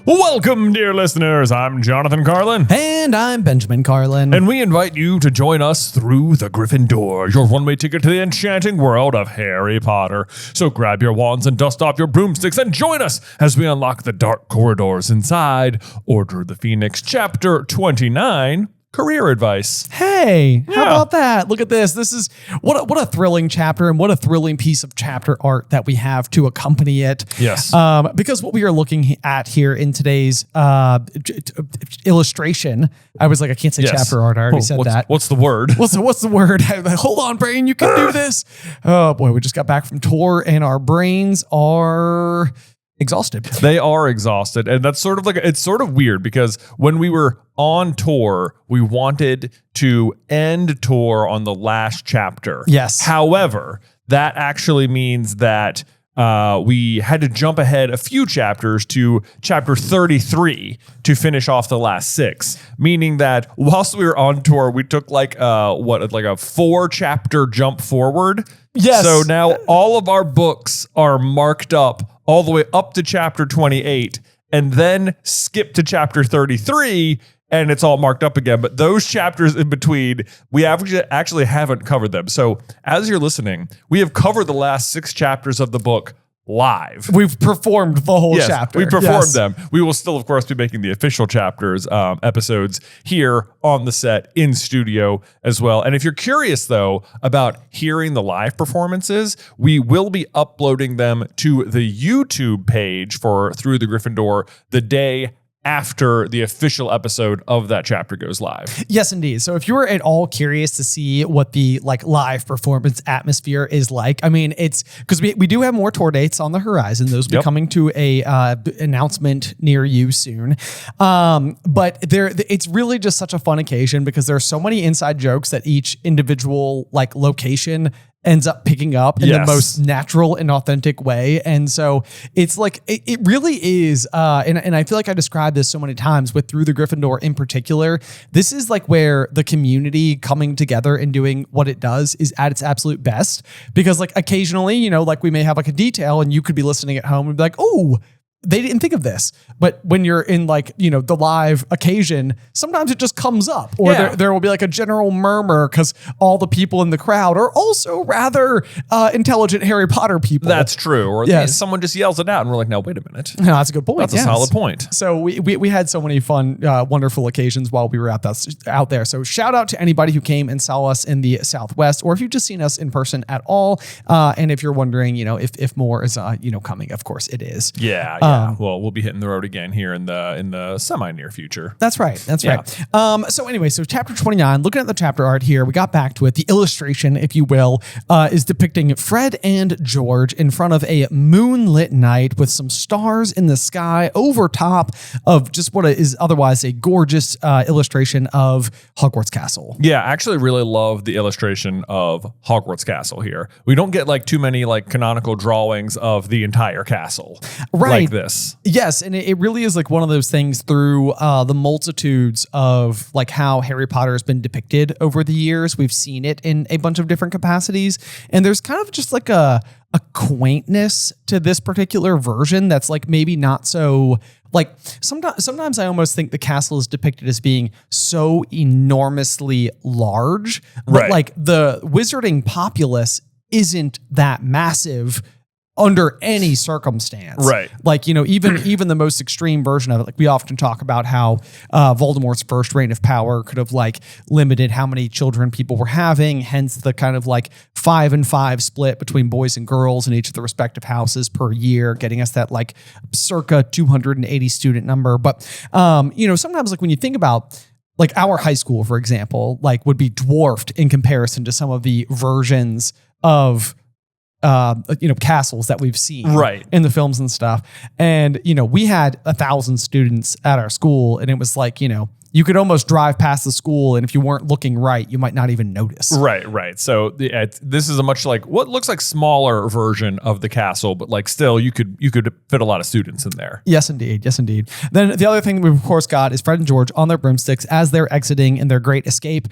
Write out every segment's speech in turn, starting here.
Welcome, dear listeners. I'm Jonathan Carlin. And I'm Benjamin Carlin. And we invite you to join us through the Griffin door, your one-way ticket to the enchanting world of Harry Potter. So grab your wands and dust off your broomsticks and join us as we unlock the dark corridors inside Order of the Phoenix, Chapter 29, Career Advice. Hey, how about that? Look at this. This is what a thrilling chapter and what a thrilling piece of chapter art that we have to accompany it. Yes. Because what we are looking at here in today's illustration, I was like, I can't say chapter art. I already said that. What's the word? What's the word? Hold on, brain. You can do this. Oh boy, we just got back from tour and our brains are exhausted. They are exhausted. And that's sort of like, it's sort of weird because when we were on tour, we wanted to end tour on the last chapter. Yes. However, that actually means that we had to jump ahead a few chapters to chapter 33 to finish off the last 6, meaning that whilst we were on tour, we took like a 4-chapter jump forward. Yes. So now all of our books are marked up all the way up to chapter 28 and then skip to chapter 33 and it's all marked up again. But those chapters in between, we actually haven't covered them. So as you're listening, we have covered the last 6 chapters of the book live. We've performed the whole chapter. We performed them. We will still, of course, be making the official chapters episodes here on the set in studio as well. And if you're curious, though, about hearing the live performances, we will be uploading them to the YouTube page for Through the Griffin Door the day after the official episode of that chapter goes live. Yes, indeed. So if you were at all curious to see what the live performance atmosphere is like, I mean, it's because we do have more tour dates on the horizon. Those will be coming to a announcement near you soon. But it's really just such a fun occasion because there are so many inside jokes that each individual location ends up picking up in the most natural and authentic way. And so it's like, it really is. And I feel like I described this so many times with Through the Griffin Door in particular. This is like where the community coming together and doing what it does is at its absolute best. Because occasionally, we may have a detail and you could be listening at home and be like, oh, they didn't think of this. But when you're in the live occasion, sometimes it just comes up or there will be a general murmur because all the people in the crowd are also rather intelligent Harry Potter people. That's true. Or someone just yells it out and we're like, no, wait a minute. No, that's a good point. That's a solid point. So we had so many fun, wonderful occasions while we were out there. So shout out to anybody who came and saw us in the Southwest, or if you've just seen us in person at all. And if you're wondering, if more is, coming, of course it is. Yeah. Well, we'll be hitting the road again here in the semi-near future. That's right. Right. So anyway, so chapter 29, looking at the chapter art here, we got back to it. The illustration, if you will, is depicting Fred and George in front of a moonlit night with some stars in the sky over top of just what is otherwise a gorgeous illustration of Hogwarts Castle. Yeah, I actually really love the illustration of Hogwarts Castle here. We don't get too many canonical drawings of the entire castle like this. Yes, and it really is one of those things through the multitudes of how Harry Potter has been depicted over the years. We've seen it in a bunch of different capacities, and there's kind of just a quaintness to this particular version that's maybe not so sometimes I almost think the castle is depicted as being so enormously large, but the wizarding populace isn't that massive under any circumstance. Right. Even the most extreme version of it, we often talk about how Voldemort's first reign of power could have limited how many children people were having, hence the kind of 5-and-5 split between boys and girls in each of the respective houses per year, getting us that circa 280 student number. But sometimes when you think about our high school, for example, would be dwarfed in comparison to some of the versions of castles that we've seen in the films and stuff. And, we had 1,000 students at our school, and it was you could almost drive past the school, and if you weren't looking right, you might not even notice. Right. So this is a much like what looks like smaller version of the castle, but like still you could fit a lot of students in there. Yes, indeed. Then the other thing we've of course got is Fred and George on their broomsticks as they're exiting in their great escape,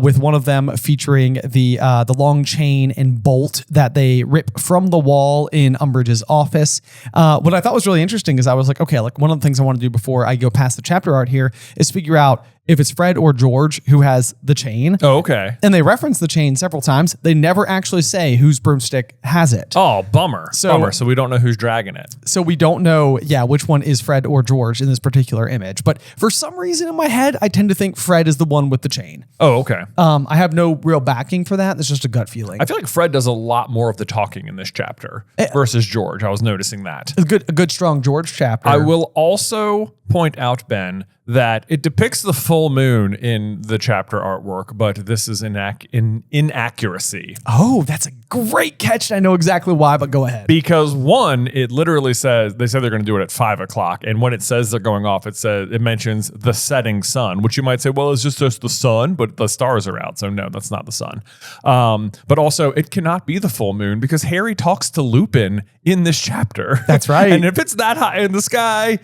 with one of them featuring the long chain and bolt that they rip from the wall in Umbridge's office. What I thought was really interesting is I was like, okay, like one of the things I want to do before I go past the chapter art here is figure out if it's Fred or George who has the chain. Oh, okay. And they reference the chain several times. They never actually say whose broomstick has it. Oh, bummer. So we don't know who's dragging it. So we don't know, which one is Fred or George in this particular image. But for some reason in my head, I tend to think Fred is the one with the chain. Oh, okay. I have no real backing for that. It's just a gut feeling. I feel like Fred does a lot more of the talking in this chapter versus George. I was noticing that. A good strong George chapter. I will also point out, Ben, that it depicts the full moon in the chapter artwork, but this is inaccuracy. Oh, that's a great catch. I know exactly why, but go ahead. Because one, it literally says, they said they're going to do it at 5 o'clock. And when it says they're going off, it mentions the setting sun, which you might say, well, it's just the sun, but the stars are out. So no, that's not the sun. But also it cannot be the full moon because Harry talks to Lupin in this chapter. That's right. And if it's that high in the sky,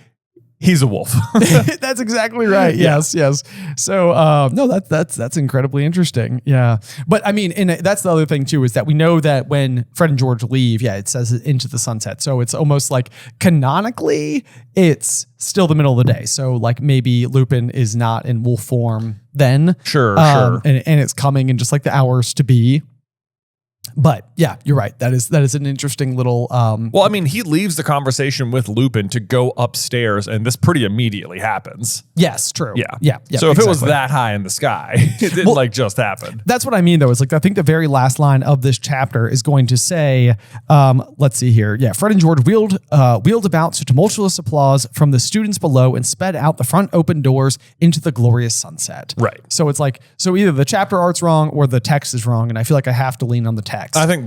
he's a wolf. That's exactly right. Yes. So no, that's incredibly interesting. Yeah. But I mean, and that's the other thing too, is that we know that when Fred and George leave, it says into the sunset. So it's almost like canonically it's still the middle of the day. So like maybe Lupin is not in wolf form then. Sure. And it's coming in just like the hours to be. But yeah, you're right. That is an interesting little. Well, I mean, he leaves the conversation with Lupin to go upstairs, and this pretty immediately happens. Yes, true. Yeah. So if it was that high in the sky, it didn't just happen. That's what I mean, though. Is like I think the very last line of this chapter is going to say, let's see here. Yeah, Fred and George wheeled about to tumultuous applause from the students below and sped out the front open doors into the glorious sunset. Right. So it's like either the chapter art's wrong or the text is wrong, and I feel like I have to lean on the text. I think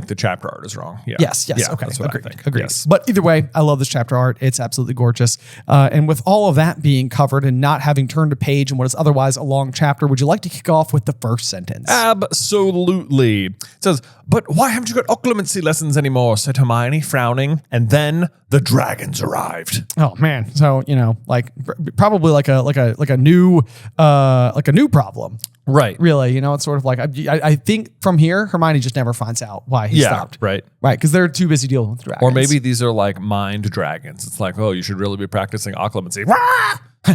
the chapter art is wrong. Yeah. Yes. Yeah, Okay. That's what I think. Agreed. Yes. But either way, I love this chapter art. It's absolutely gorgeous. And with all of that being covered and not having turned a page in what is otherwise a long chapter, would you like to kick off with the first sentence? Absolutely. It says, "But why haven't you got occlumency lessons anymore?" said Hermione, frowning. And then the dragons arrived. Oh man. So, probably like a new problem. Right. Really, it's sort of like I think from here Hermione just never finds out why he stopped. Right. Because they're too busy dealing with dragons. Or maybe these are like mind dragons. It's like, oh, you should really be practicing occlumency.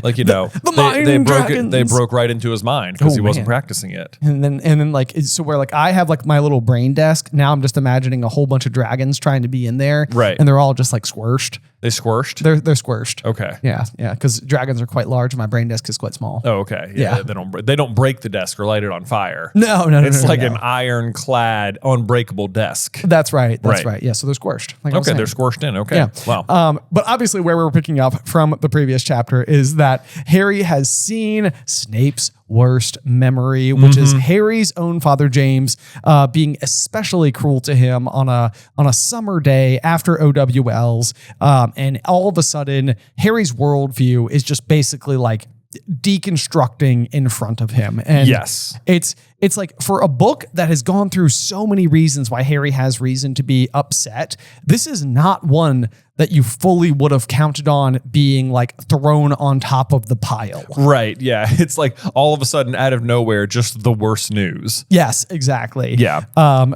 Like, they broke right into his mind because he wasn't practicing it. And then like, so where like I have like my little brain desk. Now I'm just imagining a whole bunch of dragons trying to be in there. Right. And they're all just like squished. They squished? They're squished. Okay. Yeah. Because dragons are quite large and my brain desk is quite small. Oh, okay. Yeah. They don't break the desk or light it on fire. No. It's like an ironclad, unbreakable desk. That's right. Yeah. So they're squished. Like okay. They're squished in. Okay. Yeah. Wow. But obviously where we're picking up from the previous chapter is that Harry has seen Snape's worst memory, which is Harry's own father James being especially cruel to him on a summer day after OWLs, and all of a sudden Harry's worldview is just basically like deconstructing in front of him. And yes, it's like for a book that has gone through so many reasons why Harry has reason to be upset, this is not one that you fully would have counted on being like thrown on top of the pile. Right. Yeah. It's like all of a sudden out of nowhere, just the worst news. Yes, exactly. Yeah.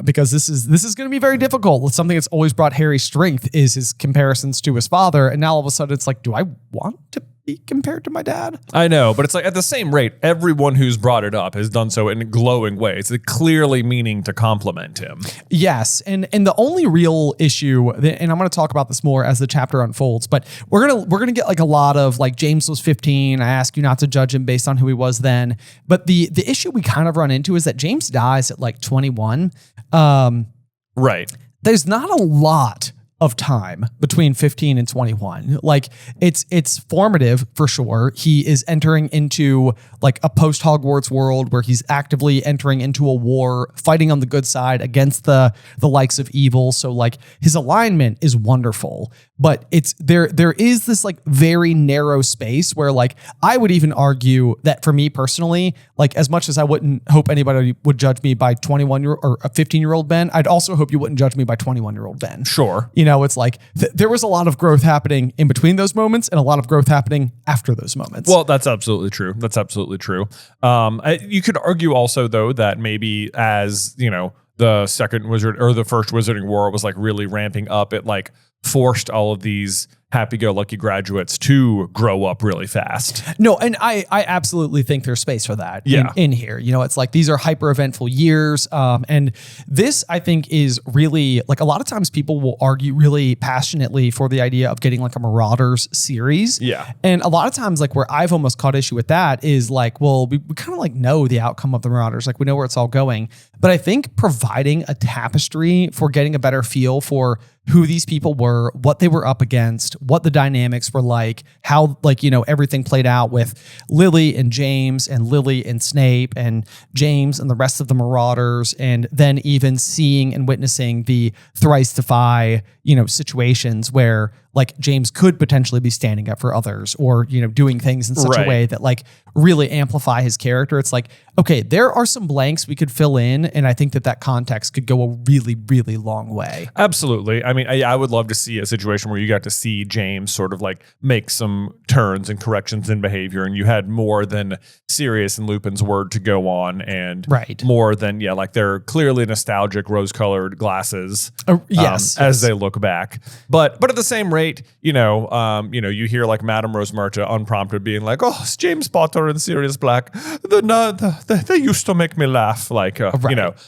Because this is going to be very difficult. Something that's always brought Harry strength is his comparisons to his father. And now all of a sudden it's like, do I want to be compared to my dad? I know, but it's like at the same rate, everyone who's brought it up has done so in glowing ways. It's clearly meaning to compliment him. Yes. And the only real issue, and I'm going to talk about this more as the chapter unfolds, but we're going to get like a lot of like James was 15. I ask you not to judge him based on who he was then. But the issue we kind of run into is that James dies at like 21. Right. There's not a lot of time between 15 and 21. Like it's formative for sure. He is entering into like a post Hogwarts world where he's actively entering into a war, fighting on the good side against the likes of evil. So like his alignment is wonderful, but it's there is this like very narrow space where like I would even argue that for me personally, like as much as I wouldn't hope anybody would judge me by 21-year or a 15-year-old Ben, I'd also hope you wouldn't judge me by 21-year-old Ben. Sure. You know, it's like there was a lot of growth happening in between those moments and a lot of growth happening after those moments. Well, that's absolutely true. That's absolutely true. You could argue also, though, that maybe as, you know, the second wizard or the first Wizarding War was like really ramping up, it like forced all of these happy-go-lucky graduates to grow up really fast. No, and I absolutely think there's space for that in here. You know, it's like these are hyper-eventful years. And this, I think, is really, like a lot of times people will argue really passionately for the idea of getting like a Marauders series. Yeah. And a lot of times like where I've almost caught issue with that is like, well, we kind of like know the outcome of the Marauders. Like we know where it's all going. But I think providing a tapestry for getting a better feel for who these people were, what they were up against, what the dynamics were like, how like, you know, everything played out with Lily and James and Lily and Snape and James and the rest of the Marauders. And then even seeing and witnessing the thrice defy, you know, situations where like James could potentially be standing up for others or, you know, doing things in such a way that like really amplify his character. It's like, okay, there are some blanks we could fill in. And I think that context could go a really, really long way. Absolutely. I mean, I would love to see a situation where you got to see James sort of like make some turns and corrections in behavior, and you had more than Sirius and Lupin's word to go on, and more than, like they're clearly nostalgic rose-colored glasses as they look back. But at the same rate, you you hear like Madame Rosemarta unprompted being like, "Oh, it's James Potter and Sirius Black. They used to make me laugh." Like,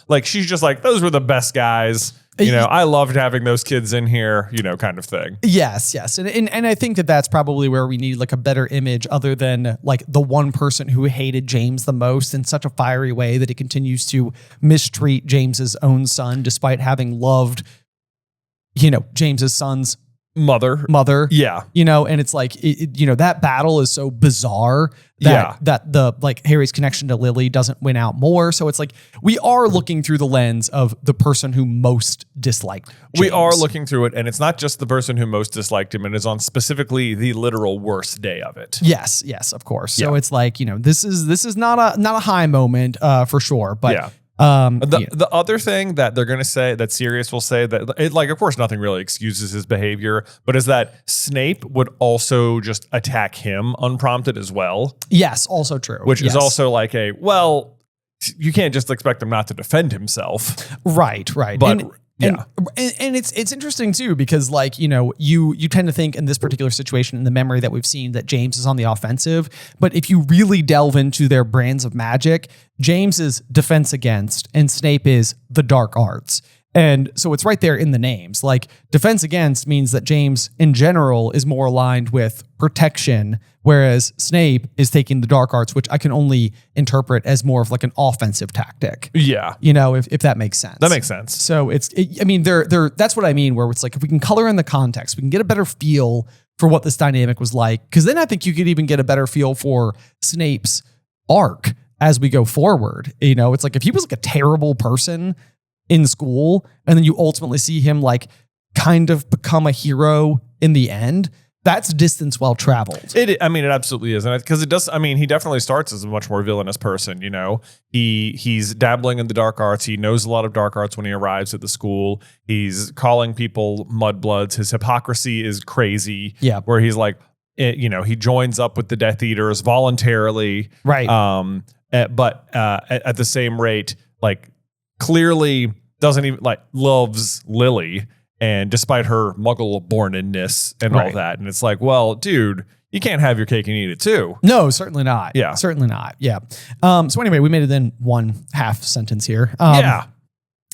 like she's just like, those were the best guys. I loved having those kids in here, kind of thing. Yes. And I think that that's probably where we need like a better image other than like the one person who hated James the most in such a fiery way that he continues to mistreat James's own son despite having loved, James's son's mother. Yeah. And it's like, that battle is so bizarre that the like Harry's connection to Lily doesn't win out more. So it's like, we are looking through the lens of the person who most disliked James. We are looking through it. And it's not just the person who most disliked him, and is on specifically the literal worst day of it. Yes, of course. So it's like, this is not a high moment for sure. But the other thing that they're going to say, that Sirius will say, that it, like, of course, nothing really excuses his behavior, but is that Snape would also just attack him unprompted as well. Yes, also true. Which is also like you can't just expect him not to defend himself. Right. But and it's interesting too, because like, you tend to think in this particular situation, in the memory that we've seen, that James is on the offensive. But if you really delve into their brands of magic, James is defense against and Snape is the dark arts. And so it's right there in the names. Like defense against means that James in general is more aligned with protection, whereas Snape is taking the dark arts, which I can only interpret as more of like an offensive tactic. Yeah. If that makes sense. That makes sense. So that's what I mean, where it's like, if we can color in the context, we can get a better feel for what this dynamic was like. Because then I think you could even get a better feel for Snape's arc as we go forward. It's like if he was like a terrible person in school, and then you ultimately see him like kind of become a hero in the end, that's distance well traveled. It absolutely is. And because it does, he definitely starts as a much more villainous person. He's dabbling in the dark arts. He knows a lot of dark arts when he arrives at the school. He's calling people mudbloods. His hypocrisy is crazy. Yeah. Where he's like, he joins up with the Death Eaters voluntarily. Right. But at the same rate, like, clearly doesn't even loves Lily, and despite her muggle-bornness and all that. And it's like, well, dude, you can't have your cake and eat it too. No, certainly not. Yeah. Certainly not. Yeah. So anyway, we made it in one half sentence here.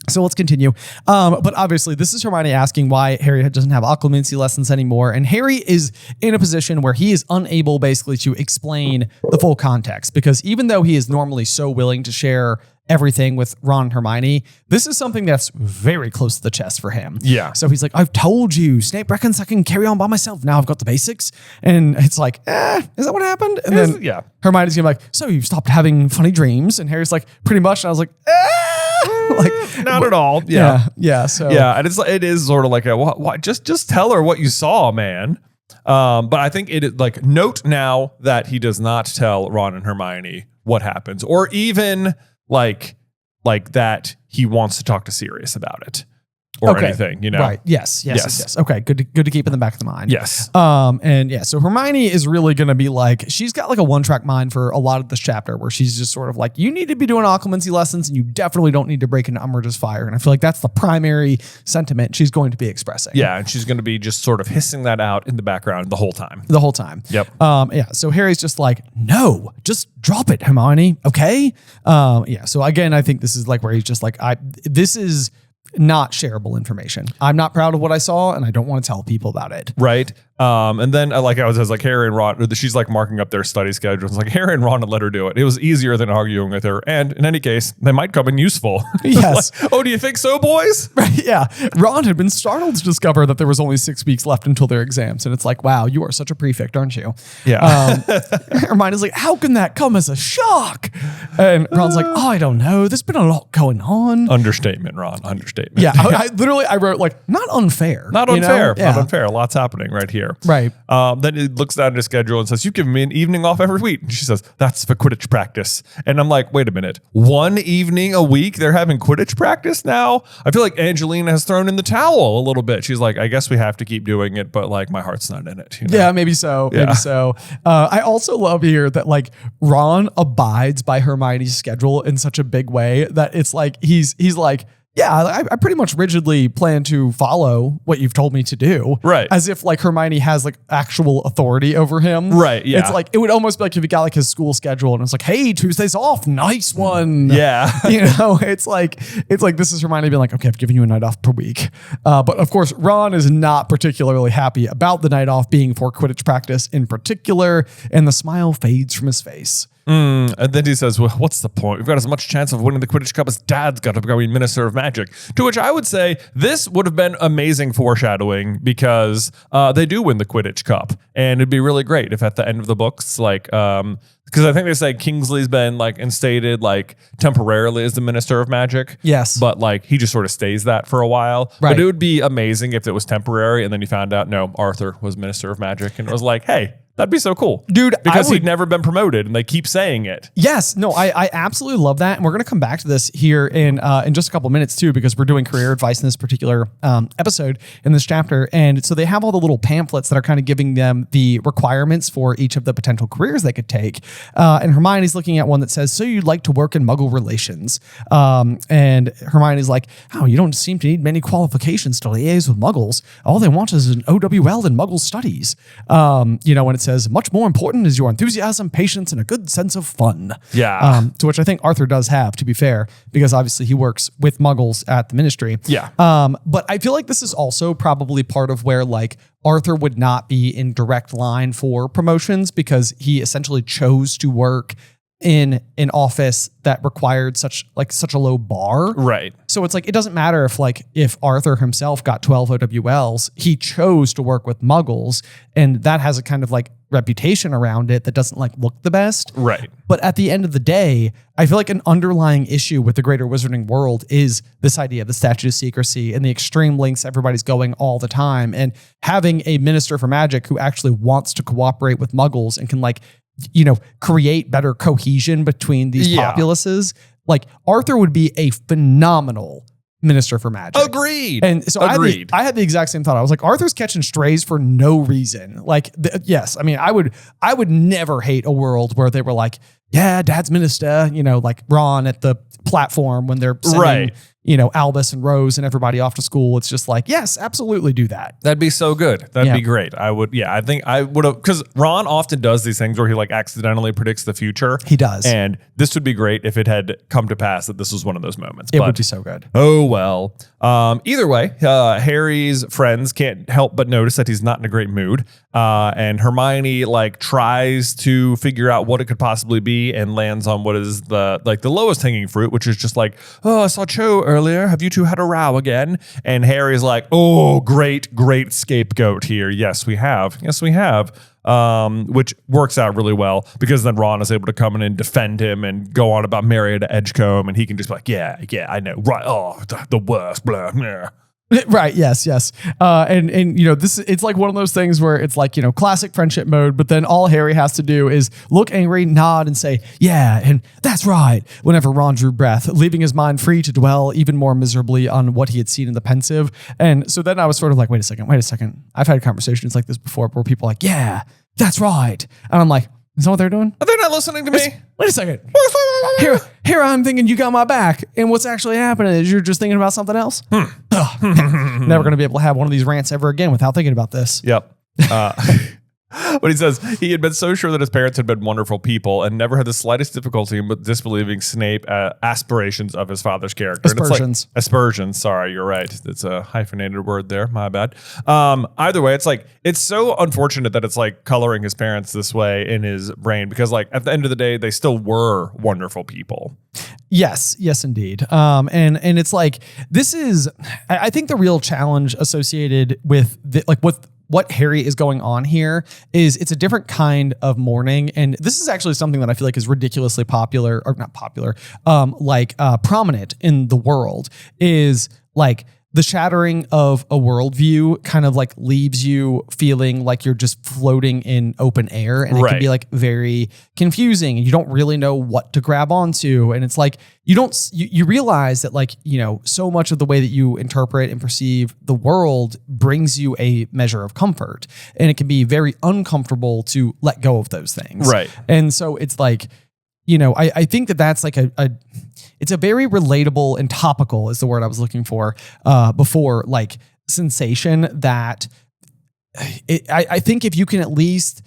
So let's continue. But obviously, this is Hermione asking why Harry doesn't have occlumency lessons anymore. And Harry is in a position where he is unable basically to explain the full context, because even though he is normally so willing to share everything with Ron and Hermione, this is something that's very close to the chest for him. Yeah. So he's like, I've told you, Snape reckons I can carry on by myself. Now I've got the basics. And it's like, is that what happened? And then Hermione's gonna be like, so you've stopped having funny dreams? And Harry's like, pretty much. And I was like, like not at all. So and it is sort of like just tell her what you saw, man. But I think it like note now that he does not tell Ron and Hermione what happens, or even like that he wants to talk to Sirius about it. Or anything, you know? Right. Yes. Okay. Good to keep in the back of the mind. Yes. So Hermione is really going to be like, she's got like a one-track mind for a lot of this chapter where she's just sort of like, you need to be doing occlumency lessons and you definitely don't need to break into Umbridge's fire. And I feel like that's the primary sentiment she's going to be expressing. Yeah. And she's going to be just sort of hissing that out in the background the whole time. Yep. So Harry's just like, no, just drop it, Hermione. Okay. So again, I think this is like where he's just like, this is not shareable information. I'm not proud of what I saw and I don't want to tell people about it. Right. And then I was like Harry and Ron, she's like marking up their study schedules. Like Harry and Ron would let her do it. It was easier than arguing with her. And in any case, they might come in useful. Yes. Like, oh, do you think so, boys? Right, yeah. Ron had been startled to discover that there was only 6 weeks left until their exams. And it's like, wow, you are such a prefect, aren't you? Yeah. Hermione's like, how can that come as a shock? And Ron's like, oh, I don't know. There's been a lot going on. Understatement, Ron. Understatement. Yeah. I wrote like, not unfair. Not unfair. Not unfair. Lots happening right here. Right. Then it looks down at his schedule and says, "You've given me an evening off every week." And she says, "That's for Quidditch practice." And I'm like, wait a minute. 1 evening a week they're having Quidditch practice now? I feel like Angelina has thrown in the towel a little bit. She's like, I guess we have to keep doing it, but like my heart's not in it. You know? Yeah, maybe so. Yeah. Maybe so. I also love here that like Ron abides by Hermione's schedule in such a big way that it's like he's like, yeah, I pretty much rigidly plan to follow what you've told me to do. Right. As if like Hermione has like actual authority over him. Right. Yeah. It's like, it would almost be like if he got like his school schedule and it's like, hey, Tuesday's off. Nice one. Yeah. It's like this is Hermione being like, okay, I've given you a night off per week. But of course, Ron is not particularly happy about the night off being for Quidditch practice in particular. And the smile fades from his face. And then he says, well, what's the point? We've got as much chance of winning the Quidditch Cup as Dad's got to become Minister of Magic. To which I would say this would have been amazing foreshadowing because they do win the Quidditch Cup. And it'd be really great if at the end of the books, like, because I think they say Kingsley's been like instated like temporarily as the Minister of Magic. Yes. But like he just sort of stays that for a while. Right. But it would be amazing if it was temporary and then you found out, no, Arthur was Minister of Magic. And it was like, hey, that'd be so cool. Dude, because he'd never been promoted and they keep saying it. Yes. No, I absolutely love that. And we're going to come back to this here in just a couple minutes too, because we're doing career advice in this particular episode in this chapter. And so they have all the little pamphlets that are kind of giving them the requirements for each of the potential careers they could take. And Hermione's looking at one that says, so you'd like to work in Muggle relations. And Hermione's like, oh, you don't seem to need many qualifications to liaise with Muggles. All they want is an OWL in Muggle studies. When it says much more important is your enthusiasm, patience, and a good sense of fun. Yeah. To which I think Arthur does have, to be fair, because obviously he works with Muggles at the Ministry. Yeah. But I feel like this is also probably part of where like Arthur would not be in direct line for promotions because he essentially chose to work in an office that required such a low bar. Right. So it's like, it doesn't matter if Arthur himself got 12 OWLs, he chose to work with Muggles, and that has a kind of like reputation around it that doesn't like look the best. Right. But at the end of the day, I feel like an underlying issue with the greater wizarding world is this idea of the statute of secrecy and the extreme lengths everybody's going all the time. And having a minister for magic who actually wants to cooperate with Muggles and can create better cohesion between these populaces. Like Arthur would be a phenomenal minister for magic. Agreed. And so I had the exact same thought. I was like, Arthur's catching strays for no reason. Like, yes, I mean, I would never hate a world where they were like, yeah, Dad's minister, like Ron at the platform when they're sending, Albus and Rose and everybody off to school. It's just like, yes, absolutely do that. That'd be so good. That'd be great. I think I would have, because Ron often does these things where he like accidentally predicts the future. He does. And this would be great if it had come to pass that this was one of those moments. It would be so good. Oh, well. Either way, Harry's friends can't help but notice that he's not in a great mood. And Hermione like tries to figure out what it could possibly be and lands on what is the lowest hanging fruit, which is just like, oh, I saw Cho earlier. Have you two had a row again? And Harry's like, oh, great scapegoat here. Yes, we have. Which works out really well because then Ron is able to come in and defend him and go on about Marietta Edgecombe, and he can just be like, yeah, I know, right? Oh, the worst, blah, yeah. Right. Yes. And this, it's like one of those things where it's like, classic friendship mode, but then all Harry has to do is look angry, nod, and say, yeah, and that's right, whenever Ron drew breath, leaving his mind free to dwell even more miserably on what he had seen in the pensive. And so then I was sort of like, wait a second. I've had conversations like this before where people are like, yeah, that's right. And I'm like, is that what they're doing? Are they not listening to me? Wait a second. Here I'm thinking you got my back, and what's actually happening is you're just thinking about something else. Never going to be able to have one of these rants ever again without thinking about this. Yep. But he says he had been so sure that his parents had been wonderful people and never had the slightest difficulty in disbelieving Snape aspirations of his father's character. Aspersions. Aspersions. Sorry, you're right. It's a hyphenated word there. My bad. Either way, it's like, it's so unfortunate that it's like coloring his parents this way in his brain, because like at the end of the day, they still were wonderful people. Yes, indeed. And it's like, this is, I think the real challenge associated with what Harry is going on here is it's a different kind of mourning. And this is actually something that I feel like is ridiculously popular, or not popular, prominent in the world, is like the shattering of a worldview kind of like leaves you feeling like you're just floating in open air, and it can be like very confusing and you don't really know what to grab onto. And it's like, you realize that like, so much of the way that you interpret and perceive the world brings you a measure of comfort, and it can be very uncomfortable to let go of those things. Right. And so it's like, I think that's like it's a very relatable and topical is the word I was looking for before, like sensation that I think if you can at least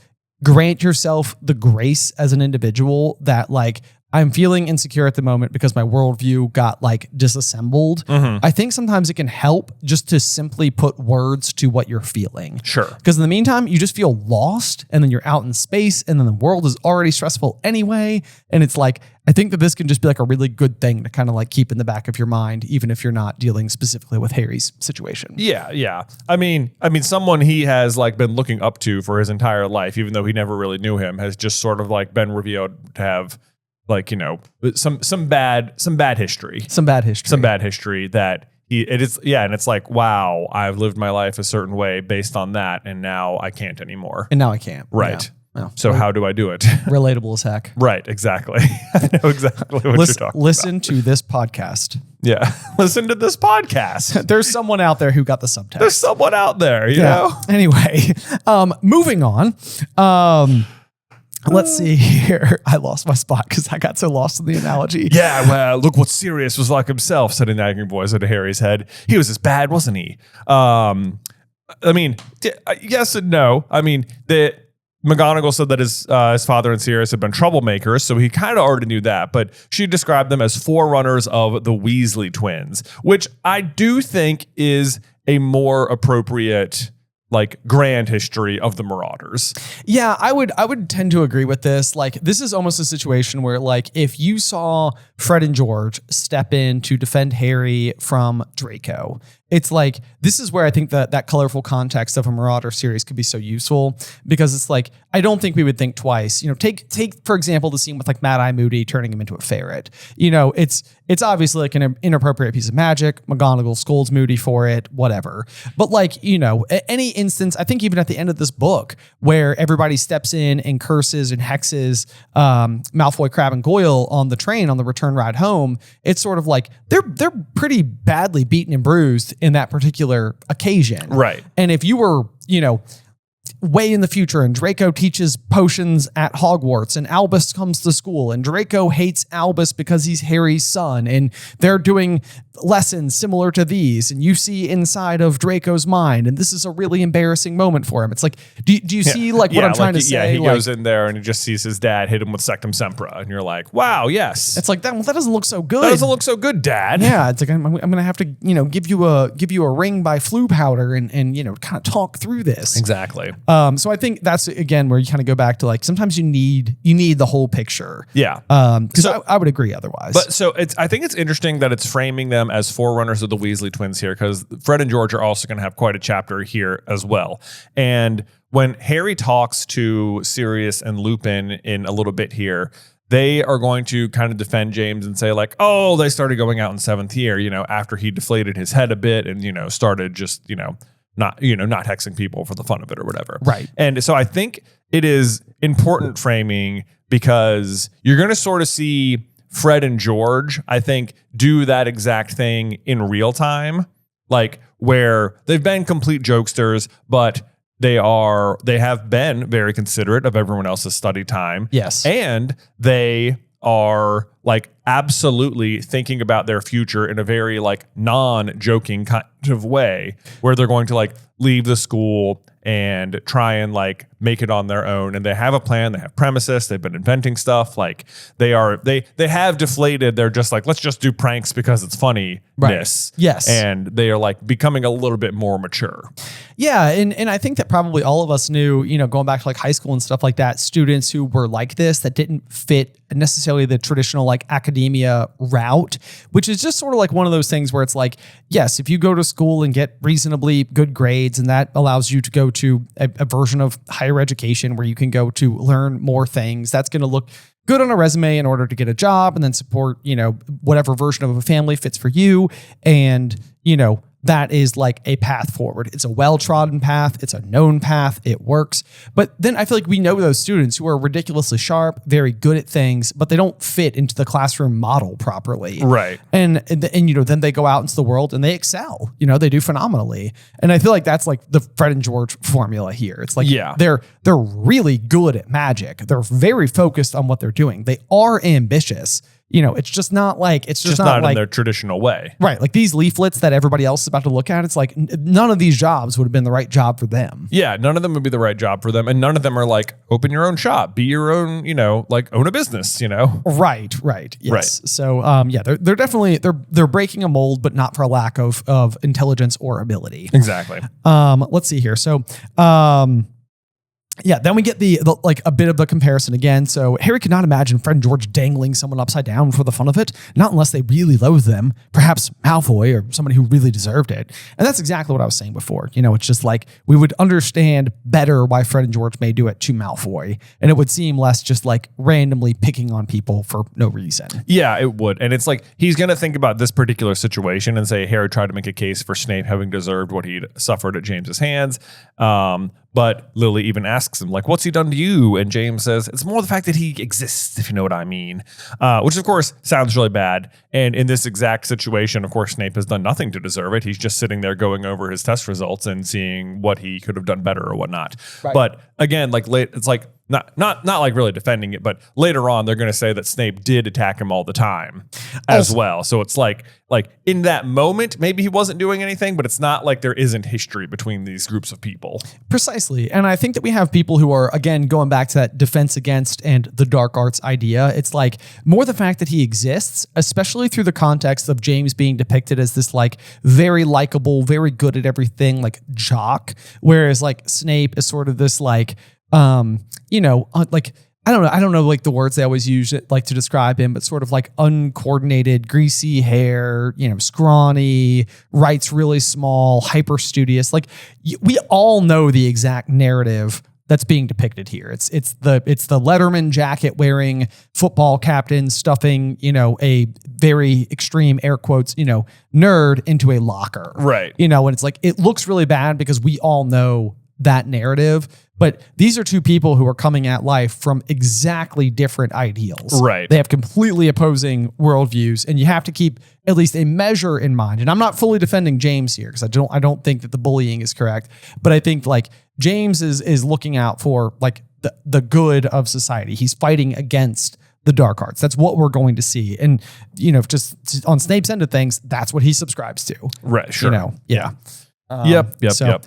grant yourself the grace as an individual that like, I'm feeling insecure at the moment because my worldview got like disassembled. Mm-hmm. I think sometimes it can help just to simply put words to what you're feeling. Sure. Because in the meantime, you just feel lost, and then you're out in space, and then the world is already stressful anyway. And it's like, I think that this can just be like a really good thing to kind of like keep in the back of your mind, even if you're not dealing specifically with Harry's situation. Yeah. I mean, someone he has like been looking up to for his entire life, even though he never really knew him, has just sort of like been revealed to have like, some bad history that and it's like, wow, I've lived my life a certain way based on that, and now I can't anymore. And now I can't. Right. Yeah. Well, so how do I do it? Relatable as heck. Right, exactly. I know exactly what you're talking about. Listen to this podcast. Yeah, listen to this podcast. There's someone out there who got the subtext. There's someone out there, you know? Anyway, moving on. Let's see here. I lost my spot because I got so lost in the analogy. Yeah, well, look what Sirius was like himself, said a nagging voice into Harry's head. He was as bad, wasn't he? I mean, yes and no. I mean, McGonagall said that his father and Sirius had been troublemakers, so he kind of already knew that. But she described them as forerunners of the Weasley twins, which I do think is a more appropriate, like, grand history of the Marauders. Yeah, I would tend to agree with this. Like, this is almost a situation where, like, if you saw Fred and George step in to defend Harry from Draco, it's like, this is where I think that colorful context of a Marauder series could be so useful, because it's like, I don't think we would think twice. Take for example the scene with like Mad Eye Moody turning him into a ferret. It's obviously like an inappropriate piece of magic. McGonagall scolds Moody for it, whatever. But like, any instance, I think even at the end of this book where everybody steps in and curses and hexes Malfoy, Crabbe, and Goyle on the train on the return ride home, it's sort of like they're pretty badly beaten and bruised in that particular occasion. Right. And if you were, way in the future, and Draco teaches potions at Hogwarts, and Albus comes to school, and Draco hates Albus because he's Harry's son, and they're doing lessons similar to these, and you see inside of Draco's mind, and this is a really embarrassing moment for him. It's like, do you see like what I'm trying to say? Yeah, he like, goes in there and he just sees his dad hit him with Sectum Sempra, and you're like, wow, yes. It's like, that doesn't look so good. That doesn't look so good, Dad. Yeah, it's like I'm gonna have to give you a ring by Floo powder and kind of talk through this. Exactly. So I think that's again where you kind of go back to like sometimes you need the whole picture. Yeah. Because I would agree otherwise. But so I think it's interesting that it's framing them as forerunners of the Weasley twins here, because Fred and George are also going to have quite a chapter here as well. And when Harry talks to Sirius and Lupin in a little bit here, they are going to kind of defend James and say like, oh, they started going out in 7th year, after he deflated his head a bit and, started just, not hexing people for the fun of it or whatever. Right. And so I think it is important framing because you're going to sort of see Fred and George, I think, do that exact thing in real time, like where they've been complete jokesters, but they have been very considerate of everyone else's study time. Yes. And they are like absolutely thinking about their future in a very like non-joking kind of way, where they're going to like leave the school and try and like make it on their own. And they have a plan. They have premises. They've been inventing stuff. Like they have deflated. They're just like, let's just do pranks because it's funny. Right. Yes. And they are like becoming a little bit more mature. Yeah. And I think that probably all of us knew, going back to like high school and stuff like that, students who were like this, that didn't fit necessarily the traditional like academia route, which is just sort of like one of those things where it's like, yes, if you go to school and get reasonably good grades, and that allows you to go to a version of higher education where you can go to learn more things, that's going to look good on a resume in order to get a job and then support, whatever version of a family fits for you. And, that is like a path forward. It's a well-trodden path. It's a known path. It works. But then I feel like we know those students who are ridiculously sharp, very good at things, but they don't fit into the classroom model properly. Right. And then they go out into the world and they excel. They do phenomenally. And I feel like that's like the Fred and George formula here. It's like, they're really good at magic. They're very focused on what they're doing. They are ambitious. It's just not like, it's just not like in their traditional way. Right. Like these leaflets that everybody else is about to look at, it's like none of these jobs would have been the right job for them. Yeah. None of them would be the right job for them. And none of them are like, open your own shop, be your own, like own a business, Right. Yes. Right. So, they're definitely, they're breaking a mold, but not for a lack of intelligence or ability. Exactly. Let's see here. So, then we get the like a bit of the comparison again. So Harry could not imagine Fred and George dangling someone upside down for the fun of it, not unless they really loathe them, perhaps Malfoy or somebody who really deserved it. And that's exactly what I was saying before. It's just like we would understand better why Fred and George may do it to Malfoy, and it would seem less just like randomly picking on people for no reason. Yeah, it would. And it's like he's going to think about this particular situation and say Harry tried to make a case for Snape having deserved what he'd suffered at James's hands. But Lily even asks him, like, what's he done to you? And James says, it's more the fact that he exists, if you know what I mean. Which, of course, sounds really bad. And in this exact situation, of course, Snape has done nothing to deserve it. He's just sitting there going over his test results and seeing what he could have done better or whatnot. Right. But again, like it's like not like really defending it, but later on they're going to say that Snape did attack him all the time as well. So it's like in that moment, maybe he wasn't doing anything, but it's not like there isn't history between these groups of people. Precisely. And I think that we have people who are, again, going back to that defense against and the dark arts idea. It's like more the fact that he exists, especially through the context of James being depicted as this like very likable, very good at everything, like jock, whereas like Snape is sort of this like, like, I don't know, like the words they always use it like to describe him, but sort of like uncoordinated, greasy hair, scrawny, writes really small, hyper studious. Like we all know the exact narrative that's being depicted here. It's the Letterman jacket wearing football captain stuffing, a very extreme air quotes, nerd into a locker. Right. And it's like, it looks really bad because we all know that narrative. But these are two people who are coming at life from exactly different ideals. Right. They have completely opposing worldviews, and you have to keep at least a measure in mind. And I'm not fully defending James here because I don't think that the bullying is correct, but I think like James is looking out for like the good of society. He's fighting against the dark arts. That's what we're going to see. And, you know, just on Snape's end of things, that's what he subscribes to. Right. Sure. You know, yeah. Yep.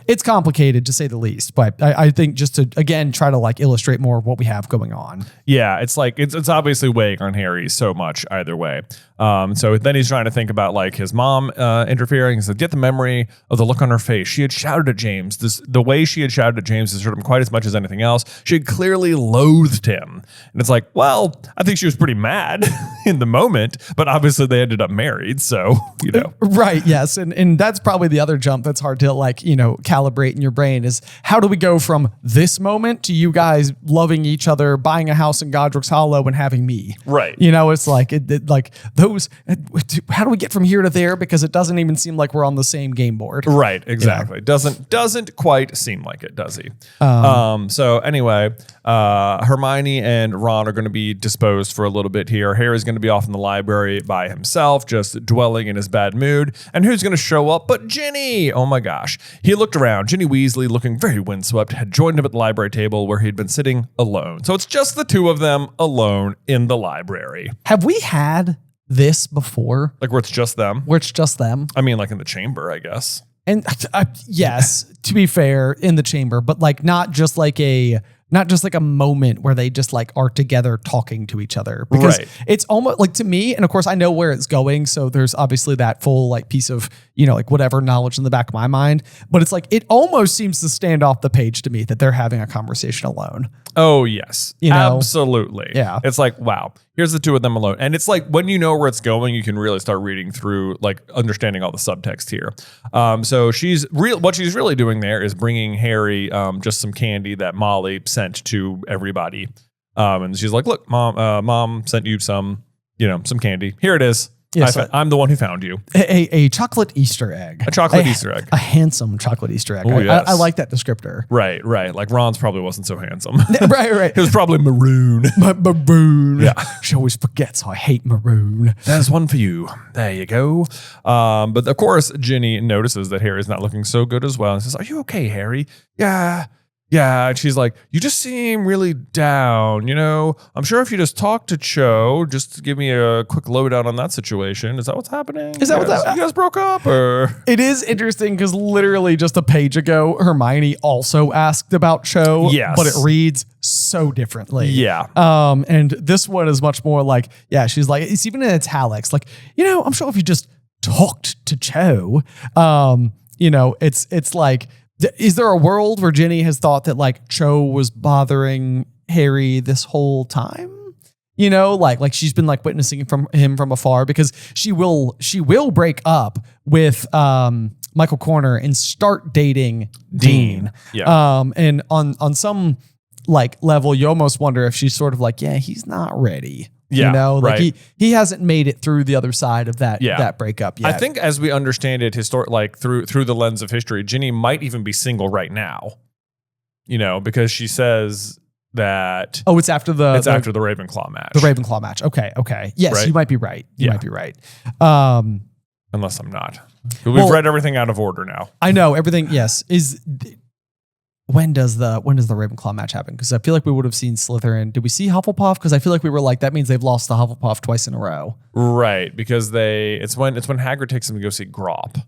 It's complicated to say the least, but I think just to, again, try to like illustrate more of what we have going on. Yeah. It's like, it's obviously weighing on Harry so much either way. So then he's trying to think about like his mom interfering. He said, get the memory of the look on her face. She had shouted at James. The way she had shouted at James has hurt him quite as much as anything else. She had clearly loathed him. And it's like, well, I think she was pretty mad in the moment, but obviously they ended up married. So, you know. Right. Yes. And that's probably the other jump that's hard to like, you know, calibrate in your brain is how do we go from this moment to you guys loving each other, buying a house in Godric's Hollow and having me? Right. You know, it's like, like those, how do we get from here to there? Because it doesn't even seem like we're on the same game board. Right, exactly. You know? Doesn't quite seem like it, does he? So anyway, Hermione and Ron are going to be disposed for a little bit here. Harry's going to be off in the library by himself, just dwelling in his bad mood. And who's going to show up but Ginny? Oh my gosh. He looked around. Ginny Weasley, looking very windswept, had joined him at the library table where he'd been sitting alone. So it's just the two of them alone in the library. Have we had this before? Like where it's just them? Where it's just them? I mean, like in the chamber, I guess. And yes, to be fair, in the chamber, but like not just like a moment where they just like are together talking to each other, because it's almost like, to me, and of course I know where it's going, so there's obviously that full like piece of, you know, like whatever knowledge in the back of my mind, but it's like it almost seems to stand off the page to me that they're having a conversation alone. Oh yes, you know? Absolutely. Yeah, it's like, wow, here's the two of them alone, and it's like when you know where it's going, you can really start reading through, like understanding all the subtext here. So what she's really doing there is bringing Harry just some candy that Molly sent to everybody, and she's like, look, mom sent you some candy. Here it is. Yes, I'm the one who found you. A chocolate Easter egg. A chocolate Easter egg. A handsome chocolate Easter egg. Ooh, yes. I like that descriptor. Right. Like Ron's probably wasn't so handsome. Right. It was probably maroon. Maroon. Yeah. She always forgets I hate maroon. There's one for you. There you go. But of course, Ginny notices that Harry's not looking so good as well and says, are you okay, Harry? Yeah, and she's like, you just seem really down, you know? I'm sure if you just talk to Cho, just to give me a quick lowdown on that situation. Is that what's happening? Is that what's happening? You guys broke up, or? It is interesting because literally just a page ago, Hermione also asked about Cho, but it reads so differently. Yeah. And this one is much more like, she's like, it's even in italics, like, you know, I'm sure if you just talked to Cho, you know, it's like, is there a world where Ginny has thought that like Cho was bothering Harry this whole time? You know, like she's been like witnessing him from afar, because she will break up with Michael Corner and start dating Dean. Yeah. And on some like level, you almost wonder if she's sort of like, he's not ready. Yeah, you know, like he hasn't made it through the other side of that breakup yet. I think as we understand it, like through the lens of history, Ginny might even be single right now. You know, because she says that it's after the Ravenclaw match. The Ravenclaw match. Okay. Yes, right? You might be right. You might be right. Unless I'm not. We've read everything out of order now. I know everything. Yes. When does the Ravenclaw match happen? Because I feel like we would have seen Slytherin. Did we see Hufflepuff? Because I feel like we were like, that means they've lost to Hufflepuff twice in a row. Right, because it's when Hagrid takes them to go see Grop.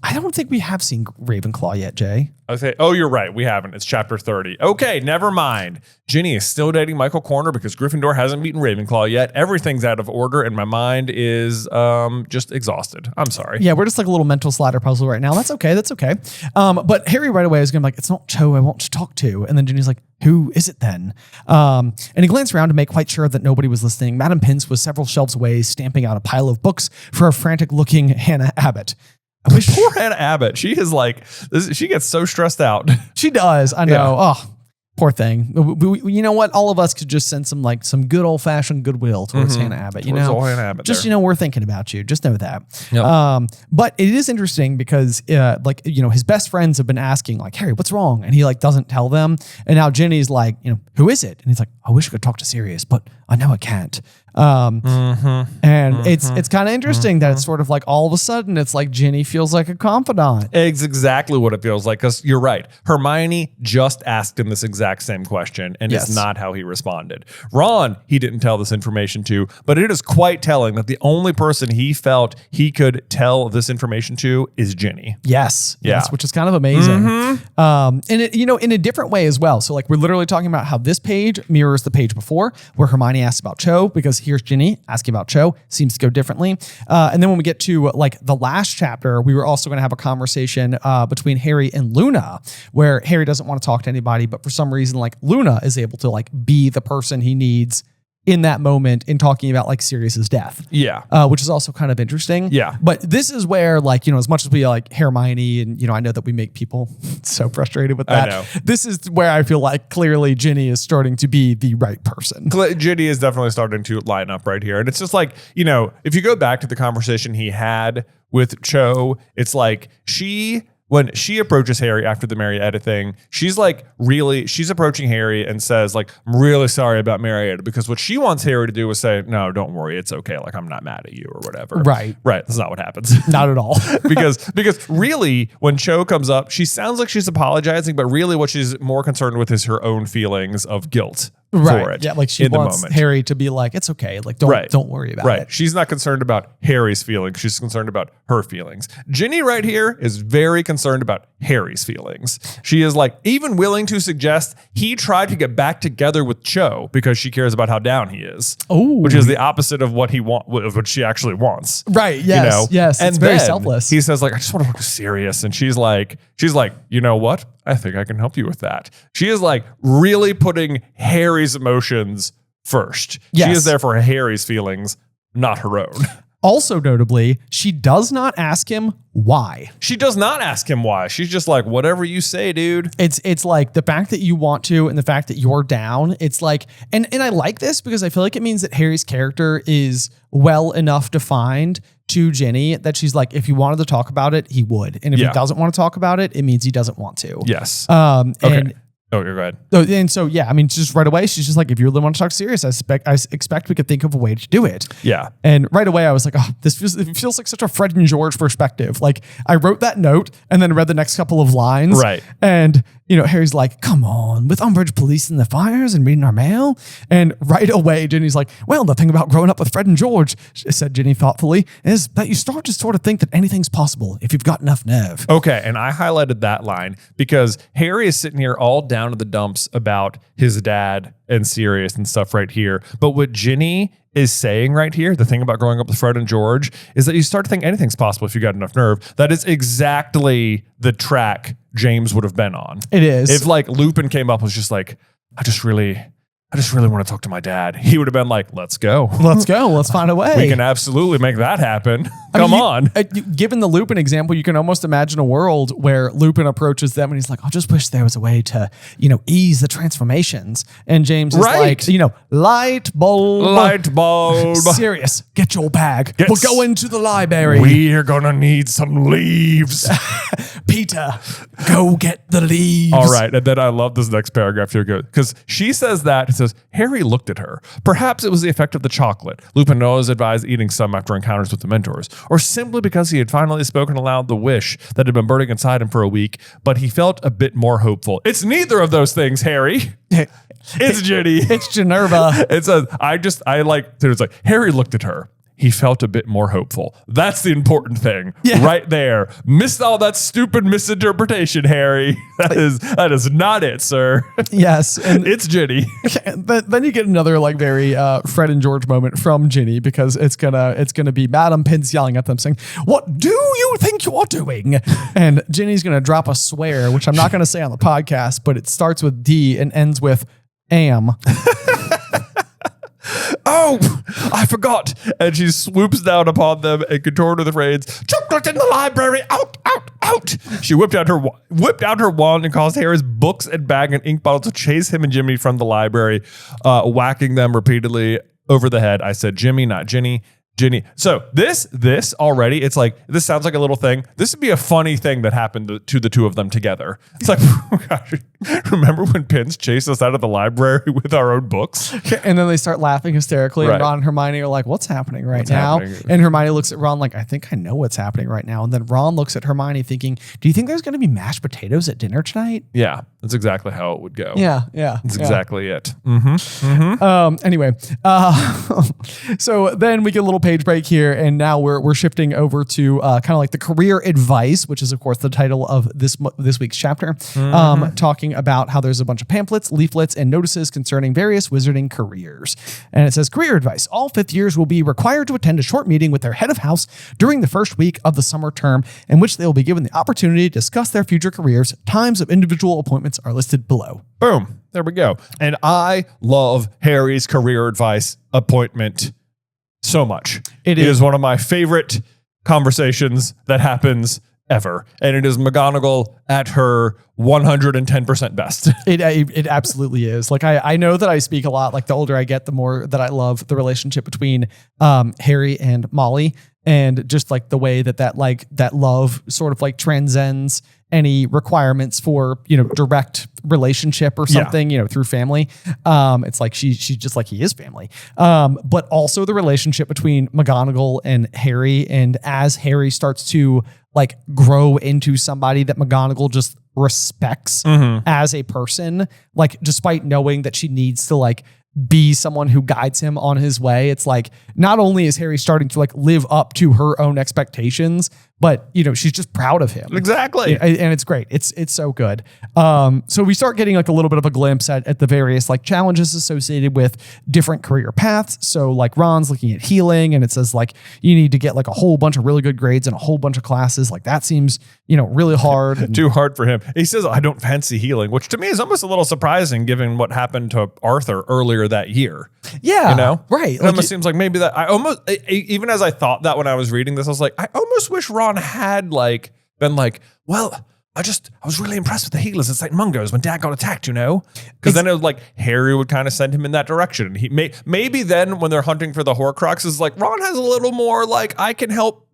I don't think we have seen Ravenclaw yet, Jay. Okay. Oh, you're right. We haven't. It's chapter 30. Okay, never mind. Ginny is still dating Michael Corner because Gryffindor hasn't beaten Ravenclaw yet. Everything's out of order, and my mind is just exhausted. I'm sorry. Yeah, we're just like a little mental slider puzzle right now. That's okay. But Harry right away is going to be like, it's not Cho I want to talk to. And then Ginny's like, who is it then? And he glanced around to make quite sure that nobody was listening. Madame Pince was several shelves away, stamping out a pile of books for a frantic-looking Hannah Abbott. Poor Hannah Abbott. She is like, she gets so stressed out. She does. I know. Yeah. Oh, Poor thing. You know what? All of us could just send some good old fashioned goodwill towards Hannah Abbott. Towards old Hannah Abbott just there. we're thinking about you. Just know that. Yep. But it is interesting because his best friends have been asking like, Harry, what's wrong? And he like doesn't tell them. And now Ginny's like, who is it? And he's like, I wish I could talk to Sirius, but I know I can't. It's kind of interesting that it's sort of like all of a sudden it's like Ginny feels like a confidant. It's exactly what it feels like, because you're right. Hermione just asked him this exact same question, and it's not how he responded. Ron, he didn't tell this information to, but it is quite telling that the only person he felt he could tell this information to is Ginny. Yes, which is kind of amazing. And it, in a different way as well. So like we're literally talking about how this page mirrors the page before, where Hermione asks about Cho, because here's Ginny asking about Cho. Seems to go differently. And then when we get to like the last chapter, we were also going to have a conversation between Harry and Luna, where Harry doesn't want to talk to anybody, but for some reason, like Luna is able to like be the person he needs in that moment in talking about like Sirius's death. Yeah. Which is also kind of interesting. Yeah. But this is where like, as much as we like Hermione and, I know that we make people so frustrated with that. I know. This is where I feel like clearly Ginny is starting to be the right person. Ginny is definitely starting to line up right here. And it's just like, if you go back to the conversation he had with Cho, it's like when she approaches Harry after the Marietta thing, she's approaching Harry and says like, I'm really sorry about Marietta, because what she wants Harry to do is say, no, don't worry. It's okay. Like, I'm not mad at you or whatever. Right. That's not what happens. Not at all. because really when Cho comes up, she sounds like she's apologizing, but really what she's more concerned with is her own feelings of guilt. For it. Yeah, like she wants Harry to be like, it's okay. Like, don't worry about it. She's not concerned about Harry's feelings. She's concerned about her feelings. Ginny right here is very concerned about Harry's feelings. She is like even willing to suggest he tried to get back together with Cho because she cares about how down he is. Oh, which is the opposite of what what she actually wants. Right. Yes. Yes. And it's very selfless. He says like, I just want to talk to Sirius. And she's like, you know what? I think I can help you with that. She is like really putting Harry's emotions first. Yes. She is there for Harry's feelings, not her own. Also notably, she does not ask him why. She does not ask him why. She's just like, whatever you say, dude. It's like the fact that you want to and the fact that you're down. It's like, and I like this because I feel like it means that Harry's character is well enough defined to Ginny that she's like, if he wanted to talk about it, he would. And if he doesn't want to talk about it, it means he doesn't want to. Yes. Okay. And go ahead. And so, I mean, just right away, she's just like, if you really want to talk serious, I expect we could think of a way to do it. Yeah. And right away, I was like, it feels like such a Fred and George perspective. Like I wrote that note and then read the next couple of lines. Right. And, Harry's like, come on, with Umbridge policing the fires and reading our mail. And right away, Ginny's like, well, the thing about growing up with Fred and George, said Ginny thoughtfully, is that you start to sort of think that anything's possible if you've got enough nerve. Okay. And I highlighted that line because Harry is sitting here all down to the dumps about his dad and Sirius and stuff right here. But what Ginny is saying right here, the thing about growing up with Fred and George, is that you start to think anything's possible if you got enough nerve. That is exactly the track James would have been on. It is. If like Lupin came up and was just like, I just really want to talk to my dad, he would have been like, let's go. Let's go. Let's find a way. We can absolutely make that happen. Come on. Given the Lupin example, you can almost imagine a world where Lupin approaches them and he's like, I just wish there was a way to, ease the transformations. And James is like, light bulb. Sirius, get your bag. We'll go into the library. We're going to need some leaves. Peter, go get the leaves. All right. And then I love this next paragraph here because she says that. It says, Harry looked at her. Perhaps it was the effect of the chocolate. Lupin always advised eating some after encounters with the mentors, or simply because he had finally spoken aloud the wish that had been burning inside him for a week, but he felt a bit more hopeful. It's neither of those things, Harry. It's Ginny. It's Generva. It says, it's like, Harry looked at her. He felt a bit more hopeful. That's the important thing right there. Missed all that stupid misinterpretation, Harry. That is not it, sir. Yes. And it's Ginny. But then you get another like very Fred and George moment from Ginny because it's gonna be Madam Pince yelling at them saying, what do you think you're doing? And Ginny's gonna drop a swear, which I'm not gonna say on the podcast, but it starts with D and ends with am. oh, I forgot. And she swoops down upon them and contorted with the phrase, chocolate in the library, out, out, out. She whipped out her wand and caused Harry's books and bag and ink bottle to chase him and Jimmy from the library, whacking them repeatedly over the head. I said Jimmy, not Ginny. Ginny. So this already, it's like, this sounds like a little thing. This would be a funny thing that happened to the two of them together. It's like, oh gosh, remember when Pins chased us out of the library with our own books? And then they start laughing hysterically. Right. And Ron and Hermione are like, what's happening right now? And Hermione looks at Ron like, I think I know what's happening right now. And then Ron looks at Hermione thinking, do you think there's going to be mashed potatoes at dinner tonight? Yeah, that's exactly how it would go. Yeah. That's exactly it. Mm-hmm. Anyway, so then we get a little page break here, and now we're shifting over to kind of like the career advice, which is of course the title of this week's chapter, talking about how there's a bunch of pamphlets, leaflets, and notices concerning various wizarding careers. And it says, career advice: all fifth years will be required to attend a short meeting with their head of house during the first week of the summer term, in which they will be given the opportunity to discuss their future careers. Times of individual appointments are listed below. Boom. There we go. And I love Harry's career advice appointment so much. It is one of my favorite conversations that happens ever. And it is McGonagall at her 110% best. It absolutely is. Like, I know that I speak a lot. Like, the older I get, the more that I love the relationship between Harry and Molly, and just like the way that love sort of like transcends any requirements for, direct relationship or something, through family. It's like she's just like, he is family. But also the relationship between McGonagall and Harry. And as Harry starts to like grow into somebody that McGonagall just respects as a person, like, despite knowing that she needs to like be someone who guides him on his way. It's like, not only is Harry starting to like live up to her own expectations, but she's just proud of him. Exactly. And it's great. It's so good. So we start getting like a little bit of a glimpse at the various like challenges associated with different career paths. So like Ron's looking at healing, and it says like, you need to get like a whole bunch of really good grades in a whole bunch of classes. Like, that seems, really hard. Too hard for him. He says, I don't fancy healing, which to me is almost a little surprising given what happened to Arthur earlier that year. Yeah. Right. It almost seems like maybe that even as I thought that when I was reading this, I was like, I almost wish Ron had like been like, well, I was really impressed with the healers at St. Mungo's when Dad got attacked, because then it was like Harry would kind of send him in that direction. And he maybe then when they're hunting for the Horcruxes, like Ron has a little more like, I can help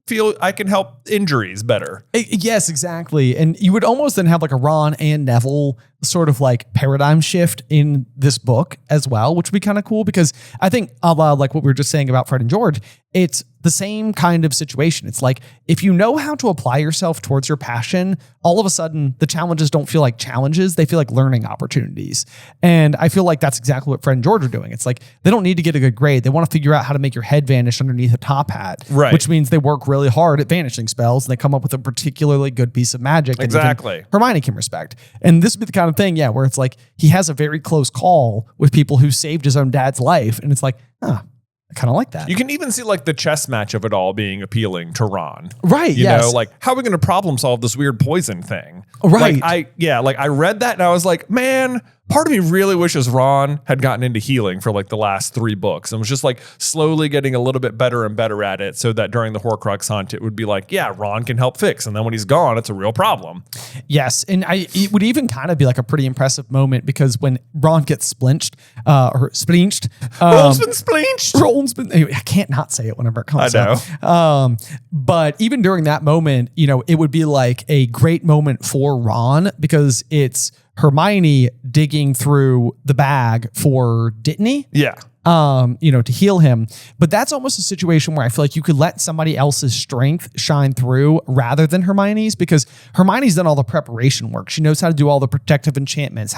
injuries better. Yes, exactly. And you would almost then have like a Ron and Neville sort of like paradigm shift in this book as well, which would be kind of cool, because I think like what we were just saying about Fred and George, it's the same kind of situation. It's like, if you know how to apply yourself towards your passion, all of a sudden the challenges don't feel like challenges. They feel like learning opportunities. And I feel like that's exactly what Fred and George are doing. It's like, they don't need to get a good grade. They want to figure out how to make your head vanish underneath a top hat, right? Which means they work really hard at vanishing spells, and they come up with a particularly good piece of magic. Exactly. Hermione can respect. And this would be the kind of thing, where it's like, he has a very close call with people who saved his own dad's life. And it's like, I kind of like that. You can even see like the chess match of it all being appealing to Ron. Right. You know, like, how are we going to problem solve this weird poison thing? Right. Like I read that and I was like, man, part of me really wishes Ron had gotten into healing for like the last 3 books and was just like slowly getting a little bit better and better at it, so that during the Horcrux hunt, it would be like, yeah, Ron can help fix. And then when he's gone, it's a real problem. Yes. And it would even kind of be like a pretty impressive moment, because when Ron gets splinched, or splinched, Ron's been splinched. I can't not say it whenever it comes I know. up. But even during that moment, it would be like a great moment for Ron, because it's Hermione digging through the bag for Dittany. Yeah. To heal him. But that's almost a situation where I feel like you could let somebody else's strength shine through rather than Hermione's, because Hermione's done all the preparation work. She knows how to do all the protective enchantments,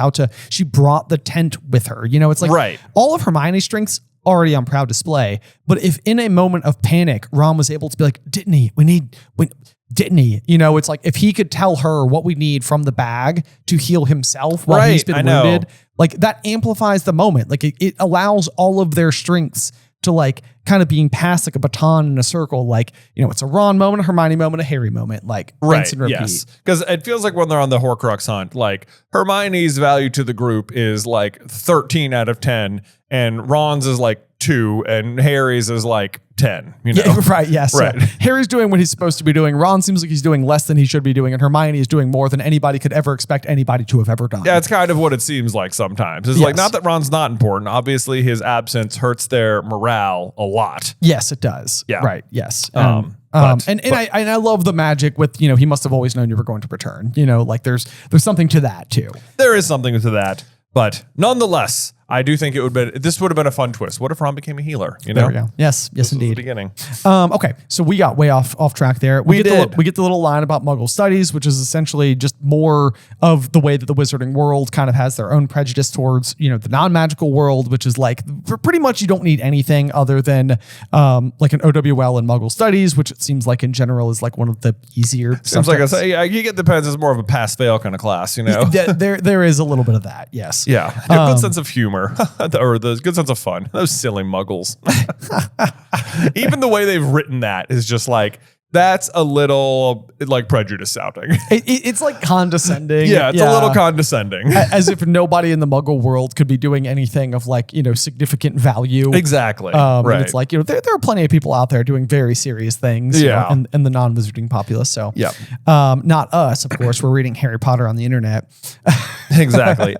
she brought the tent with her. It's like, right, all of Hermione's strengths already on proud display. But if in a moment of panic, Ron was able to be like, Dittany, Dittany, it's like, if he could tell her what we need from the bag to heal himself while he's been wounded, like, that amplifies the moment. Like, it allows all of their strengths to like kind of being passed like a baton in a circle. Like, it's a Ron moment, a Hermione moment, a Harry moment, like rinse and repeat. Yes. Because it feels like when they're on the Horcrux hunt, like Hermione's value to the group is like 13 out of 10 and Ron's is like 2 and Harry's is like 10, you know? Yeah, right, yes. Right. Harry's doing what he's supposed to be doing. Ron seems like he's doing less than he should be doing, and Hermione is doing more than anybody could ever expect anybody to have ever done. Yeah, it's kind of what it seems like sometimes. It's like, not that Ron's not important. Obviously, his absence hurts their morale a lot. Yes, it does. Yeah. Right, yes. But I love the magic with, he must have always known you were going to return. Like there's something to that too. There is something to that. But nonetheless, I do think this would have been a fun twist. What if Ron became a healer? There we go. Yes, indeed. The beginning. Okay, so we got way off track there. We get the little line about Muggle studies, which is essentially just more of the way that the wizarding world kind of has their own prejudice towards, the non-magical world, which is like pretty much you don't need anything other than like an OWL in Muggle studies, which it seems like in general is like one of the easier. Seems like you get the depends. It's more of a pass-fail kind of class, There is a little bit of that. Yes. Yeah. A good sense of humor. Or the good sense of fun. Those silly muggles. Even the way they've written that is just like, that's a little like prejudice sounding. It's like condescending. Yeah, it's a little condescending. As if nobody in the Muggle world could be doing anything of like, significant value. Exactly. Right. And it's like, there are plenty of people out there doing very serious things in the non-wizarding populace. So not us, of course. We're reading Harry Potter on the internet. Exactly.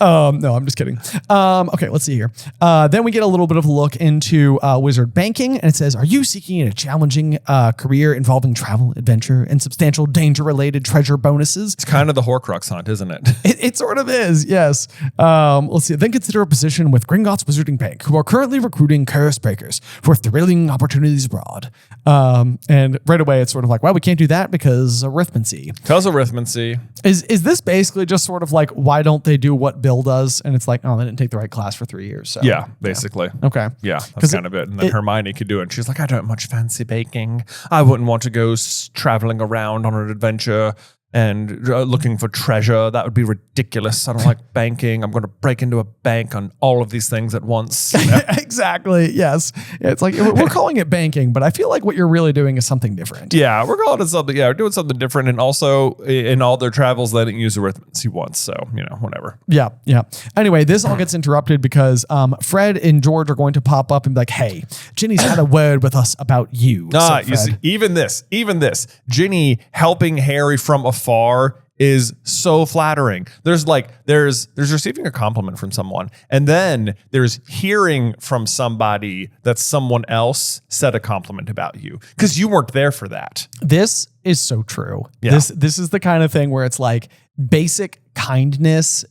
No, I'm just kidding. Okay, let's see here. Then we get a little bit of a look into wizard banking, and it says, are you seeking a challenging career involving travel, adventure, and substantial danger-related treasure bonuses? It's kind of the Horcrux hunt, isn't it? It sort of is, yes. Let's see. Then consider a position with Gringotts Wizarding Bank, who are currently recruiting curse breakers for thrilling opportunities abroad. And right away, it's sort of like, well, we can't do that because arithmancy. Is this basically just sort of like, why don't they do what Bill does? And it's like, oh, they didn't take the right class for 3 years. So yeah, basically. Yeah. Okay. Yeah, that's kind of it. And then Hermione could do it. And she's like, I don't much fancy baking. I wouldn't want to go traveling around on an adventure and looking for treasure. That would be ridiculous. I don't like banking. I'm going to break into a bank on all of these things at once. Exactly. Yes. Yeah, it's like we're calling it banking, but I feel like what you're really doing is something different. Yeah, we're calling it something. Yeah, we're doing something different. And also in all their travels, they didn't use arithmancy once. So, whatever. Yeah. Anyway, this all gets interrupted because Fred and George are going to pop up and be like, hey, Ginny's had a word with us about you. You see, even this, Ginny helping Harry from afar is so flattering. There's receiving a compliment from someone, and then there's hearing from somebody that someone else said a compliment about you because you weren't there for that. This is so true. Yeah. This is the kind of thing where it's like basic kindness.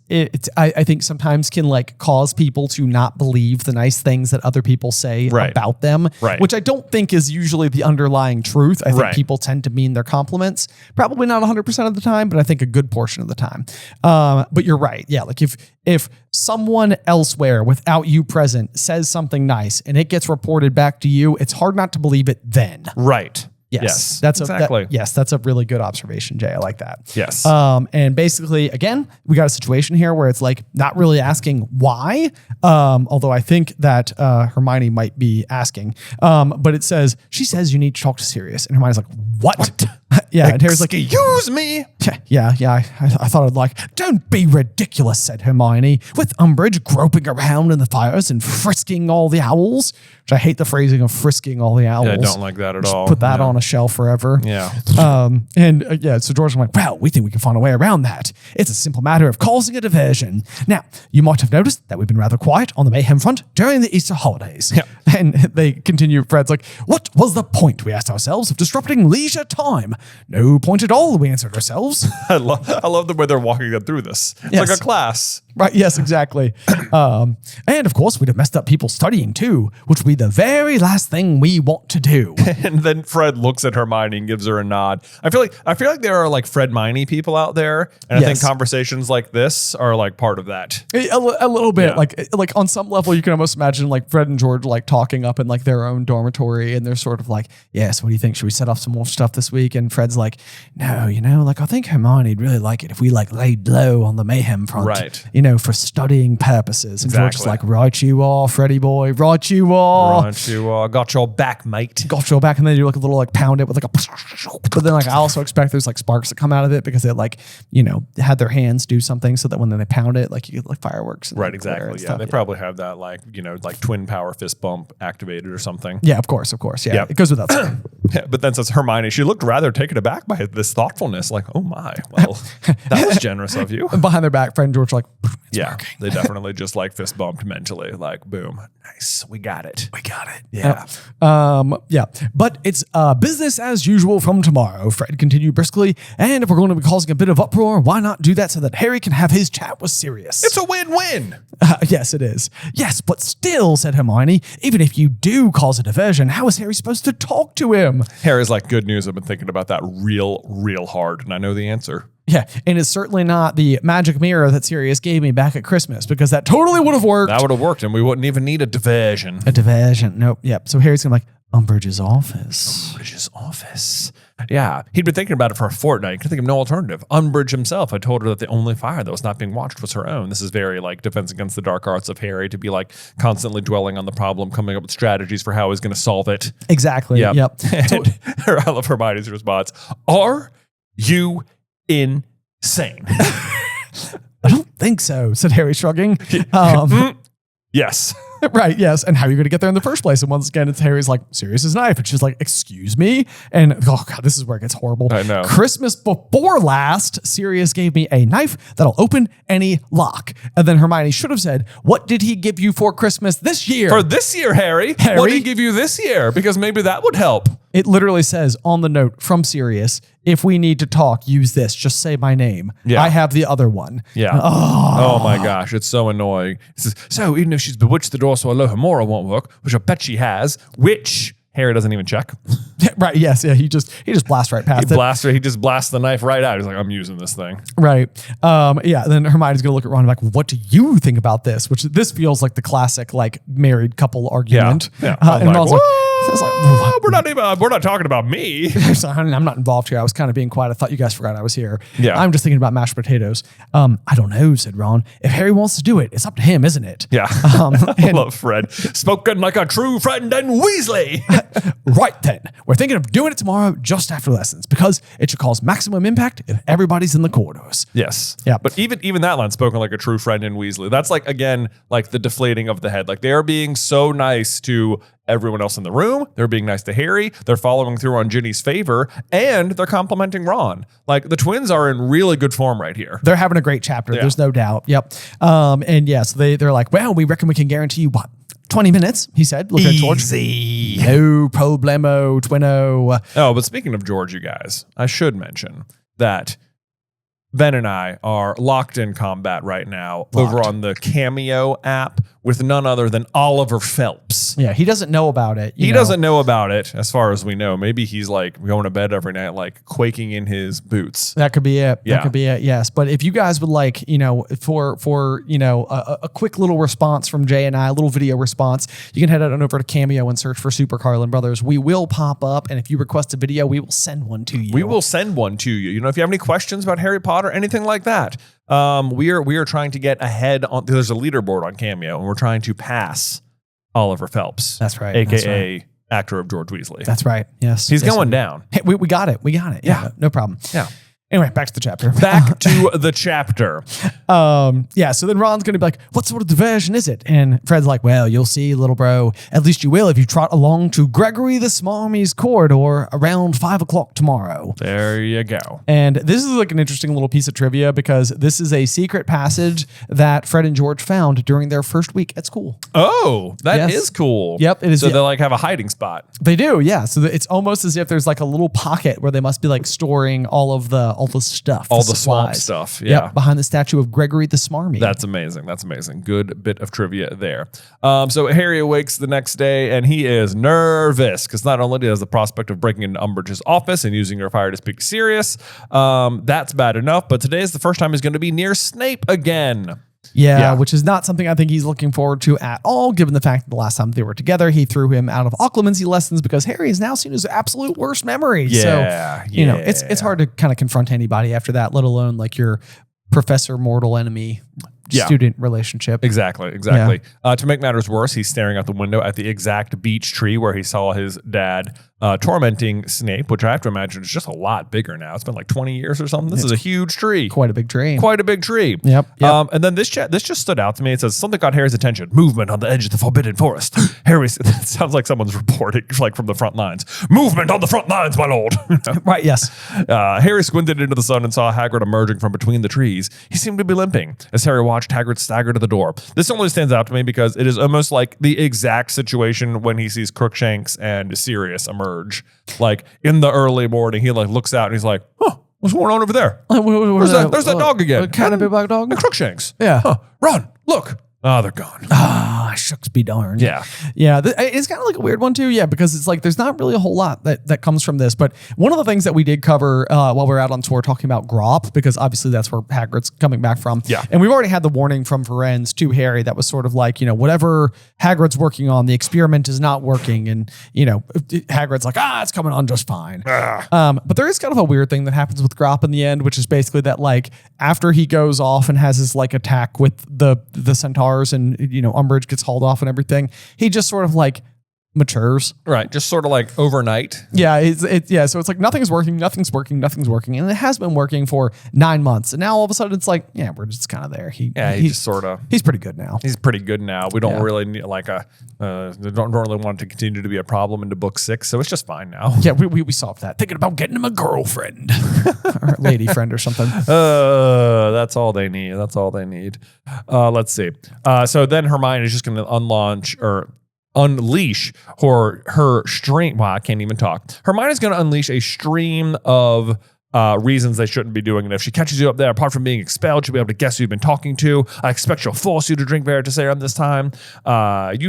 I think sometimes can like cause people to not believe the nice things that other people say about them, which I don't think is usually the underlying truth. I think people tend to mean their compliments, probably not 100% of the time, but I think a good portion of the time. But you're right. Yeah. Like if someone elsewhere without you present says something nice and it gets reported back to you, it's hard not to believe it then. Right. Yes, that's exactly. That's a really good observation, Jay. I like that. Yes. And basically, again, we got a situation here where it's like not really asking why, although I think that Hermione might be asking. But it says, she says you need to talk to Sirius. And Hermione's like, what? Yeah. And Harry's like, excuse me. Yeah. I thought I'd like, don't be ridiculous, said Hermione, with Umbridge groping around in the fires and frisking all the owls. Which I hate the phrasing of frisking all the owls. Yeah, I don't like that at all. Put that on a shelf forever. Yeah. So George was like, well, we think we can find a way around that. It's a simple matter of causing a diversion. Now, you might have noticed that we've been rather quiet on the Mayhem front during the Easter holidays. Yeah. And they continue, Fred's like, what was the point, we asked ourselves, of disrupting leisure time? No point at all, we answered ourselves. I love the way they're walking them through this. It's like a class. Right, yes, exactly. And of course, we'd have messed up people studying too, which would be the very last thing we want to do. And then Fred looks at Hermione and gives her a nod. I feel like there are like Fred Miney people out there, and I think conversations like this are like part of that. A little bit, like on some level, you can almost imagine like Fred and George like talking up in like their own dormitory, and they're sort of like, "Yes, what do you think? Should we set off some more stuff this week?" And And Fred's like, no, I think Hermione'd really like it if we laid low on the mayhem front, right? For studying purposes. And George is like, right you are, Freddy boy, right you are. Right you are. Got your back, mate. Got your back. And then you a little pound it with a, but then I also expect there's sparks that come out of it because they had their hands do something so that when they pound it, you get fireworks. And right, exactly. Yeah, they probably have that twin power fist bump activated or something. Yeah, of course. Yeah, yep. It goes without saying. Yeah, but then says Hermione, she looked rather taken aback by this thoughtfulness. Like, oh my, well, that was generous of you. And behind their back, Fred and George are like, yeah, working. They definitely just fist bumped mentally. Like, boom, nice, we got it. Yeah. But it's business as usual from tomorrow, Fred continued briskly. And if we're going to be causing a bit of uproar, why not do that so that Harry can have his chat with Sirius? It's a win-win. Yes, it is. Yes, but still, said Hermione, even if you do cause a diversion, how is Harry supposed to talk to him? Harry's like, good news. I've been thinking about that real hard, and I know the answer. Yeah, and it's certainly not the magic mirror that Sirius gave me back at Christmas, because that totally would have worked. That would have worked, and we wouldn't even need a diversion. A diversion. Nope. Yep. So Harry's going to Umbridge's office. Umbridge's office. Yeah. He'd been thinking about it for a fortnight. He could think of no alternative. Umbridge himself had told her that the only fire that was not being watched was her own. This is very Defense Against the Dark Arts of Harry to be constantly dwelling on the problem, coming up with strategies for how he's going to solve it. Exactly. Yep. I love Hermione's response. Are you insane? I don't think so, said Harry, shrugging. Yes. Right, yes. And how are you going to get there in the first place? And once again, it's Harry's Sirius's knife. And she's like, excuse me? And oh God, this is where it gets horrible. I know. Christmas before last, Sirius gave me a knife that'll open any lock. And then Hermione should have said, what did he give you for Christmas this year? For this year, Harry? What did he give you this year? Because maybe that would help. It literally says on the note from Sirius, if we need to talk, use this. Just say my name. Yeah. I have the other one. Yeah. Oh my gosh, it's so annoying. It says, so even if she's bewitched the door so Alohomora won't work, which I bet she has, which Harry doesn't even check. Right, yes. Yeah, he just blasts right past it. He just blasts the knife right out. He's like, I'm using this thing. Right. Yeah, then Hermione's going to look at Ron and what do you think about this? Which this feels like the classic married couple argument. Yeah. And Ron's we're not talking about me. I'm not involved here. I was kind of being quiet. I thought you guys forgot I was here. Yeah. I'm just thinking about mashed potatoes. I don't know, said Ron. If Harry wants to do it, it's up to him, isn't it? Yeah. I love Fred. Spoken like a true friend and Weasley. Right then. We're thinking of doing it tomorrow just after lessons because it should cause maximum impact if everybody's in the corridors. Yes. Yeah. But even that line, spoken like a true friend and Weasley, that's again, the deflating of the head. They are being so nice to everyone else in the room. They're being nice to Harry. They're following through on Ginny's favor, and they're complimenting Ron. The twins are in really good form right here. They're having a great chapter. Yeah. There's no doubt. Yep. And yeah, so they're like, well, we reckon we can guarantee you what? 20 minutes, he said. Look at George. Easy. No problemo, twinno. Oh, but speaking of George, you guys, I should mention that Ben and I are locked in combat right now over on the Cameo app with none other than Oliver Phelps. Yeah, he doesn't know about it. He doesn't know about it, as far as we know. Maybe he's going to bed every night, quaking in his boots. That could be it. Yeah. That could be it. Yes. But if you guys would for a quick little response from Jay and I, a little video response, you can head on over to Cameo and search for Super Carlin Brothers. We will pop up, and if you request a video, we will send one to you. We will send one to you. If you have any questions about Harry Potter, anything like that, we are trying to get ahead on. There's a leaderboard on Cameo, and we're trying to pass Oliver Phelps. That's right. AKA actor of George Weasley. That's right. Yes. He's going down. Hey, we got it. We got it. Yeah. No problem. Yeah. Anyway, back to the chapter. Back to the chapter. Yeah, so then Ron's going to be like, what sort of diversion is it? And Fred's like, well, you'll see, little bro. At least you will if you trot along to Gregory the Smarmy's corridor around 5 o'clock tomorrow. There you go. And this is an interesting little piece of trivia because this is a secret passage that Fred and George found during their first week at school. Oh, that is cool. Yep, it is. So they have a hiding spot. They do, yeah. So it's almost as if there's a little pocket where they must be storing all the stuff. All the swamp stuff. Yeah. Yep, behind the statue of Gregory the Smarmy. That's amazing. That's amazing. Good bit of trivia there. So Harry awakes the next day and he is nervous because not only does the prospect of breaking into Umbridge's office and using her fire to speak to Sirius, that's bad enough, but today is the first time he's going to be near Snape again. Yeah, which is not something I think he's looking forward to at all, given the fact that the last time they were together, he threw him out of occlumency lessons because Harry is now seen as absolute worst memory. Yeah, so, it's hard to kind of confront anybody after that, let alone like your professor mortal enemy student relationship. Exactly. To make matters worse, he's staring out the window at the exact beech tree where he saw his dad tormenting Snape, which I have to imagine is just a lot bigger now. It's been like 20 years or something. This is a huge tree. Quite a big tree. Yep. And then this just stood out to me. It says something got Harry's attention. Movement on the edge of the forbidden forest. Harry, that sounds like someone's reporting, like from the front lines. Movement on the front lines, my lord. Right, yes. Harry squinted into the sun and saw Hagrid emerging from between the trees. He seemed to be limping. As Harry watched, Hagrid staggered to the door. This only stands out to me because it is almost like the exact situation when he sees Crookshanks and Sirius emerge. Like in the early morning, he like looks out and he's like, "Huh, what's going on over there? There's that dog again. Kind of big black dog. And Crookshanks. Yeah. Huh, run, look. Oh, they're gone. Shucks be darned. Yeah. It's kind of like a weird one too. Yeah, because it's like there's not really a whole lot that comes from this. But one of the things that we did cover while we were out on tour talking about Grop, because obviously that's where Hagrid's coming back from. Yeah. And we've already had the warning from Firenze to Harry that was sort of like, whatever Hagrid's working on, the experiment is not working. And, Hagrid's like, it's coming on just fine. But there is kind of a weird thing that happens with Grop in the end, which is basically that like after he goes off and has his like attack with the centaurs and, Umbridge gets hauled off and everything, he just sort of like matures. Right. Just sort of like overnight. Yeah. So it's like nothing's working. And it has been working for 9 months. And now all of a sudden it's like, we're just kind of there. He's pretty good now. He's pretty good now. We don't really need don't really want it to continue to be a problem into book 6. So it's just fine now. Yeah. We solved that. Thinking about getting him a girlfriend or a lady friend or something. That's all they need. Let's see. So then Hermione is just going to unleash her stream. Wow, I can't even talk. Hermione's going to unleash a stream of reasons they shouldn't be doing it. If she catches you up there, apart from being expelled, she'll be able to guess who you've been talking to. I expect she'll force you to drink Veritaserum this time. I'm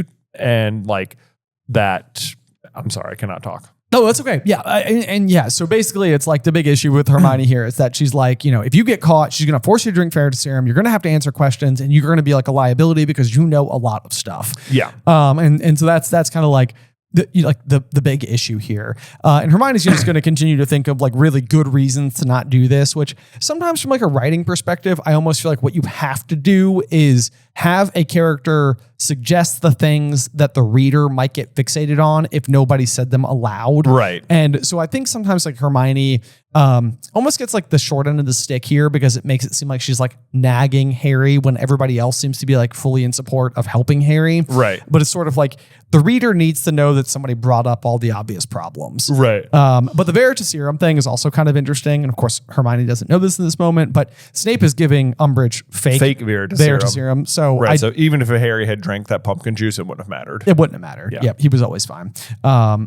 sorry, I cannot talk. No, that's okay. Yeah. So basically it's like the big issue with Hermione here is that she's like, if you get caught, she's going to force you to drink Veritaserum. You're going to have to answer questions and you're going to be like a liability because you know a lot of stuff. Yeah. And so that's kind of like the big issue here. And Hermione's just going to continue to think of like really good reasons to not do this, which sometimes from like a writing perspective, I almost feel like what you have to do is have a character suggest the things that the reader might get fixated on if nobody said them aloud. Right. And so I think sometimes like Hermione almost gets like the short end of the stick here because it makes it seem like she's like nagging Harry when everybody else seems to be like fully in support of helping Harry. Right. But it's sort of like the reader needs to know that somebody brought up all the obvious problems. Right. But the Veritaserum thing is also kind of interesting. And of course, Hermione doesn't know this in this moment, but Snape is giving Umbridge fake Veritaserum. So even if Harry had drank that pumpkin juice, it wouldn't have mattered. It wouldn't have mattered. Yeah. He was always fine.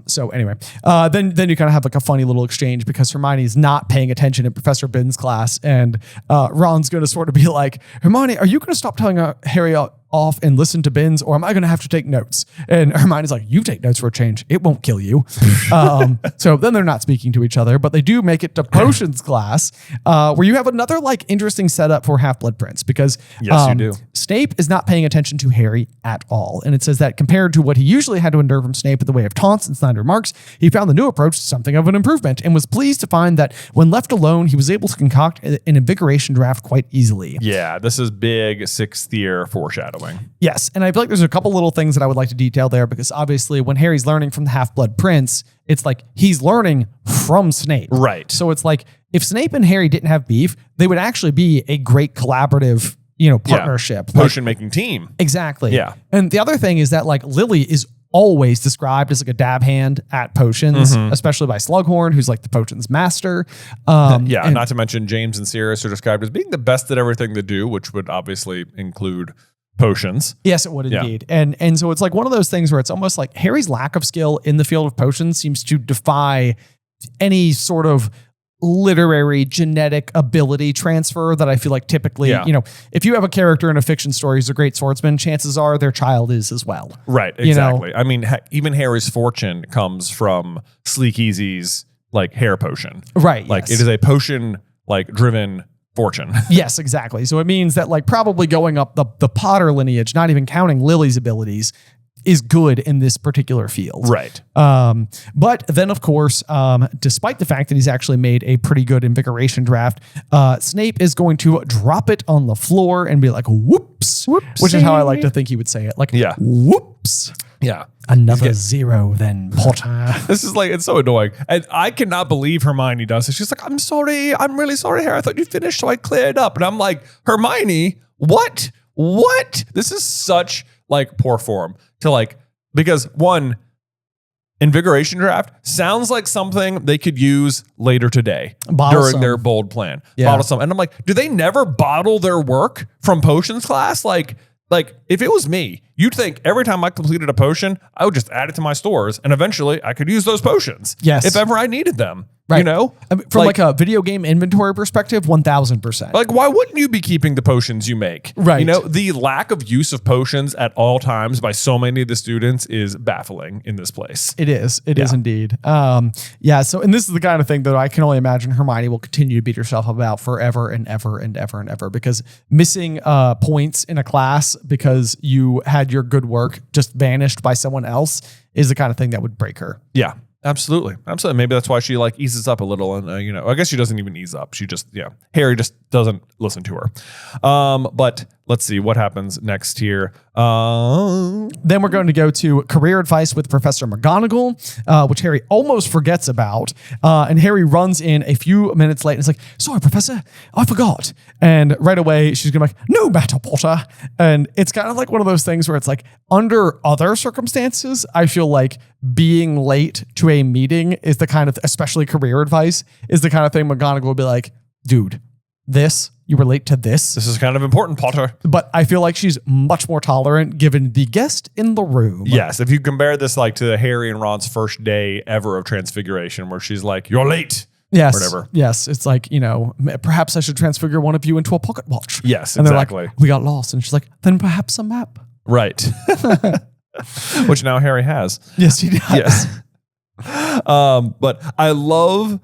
So anyway, then you kind of have like a funny little exchange because Hermione's not paying attention in Professor Binns' class, and Ron's going to sort of be like, Hermione, are you going to stop telling Harry off and listen to Binns, or am I going to have to take notes? And Hermione's like, you take notes for a change. It won't kill you. So then they're not speaking to each other, but they do make it to potions class, where you have another like interesting setup for Half-Blood Prince because yes, you do. Snape is not paying attention to Harry at all. And it says that compared to what he usually had to endure from Snape in the way of taunts and snide remarks, he found the new approach something of an improvement and was pleased to find that when left alone, he was able to concoct an invigoration draft quite easily. Yeah, this is big sixth year foreshadowing. Yes, and I feel like there's a couple little things that I would like to detail there because obviously when Harry's learning from the Half-Blood Prince, it's like he's learning from Snape. Right. So it's like if Snape and Harry didn't have beef, they would actually be a great collaborative, partnership. Potion making team. Exactly. Yeah. And the other thing is that like Lily is always described as like a dab hand at potions, especially by Slughorn, who's like the potions master. Not to mention James and Sirius are described as being the best at everything they do, which would obviously include potions. Yes, it would indeed. And so it's like one of those things where it's almost like Harry's lack of skill in the field of potions seems to defy any sort of literary genetic ability transfer that I feel like typically, if you have a character in a fiction story who's a great swordsman, chances are their child is as well. Right, exactly. I mean, even Harry's fortune comes from Sleek Easy's like hair potion. Right. Like it is a potion like driven fortune. Yes, exactly. So it means that like probably going up the Potter lineage, not even counting Lily's abilities, is good in this particular field. Right. But then, of course, despite the fact that he's actually made a pretty good invigoration draft, Snape is going to drop it on the floor and be like, whoops, which is how I like to think he would say it. Like, whoops. Yeah. Another 0 then, Potter. This is like, it's so annoying. And I cannot believe Hermione does it. She's like, I'm sorry. I'm really sorry, Harry. I thought you finished, so I cleared up. And I'm like, Hermione, what? This is such like poor form to like, because one, invigoration draft sounds like something they could use later today during their bold plan. Yeah. Bottle some. And I'm like, do they never bottle their work from potions class? Like if it was me, you'd think every time I completed a potion, I would just add it to my stores and eventually I could use those potions. Yes. If ever I needed them. Right. You know? I mean, from like a video game inventory perspective, 1000%. Like, why wouldn't you be keeping the potions you make? Right. You know, the lack of use of potions at all times by so many of the students is baffling in this place. It is. It is indeed. Yeah. So, and this is the kind of thing that I can only imagine Hermione will continue to beat herself about forever and ever and ever and ever, because missing points in a class because you had your good work just vanished by someone else is the kind of thing that would break her. Yeah. Absolutely. Maybe that's why she like eases up a little. And, you know, I guess she doesn't even ease up. She just, Harry just doesn't listen to her. But let's see what happens next here. Then we're going to go to career advice with Professor McGonagall, which Harry almost forgets about. And Harry runs in a few minutes late and is like, sorry, Professor, I forgot. And right away, she's going to be like, no matter, Potter. And it's kind of like one of those things where it's like, under other circumstances, I feel like being late to a meeting is the kind of, especially career advice, is the kind of thing McGonagall will be like, dude, you were late to this. This is kind of important, Potter. But I feel like she's much more tolerant given the guest in the room. Yes. If you compare this like to Harry and Ron's first day ever of Transfiguration, where she's like, you're late. Yes. Or whatever. Yes. It's like, you know, perhaps I should transfigure one of you into a pocket watch. Yes, and exactly. They're like, we got lost. And she's like, then perhaps a map. Right. Which now Harry has. Yes, he does. Yes. But I love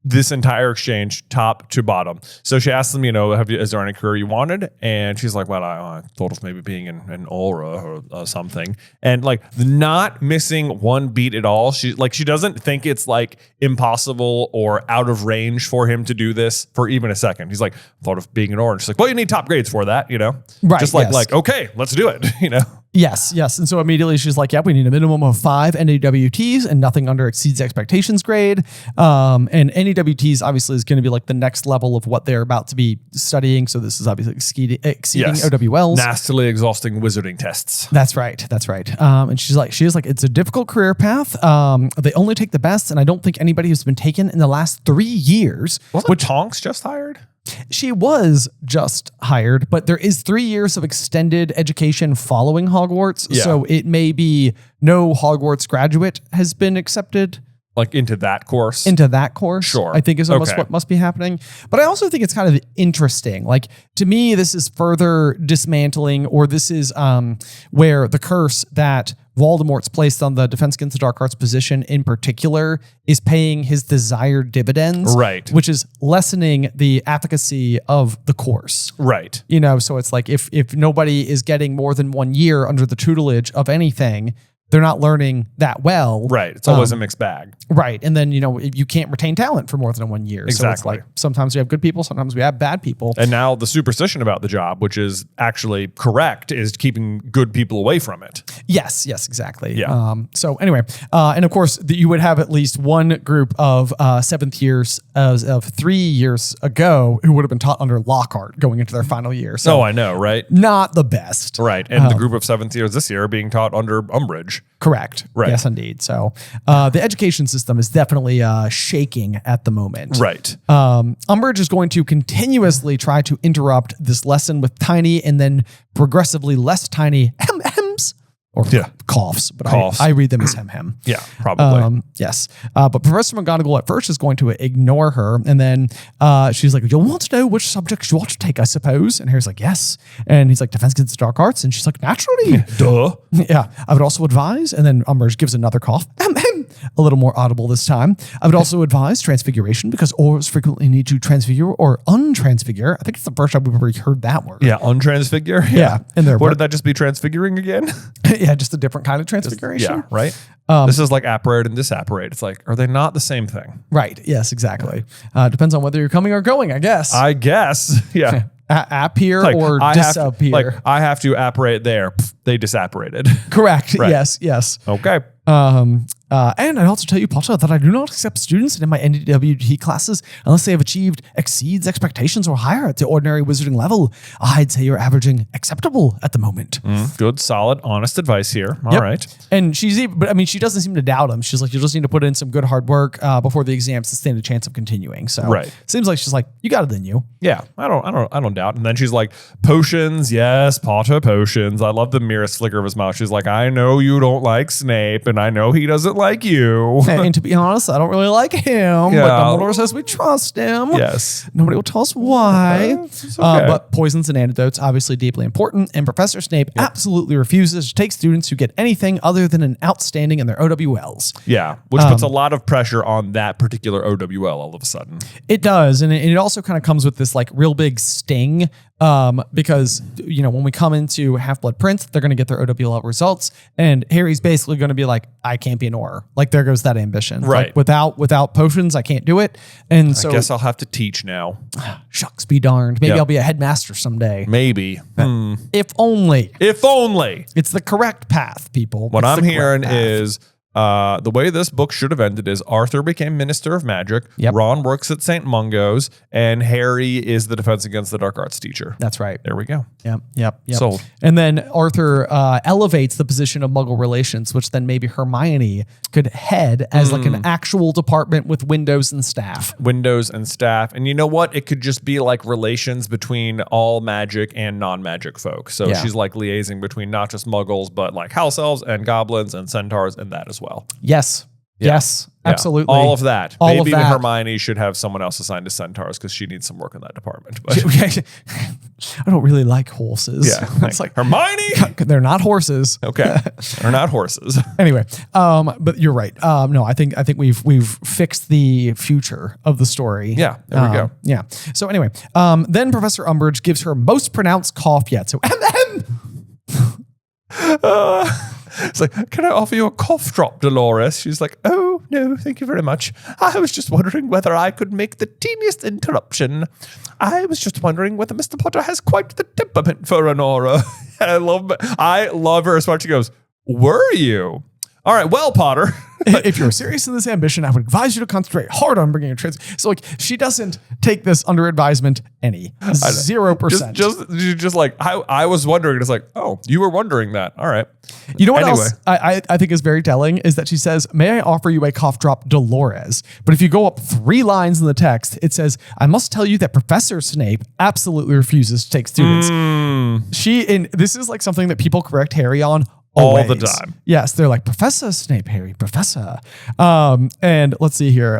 this entire exchange top to bottom. So she asks them, you know, is there any career you wanted? And she's like, well, I thought of maybe being an aura or something. And like not missing one beat at all. She doesn't think it's like impossible or out of range for him to do this for even a second. He's like, thought of being an aura. And she's like, well, you need top grades for that, you know? Right. Just like, okay, let's do it, you know? Yes. And so immediately she's like, we need a minimum of 5 NAWTs and nothing under exceeds expectations grade. And NAWTs obviously is going to be like the next level of what they're about to be studying. So this is obviously exceeding OWLs. Nastily exhausting wizarding tests. That's right. And she is like, it's a difficult career path. They only take the best. And I don't think anybody has been taken in the last 3 years. Wasn't Tonks just hired? She was just hired, but there is 3 years of extended education following Hogwarts. Yeah. So it may be no Hogwarts graduate has been accepted. Like into that course? Sure. I think is almost what must be happening. But I also think it's kind of interesting. Like, to me, this is further dismantling, or this is where the curse that Voldemort's placed on the Defense Against the Dark Arts position in particular is paying his desired dividends. Right. Which is lessening the efficacy of the course. Right. You know, so it's like if nobody is getting more than 1 year under the tutelage of anything, they're not learning that well. Right. It's always a mixed bag. Right. And then, you know, you can't retain talent for more than 1 year. Exactly. So it's like sometimes we have good people, sometimes we have bad people. And now the superstition about the job, which is actually correct, is keeping good people away from it. Yes, exactly. Yeah. So anyway, and of course, you would have at least one group of seventh years of 3 years ago who would have been taught under Lockhart going into their final year. So I know, right? Not the best. Right. And the group of seventh years this year are being taught under Umbridge. Correct. Right. Yes, indeed. So the education system is definitely shaking at the moment. Right. Umbridge is going to continuously try to interrupt this lesson with tiny and then progressively less tiny hems or coughs, but Coughs. I read them as hem. Yeah, probably. Yes. But Professor McGonagall at first is going to ignore her. And then she's like, you'll want to know which subjects you want to take, I suppose. And Harry's like, yes. And he's like, Defense Against the Dark Arts. And she's like, naturally. Duh. Yeah. I would also advise. And then Umbridge gives another cough. a little more audible this time. I would also advise transfiguration because Aurors frequently need to transfigure or untransfigure. I think it's the first time we've ever heard that word. Yeah, untransfigure. Yeah. What did that just be transfiguring again? Yeah, just a different kind of transfiguration. Yeah, right? This is like apparate and disapparate. It's like, are they not the same thing? Right. Yes, exactly. Depends on whether you're coming or going, I guess. Yeah. Appear Like, or disappear. I have to apparate there. Pff, they disapparated. Correct. Right. Yes. Okay. And I'd also tell you, Potter, that I do not accept students in my NWT classes unless they have exceeds expectations or higher at the ordinary wizarding level. I'd say you're averaging acceptable at the moment. Good, solid, honest advice here. All right. And she doesn't seem to doubt him. She's like, you just need to put in some good hard work before the exams to stand a chance of continuing. So seems like she's like, you got it in you. Yeah, I don't doubt. And then she's like, potions, yes, Potter potions. I love the merest flicker of his mouth. She's like, I know you don't like Snape, and I know he doesn't like you. And to be honest, I don't really like him. Yeah. But Dumbledore says we trust him. Yes. Nobody will tell us why. It's okay. But poisons and antidotes, obviously deeply important. And Professor Snape absolutely refuses to take students who get anything other than an outstanding in their OWLs. Yeah, which puts a lot of pressure on that particular OWL all of a sudden. It does. And it also kind of comes with this like real big sting. Because, when we come into Half-Blood Prince, they're going to get their OWL results, and Harry's basically going to be like, I can't be an Auror. Like, there goes that ambition. Right. Like, without potions, I can't do it. And so I guess I'll have to teach now. Shucks be darned. Maybe I'll be a headmaster someday. Maybe. If only. If only. It's the correct path, people. What I'm hearing is the way this book should have ended is Arthur became Minister of Magic, Ron works at St. Mungo's, and Harry is the Defense Against the Dark Arts teacher. That's right. There we go. Yep. Sold. And then Arthur elevates the position of Muggle relations, which then maybe Hermione could head as like an actual department with windows and staff. And you know what? It could just be like relations between all magic and non-magic folk. So she's like liaising between not just Muggles, but like house elves and goblins and centaurs and that as well. Yes. Yeah. Yes, absolutely. All of that. All Maybe of even that. Hermione should have someone else assigned to centaurs because she needs some work in that department. But I don't really like horses. yeah, It's like Hermione. they're not horses. Okay, they're not horses. Anyway, but you're right. No, I think we've fixed the future of the story. Yeah, there we go. Yeah. So anyway, then Professor Umbridge gives her most pronounced cough yet. So It's like, can I offer you a cough drop, Dolores? She's like, oh, no, thank you very much. I was just wondering whether I could make the teeniest interruption. I was just wondering whether Mr. Potter has quite the temperament for an aura. And I love her as much. She goes, were you? All right, well, Potter. If you're serious in this ambition, I would advise you to concentrate hard on bringing a trans. So like, she doesn't take this under advisement any 0%. Just like I was wondering. It's like, oh, you were wondering that. All right. You know what else I think is very telling is that she says, may I offer you a cough drop, Dolores? But if you go up 3 lines in the text, it says, I must tell you that Professor Snape absolutely refuses to take students. This is like something that people correct Harry on always. All the time. Yes, they're like, Professor Snape, Harry, Professor. And let's see here.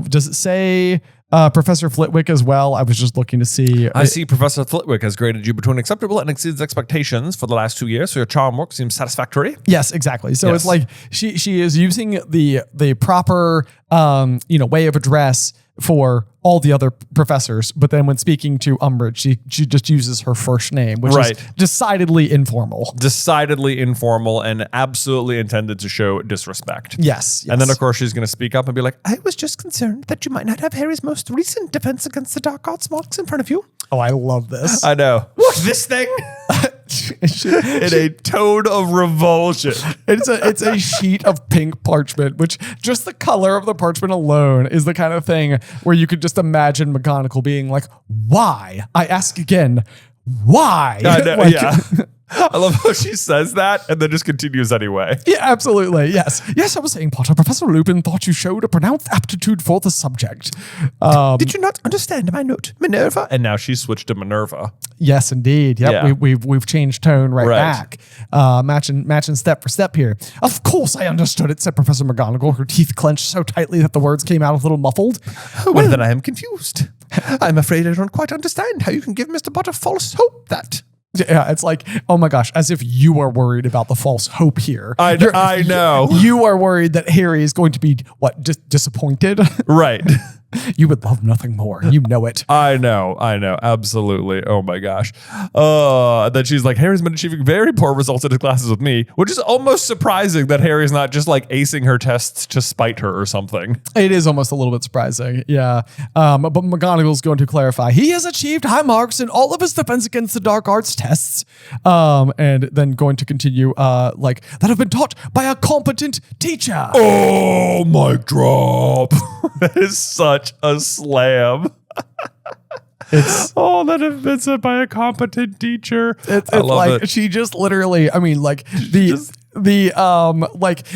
Does it say Professor Flitwick as well? I was just looking to see. I see Professor Flitwick has graded you between acceptable and exceeds expectations for the last 2 years, so your charm work seems satisfactory. Yes, exactly. So it's like she is using the proper way of address for all the other professors, but then when speaking to Umbridge, she just uses her first name, which is decidedly informal. Decidedly informal and absolutely intended to show disrespect. Yes. And then, of course, she's going to speak up and be like, I was just concerned that you might not have Harry's most recent Defense Against the Dark Arts marks in front of you. Oh, I love this. I know. What, this thing? In a tone of revulsion. It's a sheet of pink parchment, which just the color of the parchment alone is the kind of thing where you could just imagine McGonagall being like, why? I ask again, why? I know, I love how she says that and then just continues anyway. Yeah, absolutely. Yes. Yes, I was saying, Potter, Professor Lupin thought you showed a pronounced aptitude for the subject. Did you not understand my note, Minerva? And now she's switched to Minerva. Yes, indeed. Yep. Yeah. We've changed tone right back. Matching step for step here. Of course I understood it, said Professor McGonagall, her teeth clenched so tightly that the words came out a little muffled. Well, then I am confused. I'm afraid I don't quite understand how you can give Mr. Potter false hope that... Yeah, it's like, oh my gosh, as if you are worried about the false hope here. I know. You are worried that Harry is going to be, disappointed? Right. You would love nothing more. You know it. I know. Absolutely. Oh my gosh. Then she's like, Harry's been achieving very poor results in his classes with me, which is almost surprising that Harry's not just like acing her tests to spite her or something. It is almost a little bit surprising. Yeah. But McGonagall's going to clarify. He has achieved high marks in all of his defense against the dark arts tests. And then going to continue, that have been taught by a competent teacher. Oh, mic drop. That is such a slam. That have been said by a competent teacher. It's like she just literally, I mean, like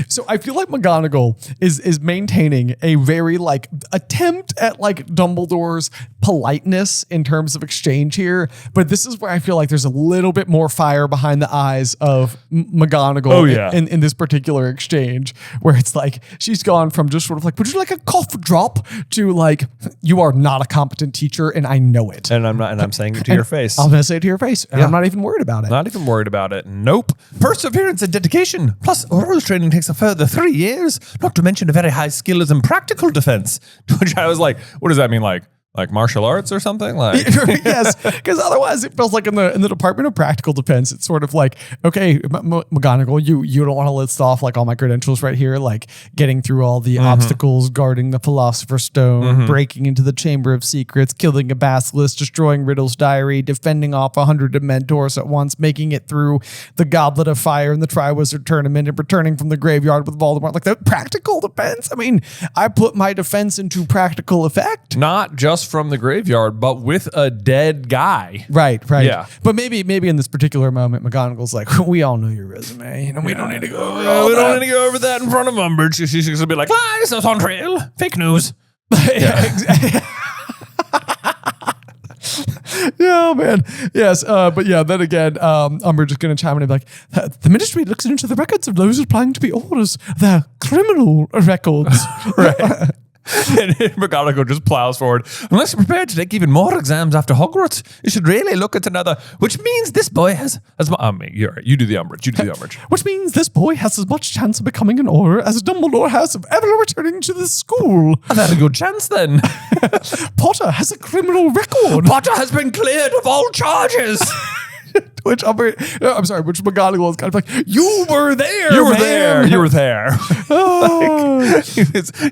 so I feel like McGonagall is maintaining a very like attempt at like Dumbledore's politeness in terms of exchange here, but this is where I feel like there's a little bit more fire behind the eyes of McGonagall in this particular exchange, where it's like she's gone from just sort of like, would you like a cough drop, to like, you are not a competent teacher and I know it. And I'm saying it to your face. I'm gonna say it to your face. And I'm not even worried about it. Not even worried about it. Nope. Perseverance and dedication. Plus, oral training takes a further 3 years, not to mention a very high skill in practical defense. To which I was like, what does that mean? Like martial arts or something? Like yes, because otherwise it feels like in the Department of Practical Defense, it's sort of like, okay, McGonagall, you don't want to list off like all my credentials right here, like getting through all the obstacles, guarding the Philosopher's Stone, breaking into the Chamber of Secrets, killing a basilisk, destroying Riddle's diary, defending off 100 Dementors at once, making it through the Goblet of Fire in the Triwizard Tournament, and returning from the graveyard with Voldemort. Like, the practical defense. I mean, I put my defense into practical effect. Not just from the graveyard, but with a dead guy. Right. Yeah. But maybe in this particular moment, McGonagall's like, we all know your resume. We don't need to go over we don't need to go over that in front of Umbridge. She's going to be like, lies, that's on trail. Fake news. Yeah, man. Yes. But yeah, then again, Umbridge is going to chime in and be like, the ministry looks into the records of those applying to be orders, their criminal records. Right. And McGonagall just plows forward. Unless you're prepared to take even more exams after Hogwarts, you should really look at another, which means this boy has you're right. You do the Umbridge. Which means this boy has as much chance of becoming an Auror as Dumbledore has of ever returning to the school. A very good chance then. Potter has a criminal record. Potter has been cleared of all charges. Which McGonagall is kind of like, you were there. You were there. Oh.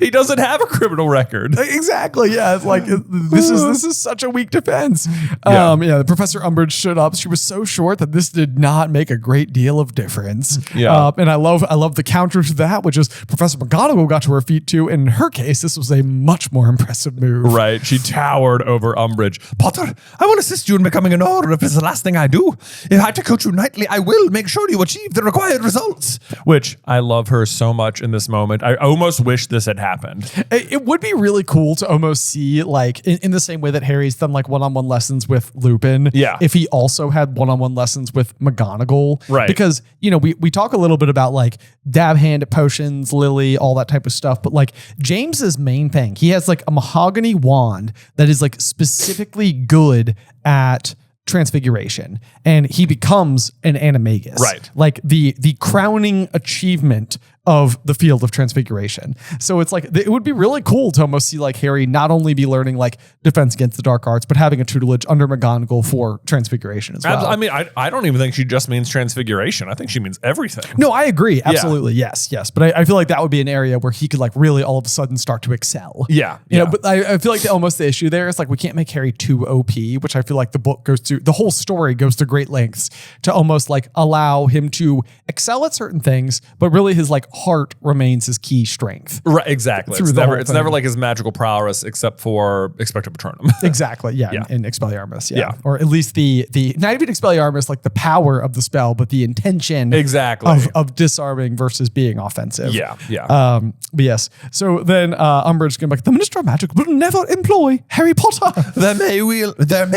He doesn't have a criminal record. Exactly. Yeah. It's like, this is such a weak defense. The Professor Umbridge stood up. She was so short that this did not make a great deal of difference. Yeah. And I love the counter to that, which is Professor McGonagall got to her feet too. In her case, this was a much more impressive move. Right. She towered over Umbridge. Potter, I will assist you in becoming an Auror if it's the last thing I do. If I have to coach you nightly, I will make sure you achieve the required results. Which I love her so much in this moment. I almost wish this had happened. It would be really cool to almost see, like, in the same way that Harry's done like one-on-one lessons with Lupin. Yeah. If he also had one-on-one lessons with McGonagall. Right. Because, we talk a little bit about like dab hand potions, Lily, all that type of stuff. But like James's main thing, he has like a mahogany wand that is like specifically good at transfiguration, and he becomes an animagus. Right. Like the crowning achievement of the field of transfiguration. So it's like, it would be really cool to almost see like Harry not only be learning like defense against the dark arts, but having a tutelage under McGonagall for transfiguration as well. I mean, I don't even think she just means transfiguration. I think she means everything. No, I agree. Absolutely. Yeah. Yes. But I feel like that would be an area where he could like really all of a sudden start to excel. Yeah. You know, but I feel like the issue there is like, we can't make Harry too OP, which I feel like the whole story goes to great lengths to almost like allow him to excel at certain things, but really his like heart remains his key strength. Right, exactly. It's never like his magical prowess except for Expecto Patronum. Exactly. Yeah. In Expelliarmus. Yeah. Or at least the not even Expelliarmus, like the power of the spell, but the intention of disarming versus being offensive. Yeah. But yes. So then Umbridge can be like, the Minister of Magic will never employ Harry Potter. There may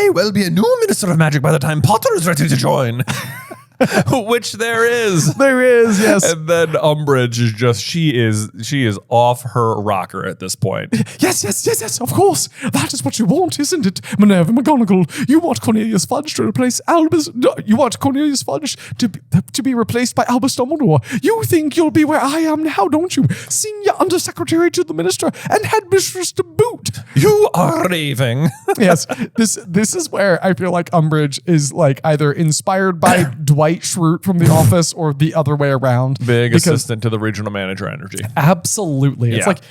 well be a new Minister of Magic by the time Potter is ready to join. Which there is. There is, yes. And then Umbridge is just, she is off her rocker at this point. Yes, of course. That is what you want, isn't it, Minerva McGonagall? You want Cornelius Fudge to replace Albus... No, you want Cornelius Fudge to be replaced by Albus Dumbledore. You think you'll be where I am now, don't you? Senior Undersecretary to the Minister and Headmistress to boot. You are raving. Yes, this is where I feel like Umbridge is like either inspired by Dwight Schrute from The Office or the other way around. Big assistant to the regional manager energy. Absolutely. It's like,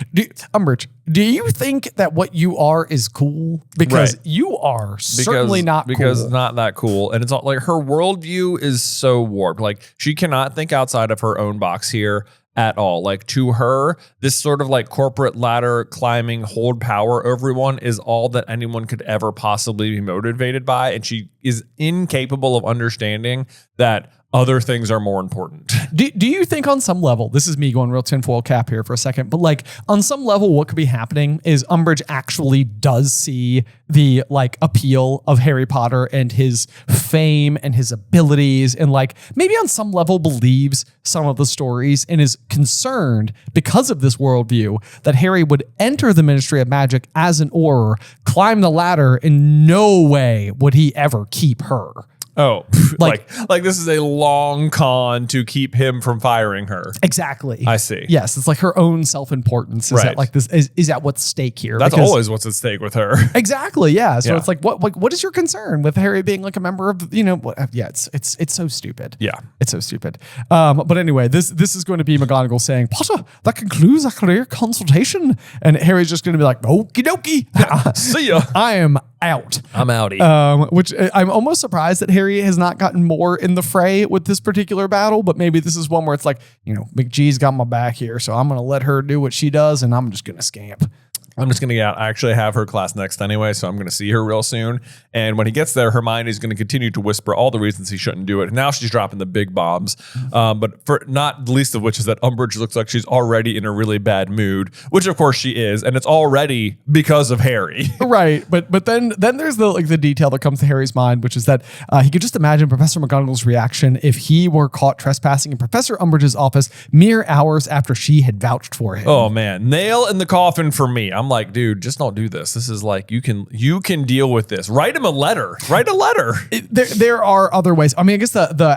Umbridge, do you think that what you are is cool? Because you are certainly not cool. Because not that cool. And it's not like her worldview is so warped. Like she cannot think outside of her own box here at all. Like to her, this sort of like corporate ladder climbing, hold power over everyone is all that anyone could ever possibly be motivated by. And she is incapable of understanding that other things are more important. Do you think on some level, this is me going real tinfoil cap here for a second, but like on some level, what could be happening is Umbridge actually does see the like appeal of Harry Potter and his fame and his abilities, and like maybe on some level believes some of the stories and is concerned because of this worldview that Harry would enter the Ministry of Magic as an Auror, climb the ladder, in no way would he ever keep her. Oh, like this is a long con to keep him from firing her. Exactly. I see. Yes, it's like her own self-importance is at like this is at what's stake here. That's always what's at stake with her. Exactly. Yeah. So it's like what is your concern with Harry being like a member of it's so stupid. Yeah, it's so stupid. But anyway, this is going to be McGonagall saying, Potter, that concludes our career consultation, and Harry's just going to be like, okie dokie, see ya. I am out. I'm outie. Which I'm almost surprised that Harry has not gotten more in the fray with this particular battle, but maybe this is one where it's like, McGee's got my back here, so I'm going to let her do what she does, and I'm just going to scamp. I'm just going to get out. I actually have her class next anyway, so I'm going to see her real soon. And when he gets there, Hermione's going to continue to whisper all the reasons he shouldn't do it. Now she's dropping the big bombs. But for not the least of which is that Umbridge looks like she's already in a really bad mood, which of course she is. And it's already because of Harry. Right. But then there's the detail that comes to Harry's mind, which is that he could just imagine Professor McGonagall's reaction if he were caught trespassing in Professor Umbridge's office mere hours after she had vouched for him. Oh man, nail in the coffin for me. I'm like, dude, just don't do this. This is like, you can deal with this. Write him a letter. Write a letter. There are other ways. I mean, I guess the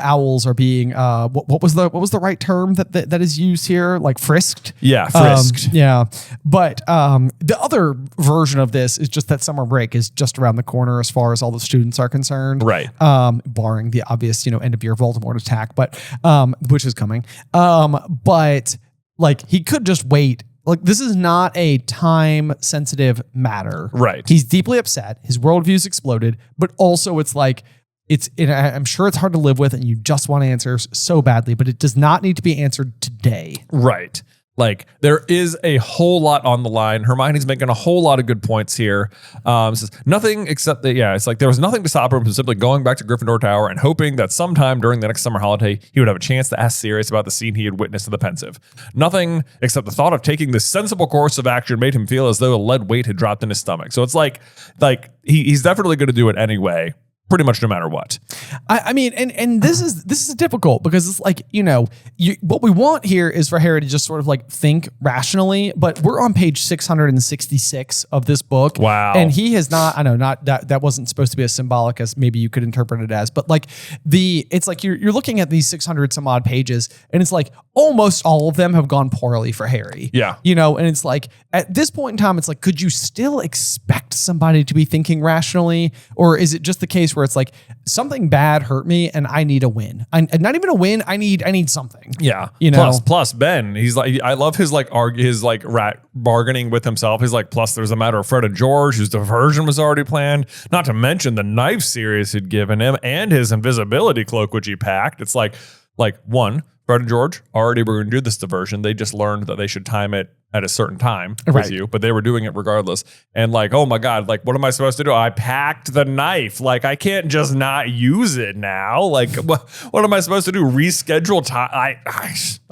owls are being what was the right term that is used here? Like frisked. Yeah, frisked. Yeah, but the other version of this is just that summer break is just around the corner as far as all the students are concerned. Right. Barring the obvious end of year Voldemort attack, but which is coming. But like he could just wait. Like, this is not a time-sensitive matter. Right. He's deeply upset. His worldview's exploded. But also, it's like, I'm sure it's hard to live with, and you just want answers so badly, but it does not need to be answered today. Right. Like, there is a whole lot on the line. Hermione's making a whole lot of good points here. Says nothing except that, it's like there was nothing to stop him from simply going back to Gryffindor Tower and hoping that sometime during the next summer holiday, he would have a chance to ask Sirius about the scene he had witnessed in the Pensive. Nothing except the thought of taking this sensible course of action made him feel as though a lead weight had dropped in his stomach. So it's like he's definitely going to do it anyway. Pretty much no matter what. I mean, and this is difficult because it's like, what we want here is for Harry to just sort of like think rationally, but we're on page 666 of this book. Wow. And he has not, I know not that wasn't supposed to be as symbolic as maybe you could interpret it as, but like it's like you're looking at these 600 some odd pages and it's like almost all of them have gone poorly for Harry. Yeah. And it's like at this point in time, it's like, could you still expect somebody to be thinking rationally? Or is it just the case where it's like something bad hurt me and I need a win? Not even a win. I need something. Yeah. Plus Ben, he's like, I love his bargaining with himself. He's like, plus there's a matter of Fred and George, whose diversion was already planned. Not to mention the knife Sirius had given him and his invisibility cloak, which he packed. It's like one, Fred and George already were going to do this diversion. They just learned that they should time it at a certain time with you, but they were doing it regardless. And like, oh my God, like, what am I supposed to do? I packed the knife. Like, I can't just not use it now. Like, what am I supposed to do? Reschedule time?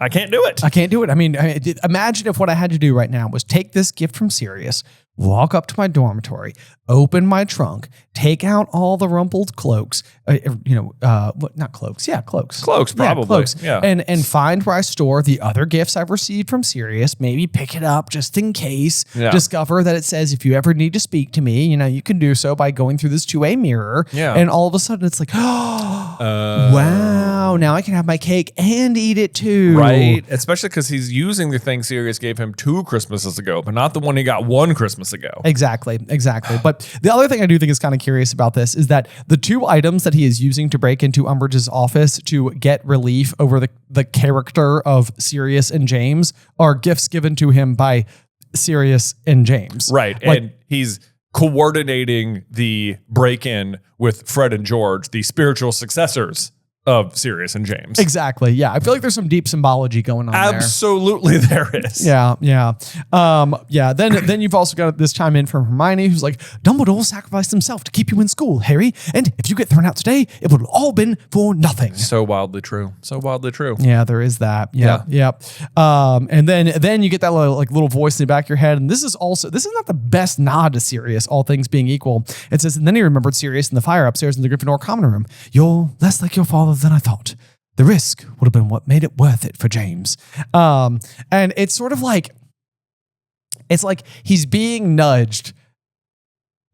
I can't do it. I can't do it. I mean, imagine if what I had to do right now was take this gift from Sirius, walk up to my dormitory, open my trunk, take out all the rumpled cloaks, not cloaks. Yeah, cloaks. Cloaks, probably. Yeah, cloaks. Yeah. And find where I store the other gifts I've received from Sirius, maybe pick it up just in case, discover that it says, if you ever need to speak to me, you can do so by going through this two-way mirror. Yeah. And all of a sudden it's like, oh, wow, now I can have my cake and eat it too. Right. Especially because he's using the thing Sirius gave him 2 Christmases ago, but not the one he got 1 Christmas ago. Exactly. But the other thing I do think is kind of curious about this is that the 2 items that he is using to break into Umbridge's office to get relief over the character of Sirius and James are gifts given to him by Sirius and James. Right. And he's coordinating the break-in with Fred and George, the spiritual successors of Sirius and James. Exactly. Yeah. I feel like there's some deep symbology going on there. Absolutely there is. Yeah. Then you've also got this chime in from Hermione, who's like, Dumbledore sacrificed himself to keep you in school, Harry. And if you get thrown out today, it would have all been for nothing. So wildly true. Yeah, there is that. Yeah. And then you get that little voice in the back of your head. And this is not the best nod to Sirius, all things being equal. It says, and then he remembered Sirius in the fire upstairs in the Gryffindor common room. You're less like your father than I thought. The risk would have been what made it worth it for James. And it's sort of like, it's like he's being nudged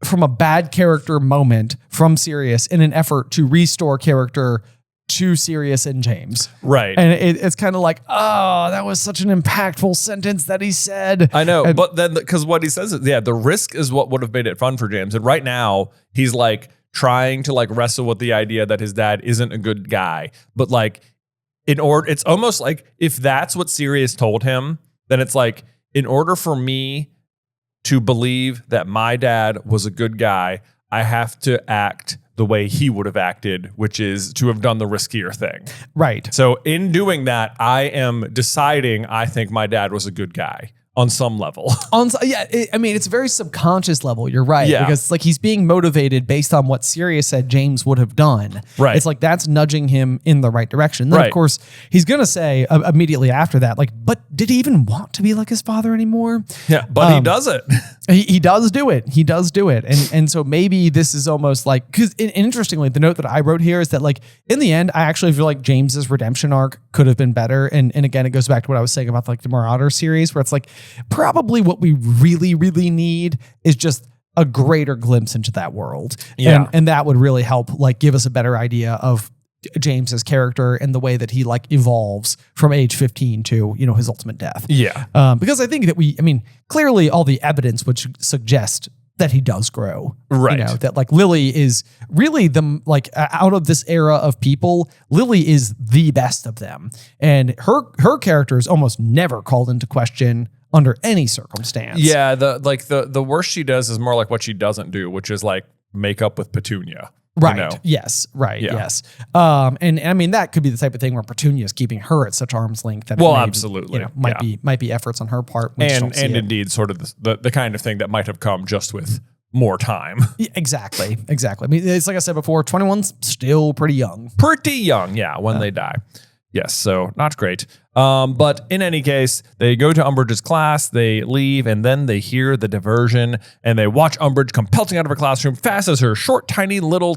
from a bad character moment from Sirius in an effort to restore character to Sirius and James. Right. And it's kind of like, oh, that was such an impactful sentence that he said. I know. But then, because what he says is, the risk is what would have made it fun for James. And right now, he's like, trying to wrestle with the idea that his dad isn't a good guy. But it's almost like if that's what Sirius told him, then it's like, in order for me to believe that my dad was a good guy, I have to act the way he would have acted, which is to have done the riskier thing. Right. So in doing that, I am deciding I think my dad was a good guy. On some level. It's a very subconscious level. You're right. Yeah. Because it's like he's being motivated based on what Sirius said James would have done. Right. It's like that's nudging him in the right direction. Then, of course, he's going to say immediately after that, but did he even want to be like his father anymore? Yeah, but he does it. He does do it. He does do it. And so maybe this is almost like, because interestingly, the note that I wrote here is that in the end, I actually feel like James's redemption arc could have been better. And again, it goes back to what I was saying about the Marauder series, where it's like, probably what we really, really need is just a greater glimpse into that world. Yeah. And that would really help give us a better idea of James's character and the way that he evolves from age 15 to, his ultimate death. Yeah. Because I think that clearly all the evidence would suggest that he does grow. Right. That Lily is really out of this era of people, Lily is the best of them. And her character is almost never called into question under any circumstance. Yeah, the worst she does is more like what she doesn't do, which is make up with Petunia. Right. Yes. Right. Yeah. Yes. And that could be the type of thing where Petunia is keeping her at such arm's length that absolutely might be efforts on her part. And indeed sort of the kind of thing that might have come just with more time. Yeah, exactly. It's like I said before, 21's still pretty young. Yeah, when they die. Yes, so not great. But in any case, they go to Umbridge's class, they leave, and then they hear the diversion, and they watch Umbridge come pelting out of her classroom fast as her short, tiny little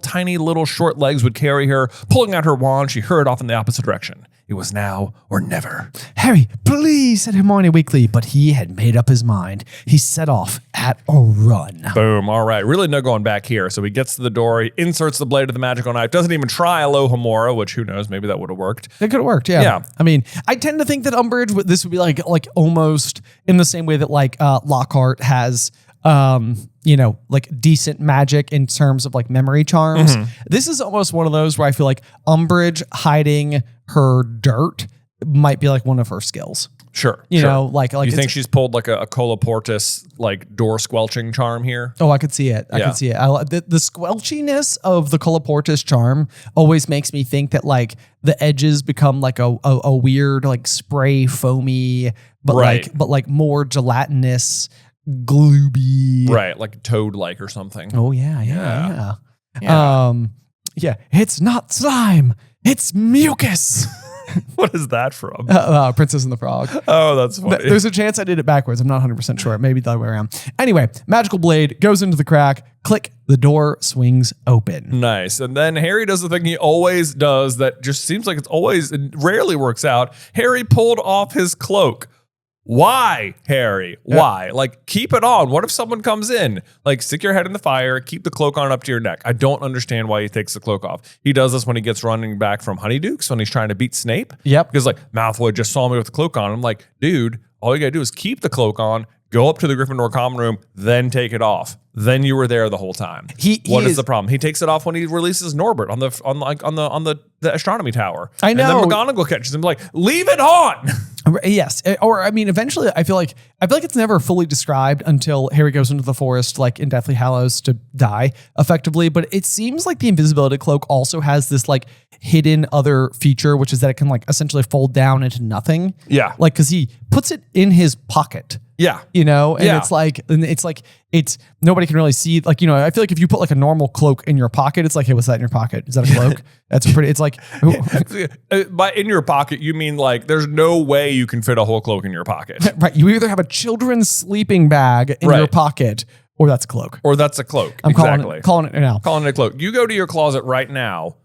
short legs would carry her. Pulling out her wand, she hurried off in the opposite direction. It was now or never. Harry, please, said Hermione weakly, but he had made up his mind. He set off at a run. Boom. All right. Really no going back here. So he gets to the door, he inserts the blade of the magical knife, doesn't even try Alohomora, which who knows, maybe that would have worked. It could have worked, yeah. I tend to think that Umbridge, this would be like almost in the same way that Lockhart has decent magic in terms of memory charms. Mm-hmm. This is almost one of those where I feel like Umbridge hiding her dirt might be one of her skills. Sure. You think she's pulled a Colloportus door squelching charm here? Oh, I could see it. I could see it. The squelchiness of the Colloportus charm always makes me think that the edges become a weird spray foamy, but more gelatinous, glooby. Right, like toad-like or something. Oh yeah. It's not slime. It's mucus. What is that from? Princess and the Frog. Oh, that's funny. There's a chance I did it backwards. I'm not 100% sure. Maybe the other way around. Anyway, magical blade goes into the crack. Click. The door swings open. Nice. And then Harry does the thing he always does that just seems like it rarely works out. Harry pulled off his cloak. Why, Harry? Why? Like, keep it on. What if someone comes in? Like, stick your head in the fire, keep the cloak on up to your neck. I don't understand why he takes the cloak off. He does this when he gets running back from Honeydukes, when he's trying to beat Snape. Yep. Because, like, Malfoy just saw me with the cloak on. I'm like, dude, all you gotta do is keep the cloak on, go up to the Gryffindor common room, then take it off. Then you were there the whole time. What is the problem? He takes it off when he releases Norbert on the astronomy tower. I know. And then McGonagall catches him like, leave it on. Yes. Or I mean, eventually I feel like it's never fully described until Harry goes into the forest, like in Deathly Hallows, to die effectively. But it seems like the invisibility cloak also has this like hidden other feature, which is that it can like essentially fold down into nothing. Yeah. Like, cause he puts it in his pocket. Yeah. You know, and it's nobody can really see. Like, you know, I feel like if you put like a normal cloak in your pocket, it's like, hey, what's that in your pocket? Is that a cloak? It's like. By in your pocket, you mean like there's no way you can fit a whole cloak in your pocket. Right. You either have a children's sleeping bag in your pocket or that's a cloak. Or that's a cloak. I'm calling it now. Calling it a cloak. You go to your closet right now,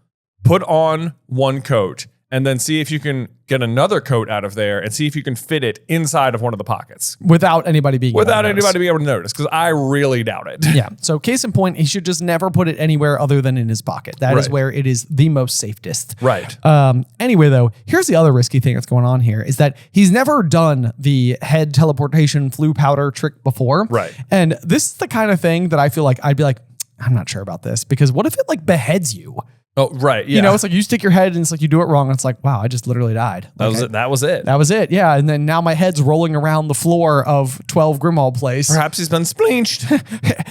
put on one coat, and then see if you can get another coat out of there and see if you can fit it inside of one of the pockets. Without anybody being able to notice, because I really doubt it. Yeah. So case in point, he should just never put it anywhere other than in his pocket. That is where it is the most safest. Right. Anyway, though, here's the other risky thing that's going on here is that he's never done the head teleportation flu powder trick before. Right. And this is the kind of thing that I feel like I'd be like, I'm not sure about this, because what if it like beheads you? Oh, right. Yeah. You know, it's like you stick your head and it's like you do it wrong. And it's like, wow, I just literally died. That was it. That was it. Yeah. And then now my head's rolling around the floor of 12 Grimmauld Place. Perhaps he's been splinched.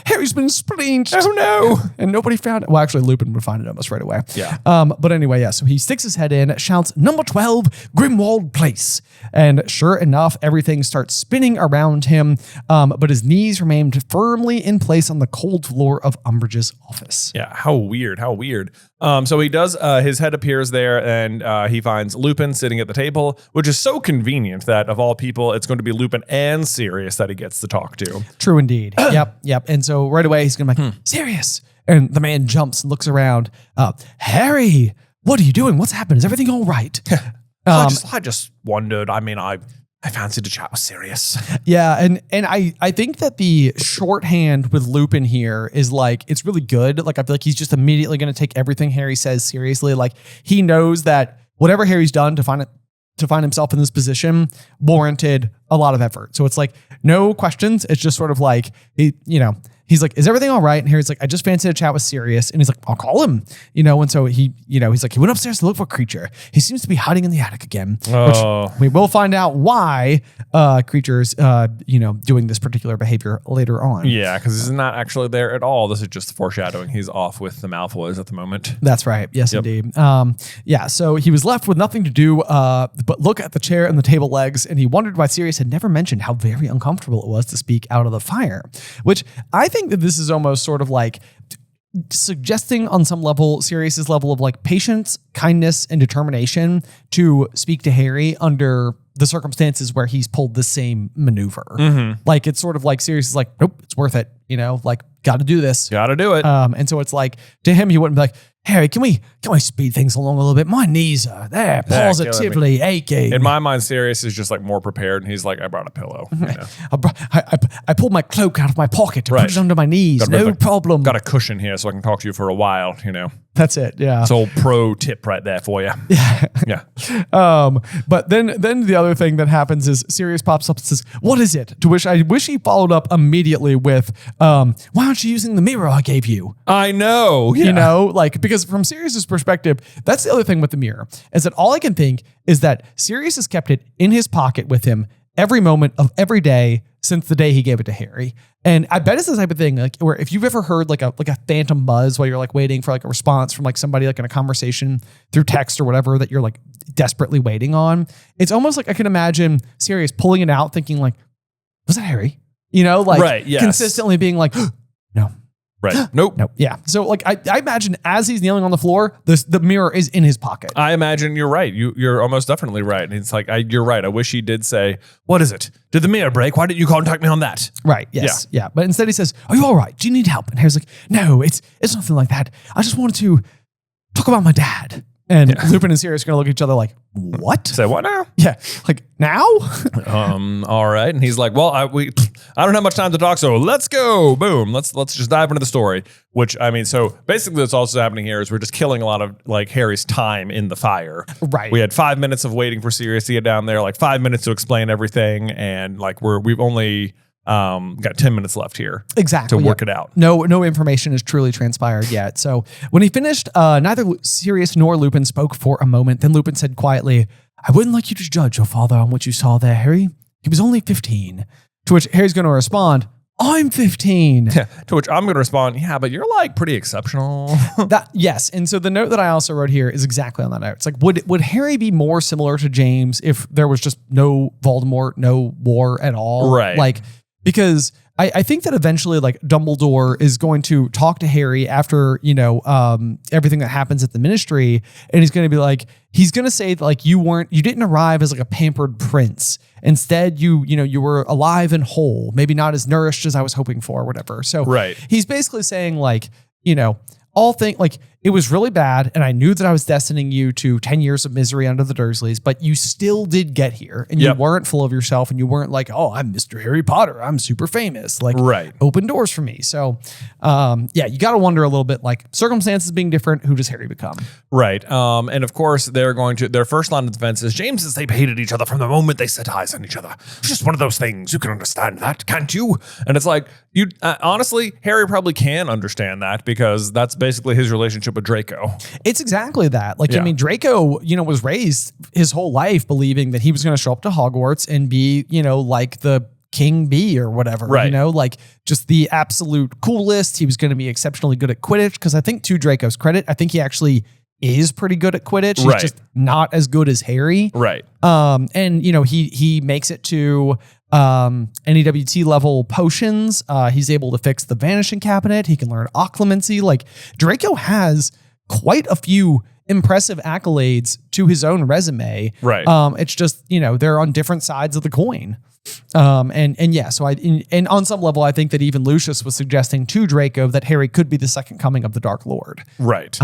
Harry's been splinched. Oh, no. And nobody found it. Well, actually, Lupin would find it almost right away. Yeah. But anyway, yeah. So he sticks his head in, shouts, "Number 12, Grimmauld Place." And sure enough, everything starts spinning around him. But his knees remained firmly in place on the cold floor of Umbridge's office. Yeah. How weird. So he does, his head appears there and he finds Lupin sitting at the table, which is so convenient that of all people, it's going to be Lupin and Sirius that he gets to talk to. True indeed. Yep. And so right away he's going to be like, Sirius. And the man jumps and looks around. Harry, what are you doing? What's happened? Is everything all right? I just wondered. I mean, I fancied a chat with Sirius. Yeah, and I think that the shorthand with Lupin here is like, it's really good. Like, I feel like he's just immediately going to take everything Harry says seriously. Like, he knows that whatever Harry's done to find himself in this position warranted a lot of effort. So it's like, no questions. It's just sort of like, he's like, is everything all right? And Harry's like, I just fancied a chat with Sirius. And he's like, I'll call him. And so he's like, he went upstairs to look for Creature. He seems to be hiding in the attic again. Which we will find out why Creature's, doing this particular behavior later on. Yeah, because he's not actually there at all. This is just foreshadowing. He's off with the Malfoys at the moment. That's right. Yes, indeed. So he was left with nothing to do but look at the chair and the table legs. And he wondered why Sirius had never mentioned how very uncomfortable it was to speak out of the fire, which I think that this is almost sort of like suggesting on some level, Sirius's level of like patience, kindness, and determination to speak to Harry under the circumstances where he's pulled the same maneuver. Mm-hmm. Like, it's sort of like Sirius is like, nope, it's worth it. Like, got to do this. Got to do it. And so it's like, to him, he wouldn't be like, Harry, can we speed things along a little bit? My knees are there, positively aching. In my mind, Sirius is just like more prepared, and he's like, I brought a pillow. I pulled my cloak out of my pocket to put it under my knees. No problem. Got a cushion here so I can talk to you for a while. That's it. Yeah. It's a pro tip right there for you. Yeah. But then the other thing that happens is Sirius pops up and says, "What is it?" To which I wish he followed up immediately with, "Why aren't you using the mirror I gave you?" I know. Yeah. Because from Sirius's perspective, that's the other thing with the mirror, is that all I can think is that Sirius has kept it in his pocket with him every moment of every day since the day he gave it to Harry. And I bet it's the type of thing like where if you've ever heard like a phantom buzz while you're like waiting for like a response from like somebody like in a conversation through text or whatever that you're like desperately waiting on, it's almost like I can imagine Sirius pulling it out thinking like, was that Harry? Right, yes. Consistently being like, no, Right. Nope. Nope. Yeah. So like I imagine as he's kneeling on the floor, the mirror is in his pocket. I imagine you're right. You're almost definitely right. And it's like, you're right. I wish he did say, what is it? Did the mirror break? Why didn't you contact me on that? Right. Yes. Yeah. But instead he says, are you all right? Do you need help? And Harry's like, no, it's nothing like that. I just wanted to talk about my dad. And Lupin and Sirius are going to look at each other like, what? Say what now? Yeah. Like, now? All right. And he's like, well, I don't have much time to talk, so let's go. Boom. Let's just dive into the story. Which, I mean, so basically what's also happening here is we're just killing a lot of like Harry's time in the fire. Right. We had 5 minutes of waiting for Sirius to get down there, like 5 minutes to explain everything. And like we've only got 10 minutes left here exactly to work it out. No information has truly transpired yet. So when he finished, neither Sirius nor Lupin spoke for a moment. Then Lupin said quietly, I wouldn't like you to judge your father on what you saw there, Harry. He was only 15. To which Harry's going to respond, I'm 15. Yeah, to which I'm going to respond, yeah, but you're like pretty exceptional. Yes. And so the note that I also wrote here is exactly on that note. It's like, would Harry be more similar to James if there was just no Voldemort, no war at all? Right. Like, because I think that eventually like Dumbledore is going to talk to Harry after, everything that happens at the Ministry. And he's going to be like, he's going to say that like, you didn't arrive as like a pampered prince. Instead, you were alive and whole, maybe not as nourished as I was hoping for or whatever. So he's basically saying like, it was really bad, and I knew that I was destining you to 10 years of misery under the Dursleys, but you still did get here, and you weren't full of yourself, and you weren't like, oh, I'm Mr. Harry Potter, I'm super famous, like, open doors for me. So, you got to wonder a little bit, like, circumstances being different, who does Harry become? Right. And of course, their first line of defense is, James says they hated each other from the moment they set eyes on each other. It's just one of those things. You can understand that, can't you? And it's like, honestly, Harry probably can understand that, because that's basically his relationship with Draco. It's exactly that. Like, I mean, Draco, was raised his whole life believing that he was going to show up to Hogwarts and be, like the King Bee or whatever, like just the absolute coolest. He was going to be exceptionally good at Quidditch, because I think to Draco's credit, I think he actually is pretty good at Quidditch. He's just not as good as Harry. Right. And he makes it to NEWT level potions. He's able to fix the vanishing cabinet. He can learn occlumency. Like, Draco has quite a few impressive accolades to his own resume. Right. It's just, they're on different sides of the coin. So on some level, I think that even Lucius was suggesting to Draco that Harry could be the second coming of the Dark Lord. Right.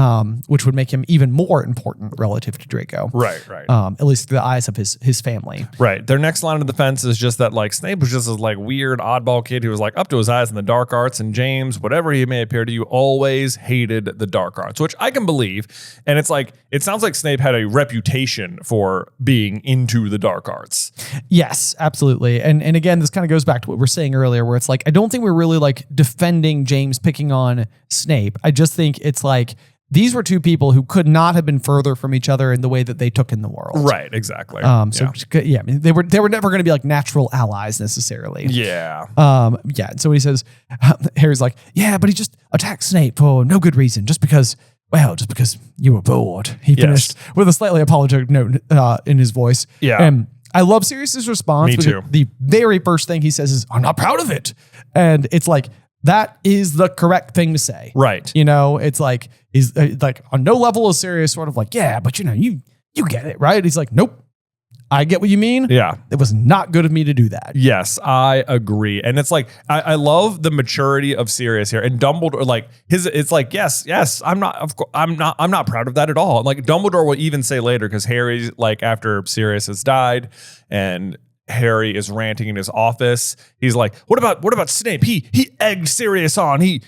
Which would make him even more important relative to Draco. Right. At least through the eyes of his family. Right. Their next line of defense is just that, like, Snape was just this like weird oddball kid who was like up to his eyes in the dark arts, and James, whatever he may appear to you, always hated the dark arts, which I can believe. And it's like, it sounds like Snape had a reputation for being into the dark arts. Yes, absolutely. And again, this kind of goes back to what we were saying earlier, where it's like, I don't think we're really like defending James picking on Snape. I just think it's like, these were two people who could not have been further from each other in the way that they took in the world. Right, exactly. I mean, they were never going to be like natural allies necessarily. Yeah. And so he says, Harry's like, yeah, but he just attacked Snape for no good reason, just because you were bored. He finished with a slightly apologetic note in his voice. Yeah. And I love Sirius's response. Me too. The very first thing he says is, I'm not proud of it. And it's like, that is the correct thing to say. Right. It's like, he's like on no level is Sirius sort of like, yeah, but you get it, right? He's like, nope, I get what you mean. Yeah. It was not good of me to do that. Yes, I agree. And it's like, I love the maturity of Sirius here. And Dumbledore, like it's like, yes, I'm not proud of that at all. Like, Dumbledore will even say later, because Harry's like, after Sirius has died and Harry is ranting in his office, he's like, what about Snape? He egged Sirius on. He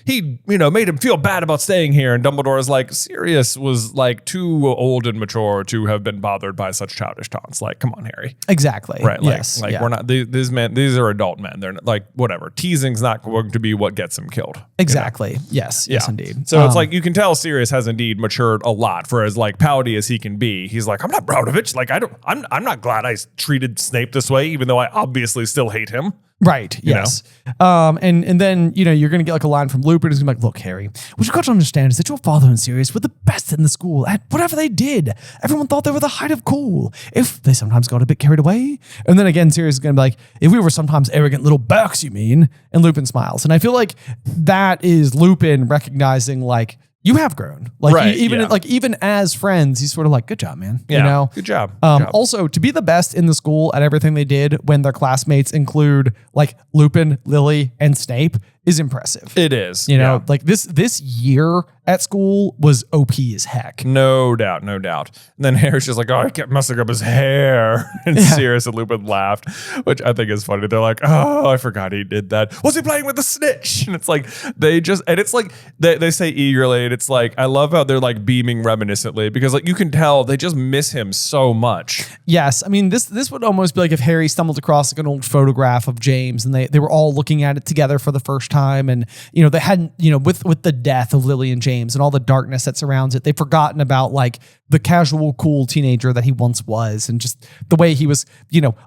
made him feel bad about staying here. And Dumbledore is like, Sirius was like too old and mature to have been bothered by such childish taunts. Like, come on, Harry. Exactly. Right. We're not, these men, these are adult men. They're not, like, whatever. Teasing's not going to be what gets him killed. Exactly. Yes, indeed. So it's like, you can tell Sirius has indeed matured a lot for as like pouty as he can be. He's like, I'm not proud of it. Like, I'm not glad I treated Snape this way. even though I obviously still hate him. Right. Yes. And then, you're going to get like a line from Lupin who's going to be like, look, Harry, what you got to understand is that your father and Sirius were the best in the school at whatever they did. Everyone thought they were the height of cool. If they sometimes got a bit carried away. And then again, Sirius is going to be like, if we were sometimes arrogant little Burks, you mean? And Lupin smiles. And I feel like that is Lupin recognizing like, you have grown. Like right, even as friends, he's sort of like, good job, man. Yeah, good job. Also, to be the best in the school at everything they did when their classmates include like Lupin, Lily, and Snape is impressive. It is. Like this year at school was OP as heck. No doubt. And then Harry's just like, oh, he kept messing up his hair. And Sirius and Lupin laughed, which I think is funny. They're like, oh, I forgot he did that. Was he playing with the snitch? And it's like, it's like, they say eagerly, and it's like, I love how they're like beaming reminiscently because like you can tell they just miss him so much. Yes. I mean, this would almost be like if Harry stumbled across like an old photograph of James and they were all looking at it together for the first time. And, they hadn't, with the death of Lily and James and all the darkness that surrounds it, they've forgotten about like the casual, cool teenager that he once was. And just the way he was,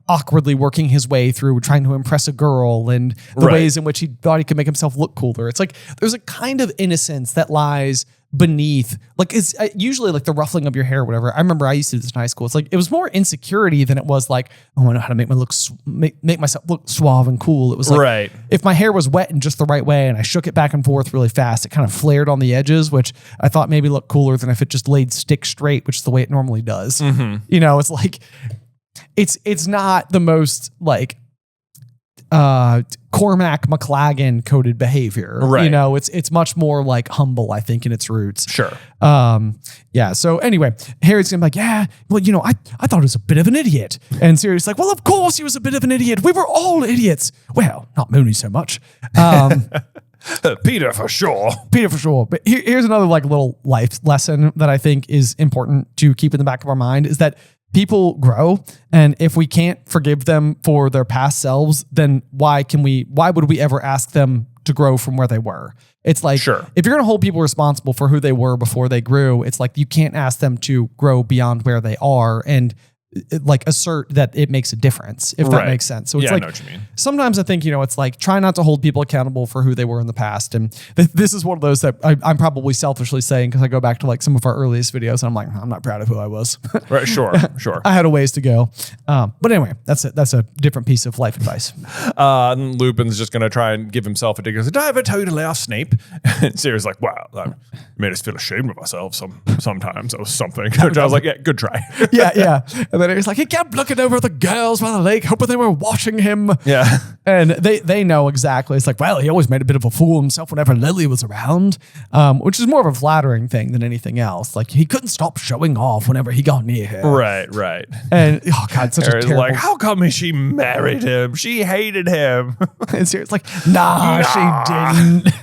awkwardly working his way through trying to impress a girl and the ways in which he thought he could make himself look cooler. It's like, there's a kind of innocence that lies beneath, like it's usually like the ruffling of your hair or whatever. I remember I used to do this in high school. It's like, it was more insecurity than it was like, oh, I know how to make myself look suave and cool. It was like, if my hair was wet in just the right way and I shook it back and forth really fast, it kind of flared on the edges, which I thought maybe looked cooler than if it just laid stick straight, which is the way it normally does. Mm-hmm. It's like, it's not the most like, Cormac McLagan coded behavior. Right. It's much more like humble, I think, in its roots. Sure. So anyway, Harry's gonna be like, yeah, well, I thought he was a bit of an idiot. And Sirius like, well, of course he was a bit of an idiot. We were all idiots. Well, not Mooney so much. Peter for sure. But here's another like little life lesson that I think is important to keep in the back of our mind is that people grow, and if we can't forgive them for their past selves, then why would we ever ask them to grow from where they were? It's like, sure, if you're going to hold people responsible for who they were before they grew, it's like you can't ask them to grow beyond where they are and like assert that it makes a difference, if that makes sense. So it's I like, know what you mean. Sometimes I think, it's like try not to hold people accountable for who they were in the past. And this is one of those that I'm probably selfishly saying, because I go back to like some of our earliest videos and I'm like, I'm not proud of who I was. Right. Sure. I had a ways to go. But anyway, that's a different piece of life advice. And Lupin's just going to try and give himself a dig. He goes, did I ever tell you to lay off Snape? And Sirius like, wow, that made us feel ashamed of ourselves sometimes or something. Which I was like, yeah, good try. Yeah. And then he's like, he kept looking over at the girls by the lake, hoping they were watching him. Yeah. And they know exactly. It's like, well, he always made a bit of a fool of himself whenever Lily was around, which is more of a flattering thing than anything else. Like, he couldn't stop showing off whenever he got near her. Right. And, oh, God, such Harry's a terrible... like, how come she married him? She hated him. And Sirius like, nah, she didn't.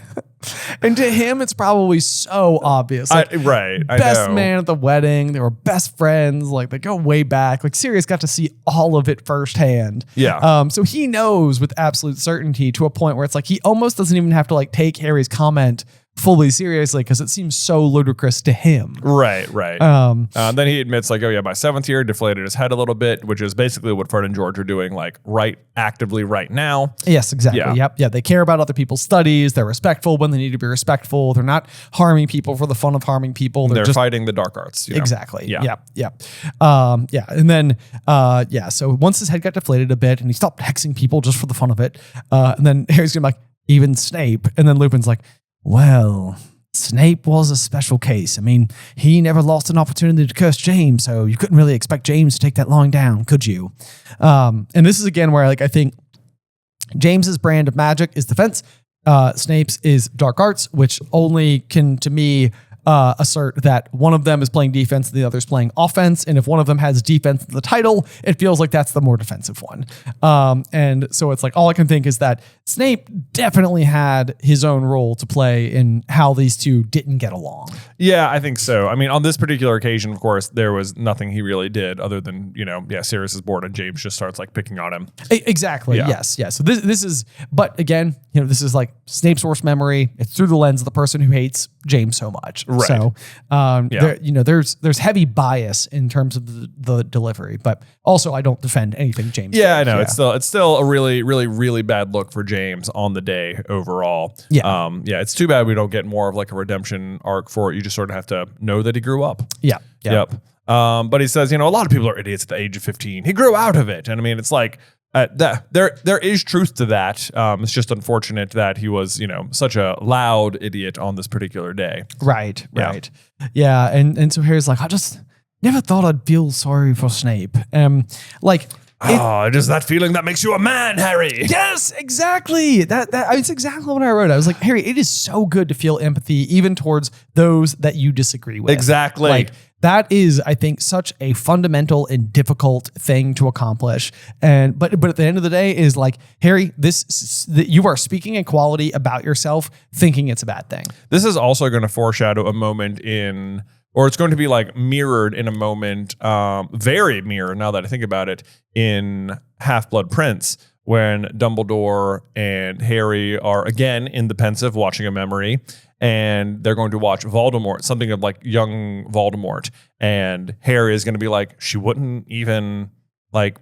And to him, it's probably so obvious. Like, best man at the wedding. They were best friends. Like, they go way back. Like, Sirius got to see all of it firsthand. Yeah. So he knows with absolute certainty to a point where it's like he almost doesn't even have to like take Harry's comment fully seriously because it seems so ludicrous to him. Right. Then he admits like, oh yeah, my 7th year deflated his head a little bit, which is basically what Fred and George are doing like actively right now. Yes, exactly. Yeah. Yep. Yeah. They care about other people's studies. They're respectful when they need to be respectful. They're not harming people for the fun of harming people. They're just fighting the dark arts. Exactly. Yeah. Yep. And then, so once his head got deflated a bit and he stopped hexing people just for the fun of it. And then Harry's gonna be like, even Snape. And then Lupin's like, well, Snape was a special case. I mean, he never lost an opportunity to curse James, so you couldn't really expect James to take that lying down, could you? And this is again where like I think James's brand of magic is defense. Snape's is dark arts, which only can, to me, assert that one of them is playing defense and the other is playing offense. And if one of them has defense in the title, it feels like that's the more defensive one. And so it's like, all I can think is that Snape definitely had his own role to play in how these two didn't get along. Yeah, I think so. I mean, on this particular occasion, of course, there was nothing he really did other than, Sirius is bored and James just starts like picking on him. Exactly. Yeah. Yes. So this is, but again, this is like Snape's worst memory. It's through the lens of the person who hates James so much. Right. So, there's heavy bias in terms of the delivery, but also I don't defend anything James did. I know. It's still a really, really, really bad look for James on the day overall. Yeah. It's too bad we don't get more of like a redemption arc for it. You just sort of have to know that he grew up. Yeah. Yep. But he says, a lot of people are idiots at the age of 15. He grew out of it. And I mean, it's like, there is truth to that. It's just unfortunate that he was, such a loud idiot on this particular day. Right. Yeah. And so Harry's like, I just never thought I'd feel sorry for Snape. Just that feeling that makes you a man, Harry. Yes, exactly. It's exactly what I wrote. I was like, Harry, it is so good to feel empathy even towards those that you disagree with. Exactly. Like that is, I think, such a fundamental and difficult thing to accomplish. But at the end of the day is like, Harry, you are speaking in quality about yourself, thinking it's a bad thing. This is also going to foreshadow a moment or it's going to be like mirrored in a moment, very mirrored now that I think about it, in Half-Blood Prince, when Dumbledore and Harry are again in the Pensive watching a memory, and they're going to watch Voldemort, something of like young Voldemort, and Harry is going to be like, she wouldn't even like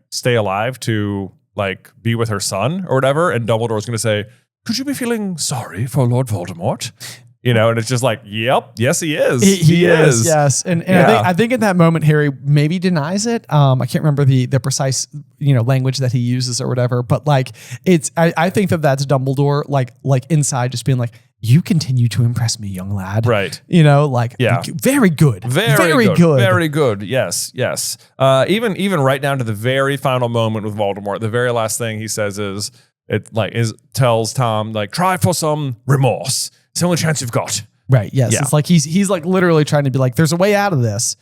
stay alive to like be with her son or whatever, and Dumbledore is going to say, could you be feeling sorry for Lord Voldemort? And it's just like, yep, yes, he is. He is. Yes. And I think in that moment, Harry maybe denies it. I can't remember the precise, language that he uses or whatever, but like I think that's Dumbledore, like inside just being like, you continue to impress me, young lad. Right. Very good. Very good. Very good. Yes. Yes. Even right down to the very final moment with Voldemort, the very last thing he says tells Tom, like, try for some remorse. It's the only chance you've got. Right. Yes. Yeah. It's like he's like literally trying to be like, there's a way out of this,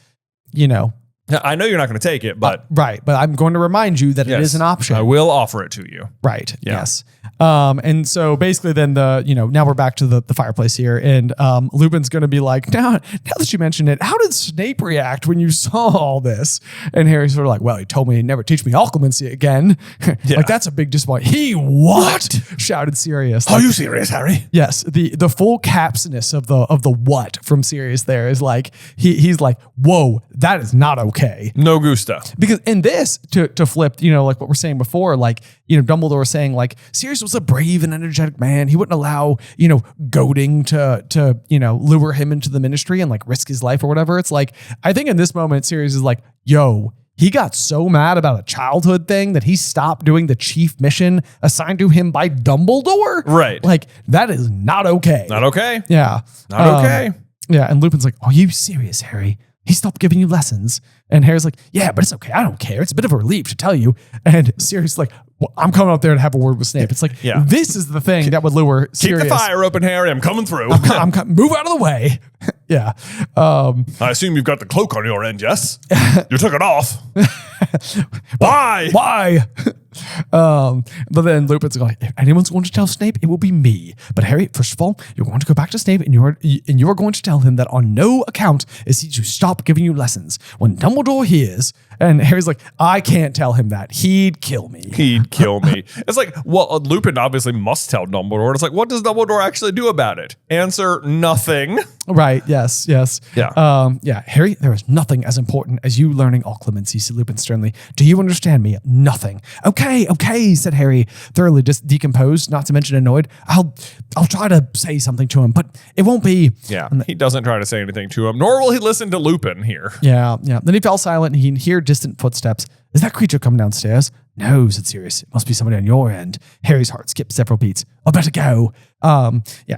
I know you're not going to take it, but right. But I'm going to remind you that it is an option. I will offer it to you. Right. Yeah. Yes. And so basically then now we're back to the fireplace here, and Lupin's going to be like, now that you mentioned it, how did Snape react when you saw all this? And Harry's sort of like, well, he told me he'd never teach me occlumency again. Like, that's a big disappointment. He what? Shouted Sirius. Are you serious, Harry? Yes. The full capsness of the what from Sirius there is like, he's like, whoa, that is not okay. No gusta. Because in this, to flip, like what we're saying before, like, Dumbledore was saying like, Sirius was a brave and energetic man. He wouldn't allow, goading to lure him into the ministry and like risk his life or whatever. It's like, I think in this moment, Sirius is like, yo, he got so mad about a childhood thing that he stopped doing the chief mission assigned to him by Dumbledore. Right. Like, that is not okay. Not okay. Yeah. Not okay. Yeah. And Lupin's like, are you serious, Harry? He stopped giving you lessons. And Harry's like, yeah, but it's okay. I don't care. It's a bit of a relief to tell you. And Sirius is like, well, I'm coming up there to have a word with Snape. It's like, this is the thing that would lure Sirius. Keep the fire open, Harry. I'm coming through. Move out of the way. Yeah. I assume you've got the cloak on your end, yes? You took it off. Why? Why? But then Lupin's like, if anyone's going to tell Snape, it will be me. But Harry, first of all, you're going to go back to Snape and you're going to tell him that on no account is he to stop giving you lessons. When Dumbledore hears, and Harry's like, I can't tell him that. He'd kill me. It's like, well, Lupin obviously must tell Dumbledore. It's like, what does Dumbledore actually do about it? Answer, nothing. Right. Yes. Yeah. Harry, there is nothing as important as you learning occlumency, said Lupin sternly. Do you understand me? Nothing. Okay, said Harry, thoroughly decomposed, not to mention annoyed. I'll try to say something to him, but it won't be. Yeah, he doesn't try to say anything to him, nor will he listen to Lupin here. Yeah. Then he fell silent and he can hear distant footsteps. Is that creature coming downstairs? No, said Sirius. It must be somebody on your end. Harry's heart skipped several beats. I'd better go.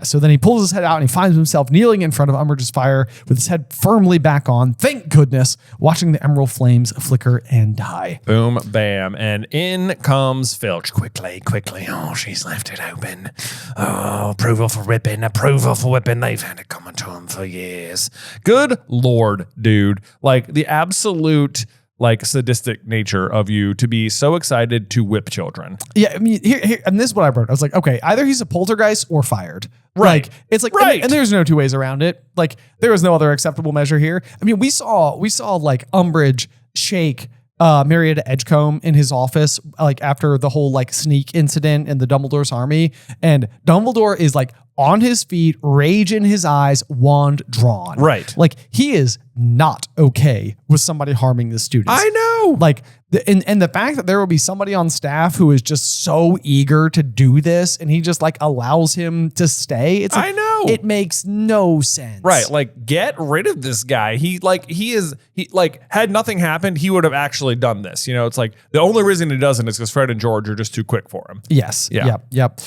So then he pulls his head out and he finds himself kneeling in front of Umbridge's fire with his head firmly back on, thank goodness, watching the emerald flames flicker and die. Boom, bam. And in comes Filch. Quickly. Oh, she's left it open. Oh, approval for whipping. They've had it coming to them for years. Good Lord, dude. Like, the absolute sadistic nature of you to be so excited to whip children. Yeah, I mean, here, and this is what I wrote. I was like, okay, either he's a poltergeist or fired. Right. Like, it's like, right. And there's no two ways around it. Like, there was no other acceptable measure here. I mean, we saw like Umbridge shake Marietta Edgecombe in his office, like after the whole like sneak incident in the Dumbledore's army, and Dumbledore is like on his feet, rage in his eyes, wand drawn. Right. Like, he is not okay with somebody harming the students. I know. Like, and the fact that there will be somebody on staff who is just so eager to do this, and he just like allows him to stay. It's like, I know. It makes no sense. Right. Like, get rid of this guy. He had nothing happened, he would have actually done this. You know, it's like the only reason he doesn't is because Fred and George are just too quick for him. Yes. Yeah. Yep.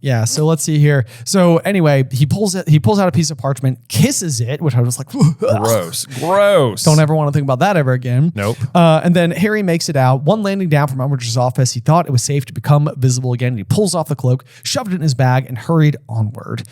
Yeah. So let's see here. So anyway, he pulls out a piece of parchment, kisses it, which I was like, gross. Don't ever want to think about that ever again. Nope. And then Harry makes it out. One landing down from Umbridge's office, he thought it was safe to become visible again. He pulls off the cloak, shoved it in his bag, and hurried onward.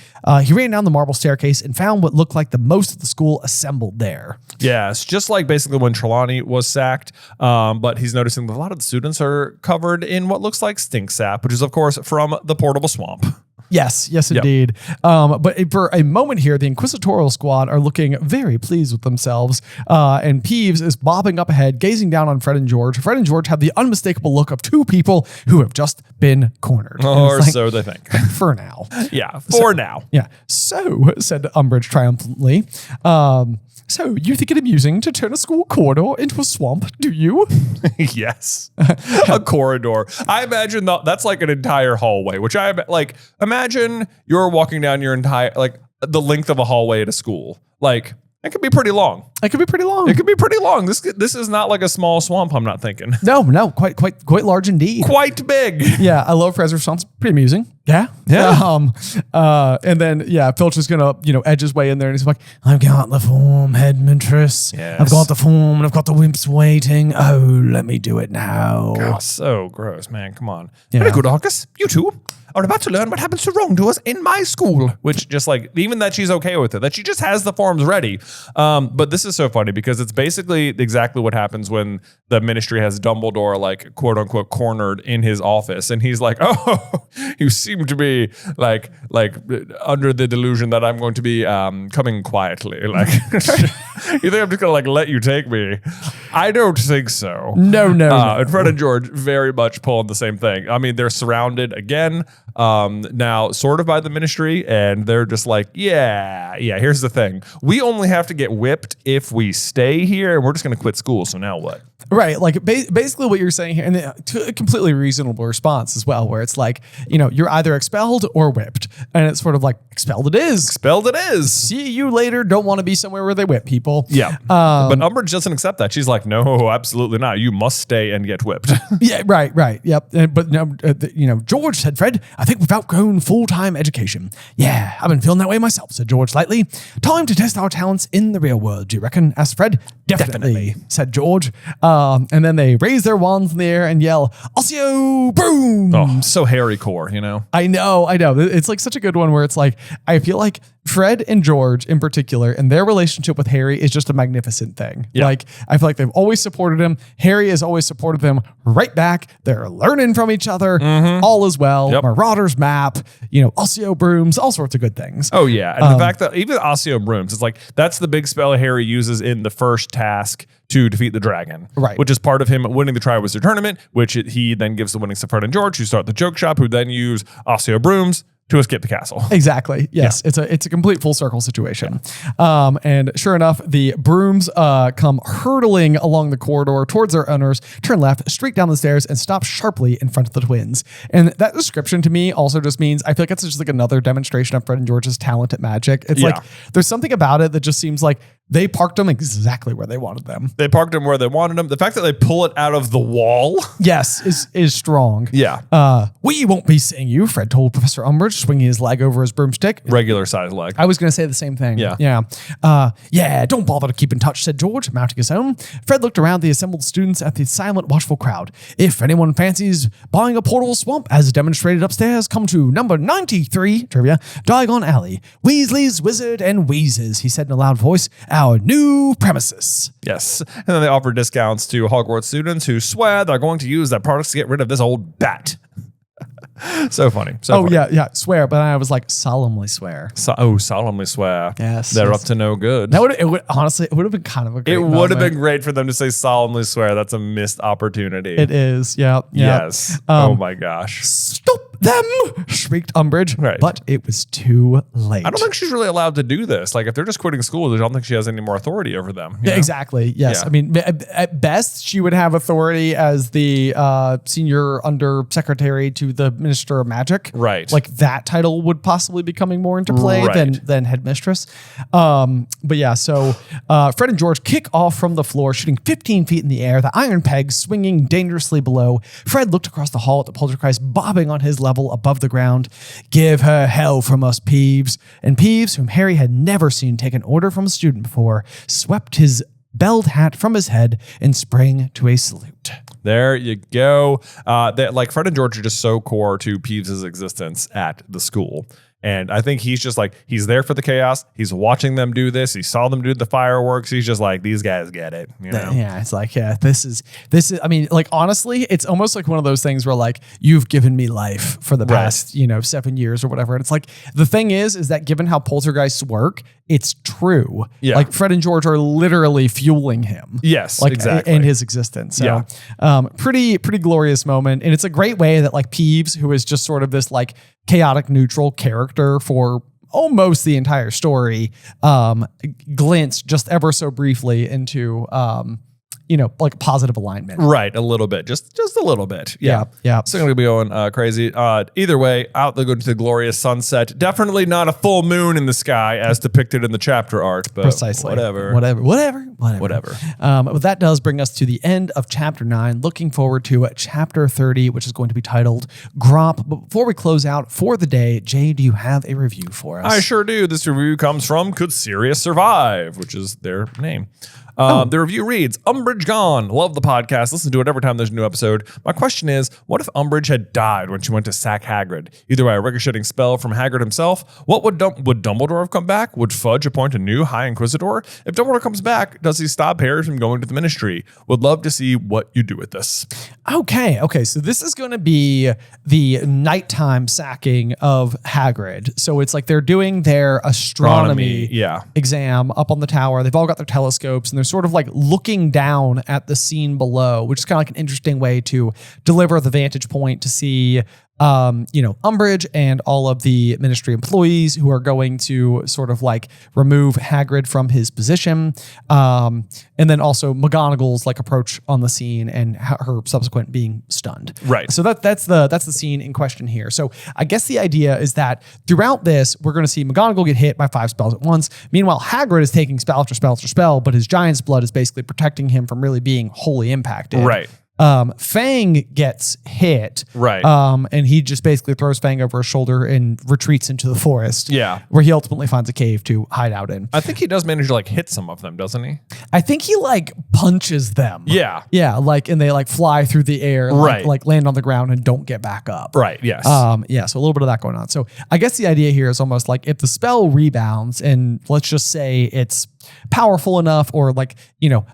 He ran down the marble staircase and found what looked like the most of the school assembled there. Yes, just like basically when Trelawney was sacked, but he's noticing that a lot of the students are covered in what looks like stink sap, which is, of course, from the portable swamp. Yes, indeed. But for a moment here, the Inquisitorial Squad are looking very pleased with themselves. And Peeves is bobbing up ahead, gazing down on Fred and George. Fred and George have the unmistakable look of two people who have just been cornered. Or like, so they think. For now. Yeah, for now. Yeah. So, said Umbridge triumphantly, so you think it amusing to turn a school corridor into a swamp, do you? Yes. A corridor. I imagine that's like an entire hallway, which imagine you're walking down your entire, like the length of a hallway at a school. Like, it could be pretty long. It could be pretty long. It could be pretty long. This is not like a small swamp, I'm not thinking. No, quite large indeed. Quite big. Yeah, I love Fred's response. Pretty amusing. Yeah. And then Filch is gonna edge his way in there, and he's like, "I've got the form, headmistress. Yes. I've got the form, and I've got the wimps waiting. Oh, let me do it now." God, so gross, man. Come on. Yeah. Very good, Arcus. You two are about to learn what happens to wrongdoers in my school. Which just like, even that she's okay with it, that she just has the forms ready. But this is so funny because it's basically exactly what happens when the Ministry has Dumbledore, like, quote unquote, cornered in his office. And he's like, "Oh, you seem to be like under the delusion that I'm going to be coming quietly. Like, you think I'm just gonna like let you take me? I don't think so." No. And Fred and George very much pulling the same thing. I mean, they're surrounded again, now sort of by the Ministry, and they're just like, yeah, here's the thing. We only have to get whipped if we stay here, and we're just going to quit school. So now what? Right. Like basically what you're saying here, and a completely reasonable response as well, where it's like, you're either expelled or whipped. And it's sort of like, expelled it is. Expelled it is. See you later. Don't want to be somewhere where they whip people. Yeah. But Umbridge doesn't accept that. She's like, "No, absolutely not. You must stay and get whipped." Yeah, right. Yep. But no, George, said Fred, "I think we've outgrown full-time education." "Yeah, I've been feeling that way myself," said George lightly. "Time to test our talents in the real world, do you reckon?" asked Fred. Definitely, said George. And then they raise their wands in the air and yell, "Osseo Brooms!" Oh, so Harry core, I know. It's like such a good one where it's like, I feel like Fred and George in particular, and their relationship with Harry is just a magnificent thing. Yeah. Like, I feel like they've always supported him. Harry has always supported them right back. They're learning from each other. All is well. Yep. Marauder's map, Osseo Brooms, all sorts of good things. Oh, yeah. And the fact that even Osseo Brooms, it's like, that's the big spell Harry uses in the first task to defeat the dragon. Right. Which is part of him winning the Triwizard Tournament, which he then gives the winnings to Fred and George, who start the joke shop, who then use Osseo Brooms to escape the castle. Exactly. Yes. Yeah. It's a complete full circle situation. And sure enough, the brooms come hurtling along the corridor towards their owners, turn left, streak down the stairs, and stop sharply in front of the twins. And that description to me also just means, I feel like it's just like another demonstration of Fred and George's talent at magic. It's like, there's something about it that just seems like they parked them exactly where they wanted them. They parked them where they wanted them. The fact that they pull it out of the wall. Yes, is strong. Yeah. We won't be seeing you, Fred told Professor Umbridge, swinging his leg over his broomstick. Regular size leg. I was going to say the same thing. Yeah. Yeah, don't bother to keep in touch, said George, mounting his own. Fred looked around the assembled students at the silent, watchful crowd. If anyone fancies buying a portable swamp, as demonstrated upstairs, come to number 93, trivia, Diagon Alley. Weasley's Wizard and Wheezes, he said in a loud voice. Our new premises. Yes. And then they offer discounts to Hogwarts students who swear they're going to use their products to get rid of this old bat. So funny. Funny. Yeah. Swear. But I was like, solemnly swear. Solemnly swear. Yes. They're up to no good. Honestly, it would have been kind of a great moment. It would have been great for them to say solemnly swear. That's a missed opportunity. It is. Yeah. Yes. Oh my gosh. Stop. Them! Shrieked Umbridge. Right. But it was too late. I don't think she's really allowed to do this. Like, if they're just quitting school, I don't think she has any more authority over them. You know? Exactly. Yes. Yeah. I mean, at best, she would have authority as the senior under secretary to the Minister of Magic. Right. Like that title would possibly be coming more into play than headmistress. But yeah, so Fred and George kick off from the floor, shooting 15 feet in the air, the iron pegs swinging dangerously below. Fred looked across the hall at the poltergeist bobbing on his level above the ground. Give her hell from us, Peeves. And Peeves, whom Harry had never seen take an order from a student before, swept his belled hat from his head and sprang to a salute. There you go. Like Fred and George are just so core to Peeves' existence at the school. And I think he's just like, he's there for the chaos. He's watching them do this. He saw them do the fireworks. He's just like, these guys get it. You know? Yeah, it's like, yeah, this is, I mean, like, honestly, it's almost like one of those things where like, you've given me life for the past, 7 years or whatever. And it's like, the thing is that given how poltergeists work, it's true. Yeah. Like Fred and George are literally fueling him. Yes, like, exactly. In his existence. So, pretty glorious moment. And it's a great way that like Peeves, who is just sort of this like chaotic neutral character for almost the entire story, glints just ever so briefly into, like positive alignment. Right. A little bit. Just a little bit. Yeah. So going to be going crazy. Either way, out they go to the glorious sunset. Definitely not a full moon in the sky as depicted in the chapter art, but precisely. Whatever. But that does bring us to the end of chapter 9. Looking forward to chapter 30, which is going to be titled Gromp. But before we close out for the day, Jay, do you have a review for us? I sure do. This review comes from Could Sirius Survive, which is their name. The review reads, Umbridge gone. Love the podcast. Listen to it every time there's a new episode. My question is, what if Umbridge had died when she went to sack Hagrid? Either by a ricocheting spell from Hagrid himself. What would Dumbledore have come back? Would Fudge appoint a new High Inquisitor? If Dumbledore comes back, does he stop Harry from going to the Ministry? Would love to see what you do with this. Okay. So this is going to be the nighttime sacking of Hagrid. So it's like they're doing their astronomy exam up on the tower. They've all got their telescopes and they're sort of like looking down at the scene below, which is kind of like an interesting way to deliver the vantage point to see Umbridge and all of the Ministry employees who are going to sort of like remove Hagrid from his position. And then also McGonagall's like approach on the scene and her subsequent being stunned. Right. So that's the scene in question here. So I guess the idea is that throughout this, we're going to see McGonagall get hit by 5 spells at once. Meanwhile, Hagrid is taking spell after spell after spell, but his Giant's blood is basically protecting him from really being wholly impacted. Right. Fang gets hit. Right. And he just basically throws Fang over his shoulder and retreats into the forest. Yeah. Where he ultimately finds a cave to hide out in. I think he does manage to like hit some of them, doesn't he? I think he like punches them. Yeah. Yeah. Like, and they like fly through the air, and, right. like land on the ground and don't get back up. Right. Yes. Yeah. So a little bit of that going on. So I guess the idea here is almost like if the spell rebounds and let's just say it's powerful enough, or like,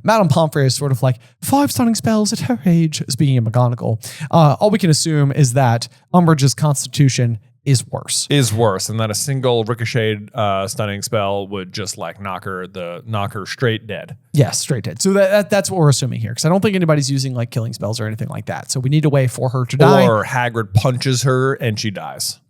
Madame Pomfrey is sort of like 5 stunning spells at her age, speaking of McGonagall. All we can assume is that Umbridge's constitution is worse, and that a single ricocheted stunning spell would just like knock her straight dead. Yes, straight dead. So that's what we're assuming here, because I don't think anybody's using like killing spells or anything like that. So we need a way for her to die. Or Hagrid punches her and she dies.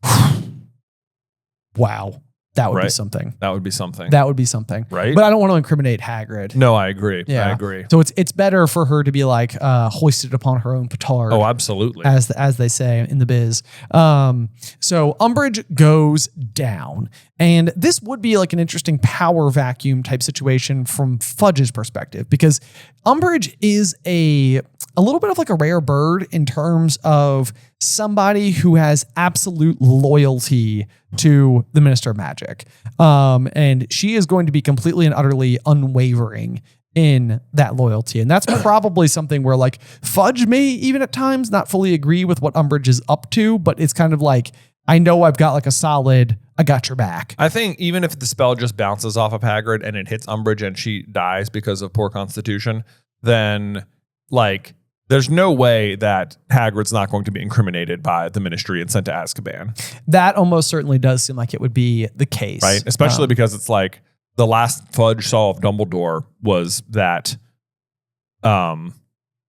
Wow. That would be something. That would be something. Right. But I don't want to incriminate Hagrid. No, I agree. Yeah. I agree. So it's better for her to be like hoisted upon her own petard. Oh, absolutely. As they say in the biz. So Umbridge goes down. And this would be like an interesting power vacuum type situation from Fudge's perspective, because Umbridge is a little bit of like a rare bird in terms of somebody who has absolute loyalty to the Minister of Magic. And she is going to be completely and utterly unwavering in that loyalty. And that's probably something where like Fudge may even at times not fully agree with what Umbridge is up to, but it's kind of like, I know I've got like a solid, I got your back. I think even if the spell just bounces off of Hagrid and it hits Umbridge and she dies because of poor constitution, then like there's no way that Hagrid's not going to be incriminated by the Ministry and sent to Azkaban. That almost certainly does seem like it would be the case. Right? Especially because it's like the last Fudge saw of Dumbledore was that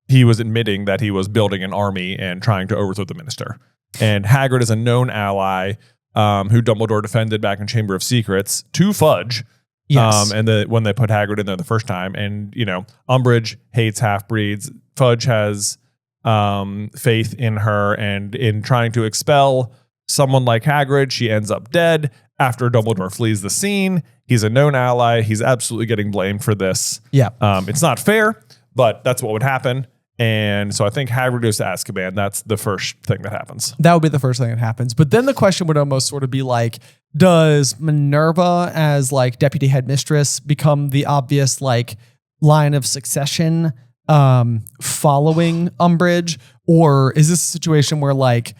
he was admitting that he was building an army and trying to overthrow the Minister. And Hagrid is a known ally who Dumbledore defended back in Chamber of Secrets to Fudge. Yes. And when they put Hagrid in there the first time. And, Umbridge hates half-breeds. Fudge has faith in her. And in trying to expel someone like Hagrid, she ends up dead after Dumbledore flees the scene. He's a known ally. He's absolutely getting blamed for this. Yeah. It's not fair, but that's what would happen. And so I think Hagrid goes to Azkaban. That's the first thing that happens. That would be the first thing that happens. But then the question would almost sort of be like, does Minerva as like deputy headmistress become the obvious like line of succession following Umbridge? Or is this a situation where like,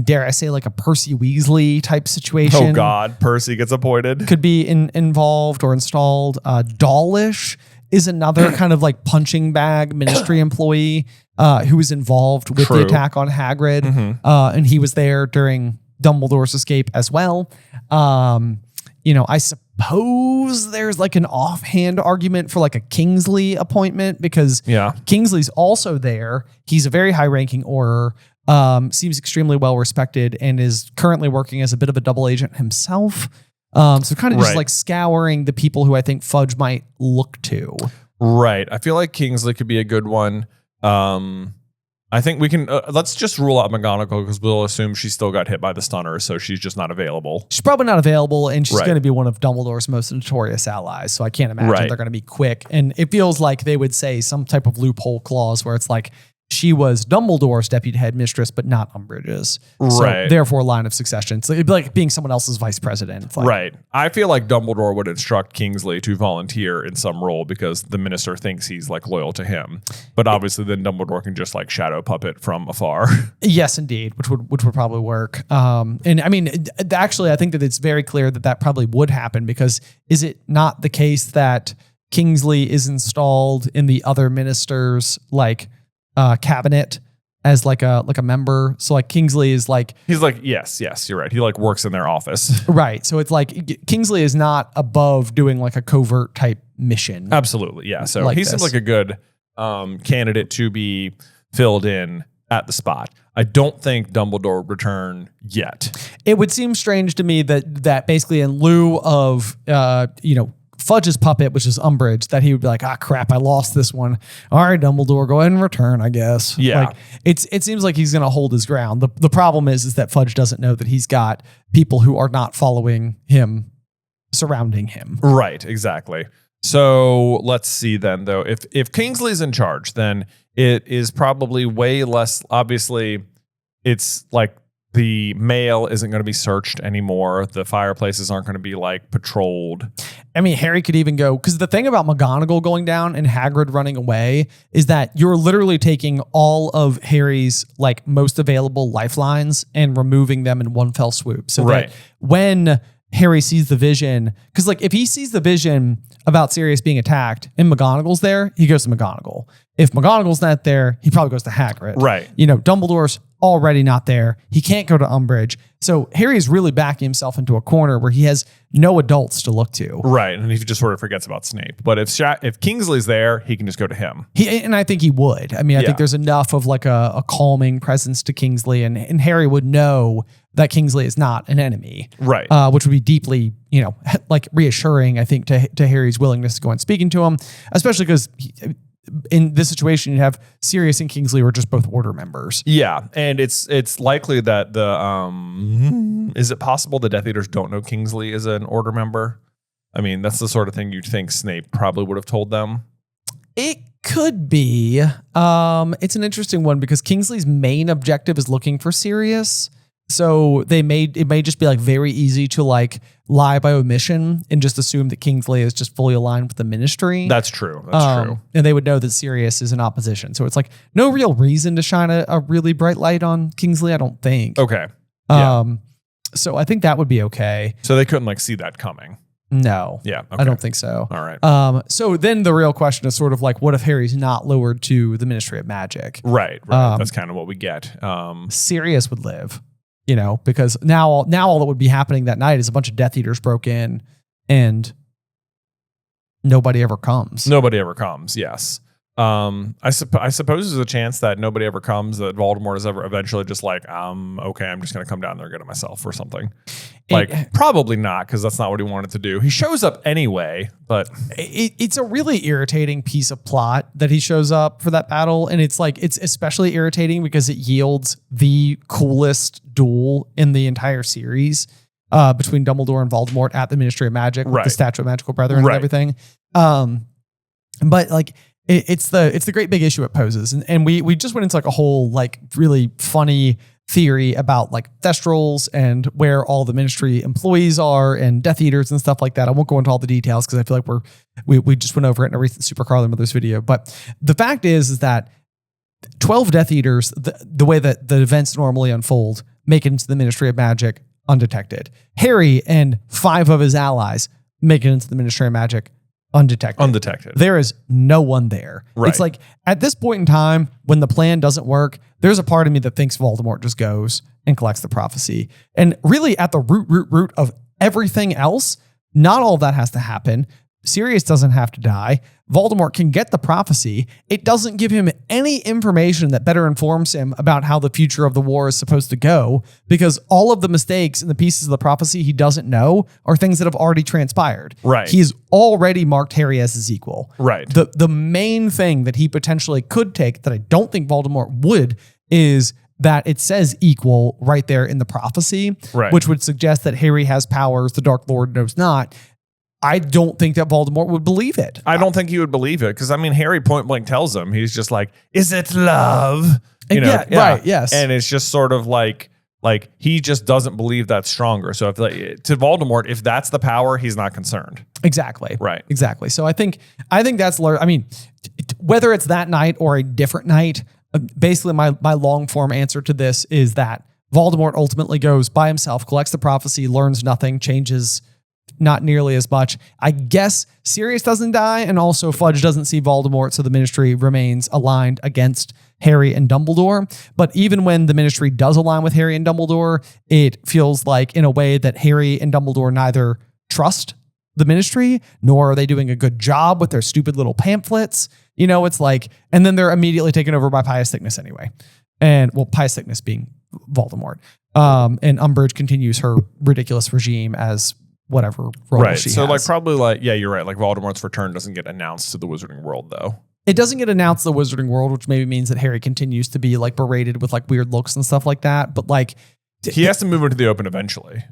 dare I say like a Percy Weasley type situation? Oh God, Percy gets appointed. Could be involved or installed. Dawlish is another kind of like punching bag ministry employee who was involved with the attack on Hagrid. And he was there during Dumbledore's escape as well. I suppose there's like an offhand argument for like a Kingsley appointment because Kingsley's also there. He's a very high ranking Auror, seems extremely well respected and is currently working as a bit of a double agent himself. So kind of just like scouring the people who I think Fudge might look to. Right. I feel like Kingsley could be a good one. I think we can, let's just rule out McGonagall because we'll assume she still got hit by the stunner. So she's just not available. She's probably not available and she's going to be one of Dumbledore's most notorious allies. So I can't imagine they're going to be quick. And it feels like they would say some type of loophole clause where it's like, she was Dumbledore's deputy headmistress, but not Umbridge's. So therefore, line of succession. So it'd be like being someone else's vice president. Like, I feel like Dumbledore would instruct Kingsley to volunteer in some role because the minister thinks he's like loyal to him. But obviously, then Dumbledore can just like shadow puppet from afar. Yes, indeed, which would probably work. And I mean, actually, I think that it's very clear that probably would happen because is it not the case that Kingsley is installed in the other ministers' like cabinet as like a member? So like Kingsley is like, he's like, yes, you're right. He like works in their office. Right. So it's like Kingsley is not above doing like a covert type mission. Absolutely. Yeah. So like he seems like a good candidate to be filled in at the spot. I don't think Dumbledore would return yet. It would seem strange to me that basically in lieu of, Fudge's puppet, which is Umbridge, that he would be like, crap, I lost this one. All right, Dumbledore, go ahead and return, I guess. Yeah. Like, it seems like he's going to hold his ground. The problem is that Fudge doesn't know that he's got people who are not following him surrounding him. Right, exactly. So let's see then, though. If Kingsley's in charge, then it is probably way less, obviously, it's like the mail isn't going to be searched anymore. The fireplaces aren't going to be like patrolled. I mean, Harry could even go, because the thing about McGonagall going down and Hagrid running away is that you're literally taking all of Harry's like most available lifelines and removing them in one fell swoop. So that when Harry sees the vision, because like if he sees the vision about Sirius being attacked and McGonagall's there, he goes to McGonagall. If McGonagall's not there, he probably goes to Hagrid. Right. Dumbledore's already not there. He can't go to Umbridge. So Harry is really backing himself into a corner where he has no adults to look to. Right. And he just sort of forgets about Snape. But if Kingsley's there, he can just go to him. And I think he would. I mean, I think there's enough of like a calming presence to Kingsley and Harry would know that Kingsley is not an enemy. Right. Which would be deeply, like reassuring, I think, to Harry's willingness to go and speaking to him, especially because in this situation, you have Sirius and Kingsley who are just both order members. Yeah, and it's likely that is it possible the Death Eaters don't know Kingsley is an order member? I mean, that's the sort of thing you'd think Snape probably would have told them. It could be. It's an interesting one because Kingsley's main objective is looking for Sirius. So it may just be like very easy to like lie by omission and just assume that Kingsley is just fully aligned with the ministry. That's true. That's true. And they would know that Sirius is in opposition. So it's like no real reason to shine a really bright light on Kingsley, I don't think. Okay. So I think that would be okay. So they couldn't like see that coming. No. Yeah. Okay. I don't think so. All right. So then the real question is sort of like, what if Harry's not lured to the Ministry of Magic? Right. That's kind of what we get. Sirius would live. Because now all that would be happening that night is a bunch of Death Eaters broke in and nobody ever comes. Nobody ever comes. Yes. I suppose there's a chance that nobody ever comes, that Voldemort is ever eventually just like, okay, I'm just going to come down there and get it myself or something. Probably not, because that's not what he wanted to do. He shows up anyway, but it's a really irritating piece of plot that he shows up for that battle. And it's especially irritating because it yields the coolest duel in the entire series between Dumbledore and Voldemort at the Ministry of Magic with the Statue of Magical Brethren and everything. But like, it's the great big issue it poses. And we just went into like a whole like really funny theory about like Thestrals and where all the Ministry employees are and Death Eaters and stuff like that. I won't go into all the details because I feel like we just went over it in a recent Super Carlin Brothers video. But the fact is that 12 Death Eaters, the way that the events normally unfold, make it into the Ministry of Magic undetected. Harry and 5 of his allies make it into the Ministry of Magic undetected. There is no one there. Right. It's like at this point in time, when the plan doesn't work, there's a part of me that thinks Voldemort just goes and collects the prophecy. And really at the root of everything else, not all of that has to happen. Sirius doesn't have to die. Voldemort can get the prophecy. It doesn't give him any information that better informs him about how the future of the war is supposed to go, because all of the mistakes and the pieces of the prophecy he doesn't know are things that have already transpired. Right. He's already marked Harry as his equal. Right. The main thing that he potentially could take that I don't think Voldemort would is that it says equal right there in the prophecy, which would suggest that Harry has powers the Dark Lord knows not. I don't think that Voldemort would believe it. I don't think he would believe it because, I mean, Harry point blank tells him, he's just like, is it love? Right, yes. And it's just sort of like he just doesn't believe that's stronger. So if to Voldemort, if that's the power, he's not concerned. Exactly. Right. Exactly. So I think that's, I mean, whether it's that night or a different night, basically my long form answer to this is that Voldemort ultimately goes by himself, collects the prophecy, learns nothing, changes not nearly as much. I guess Sirius doesn't die, and also Fudge doesn't see Voldemort, so the Ministry remains aligned against Harry and Dumbledore. But even when the Ministry does align with Harry and Dumbledore, it feels like in a way that Harry and Dumbledore neither trust the Ministry, nor are they doing a good job with their stupid little pamphlets. You know, it's like, and then they're immediately taken over by Pious Thickness anyway. And well, Pious Thickness being Voldemort. And Umbridge continues her ridiculous regime as whatever role she has. So like probably like, yeah, you're right. Like Voldemort's return doesn't get announced to the Wizarding World though. It doesn't get announced to the Wizarding World, which maybe means that Harry continues to be like berated with like weird looks and stuff like that. But like he has to move into the open eventually.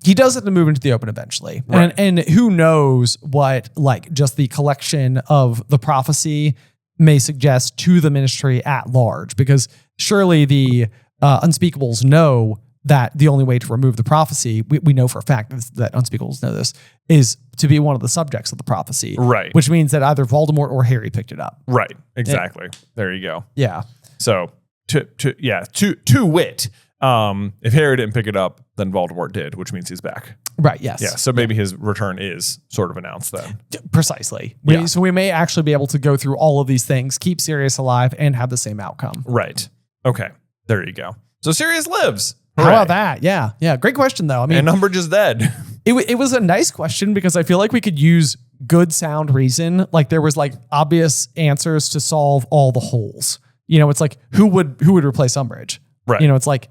He does have to move into the open eventually. Right. And who knows what like just the collection of the prophecy may suggest to the Ministry at large, because surely the Unspeakables know that the only way to remove the prophecy, we know for a fact that Unspeakables know this, is to be one of the subjects of the prophecy. Right. Which means that either Voldemort or Harry picked it up. Right. Exactly. There you go. Yeah. So to wit, if Harry didn't pick it up, then Voldemort did, which means he's back. Right. Yes. Yeah. So maybe his return is sort of announced then. Precisely. Yeah. So we may actually be able to go through all of these things, keep Sirius alive, and have the same outcome. Right. Okay. There you go. So Sirius lives. How about that? Yeah. Yeah. Great question, though. I mean, and Umbridge is dead. It was a nice question because I feel like we could use good sound reason. Like there was like obvious answers to solve all the holes. You know, it's like who would replace Umbridge? Right. You know, it's like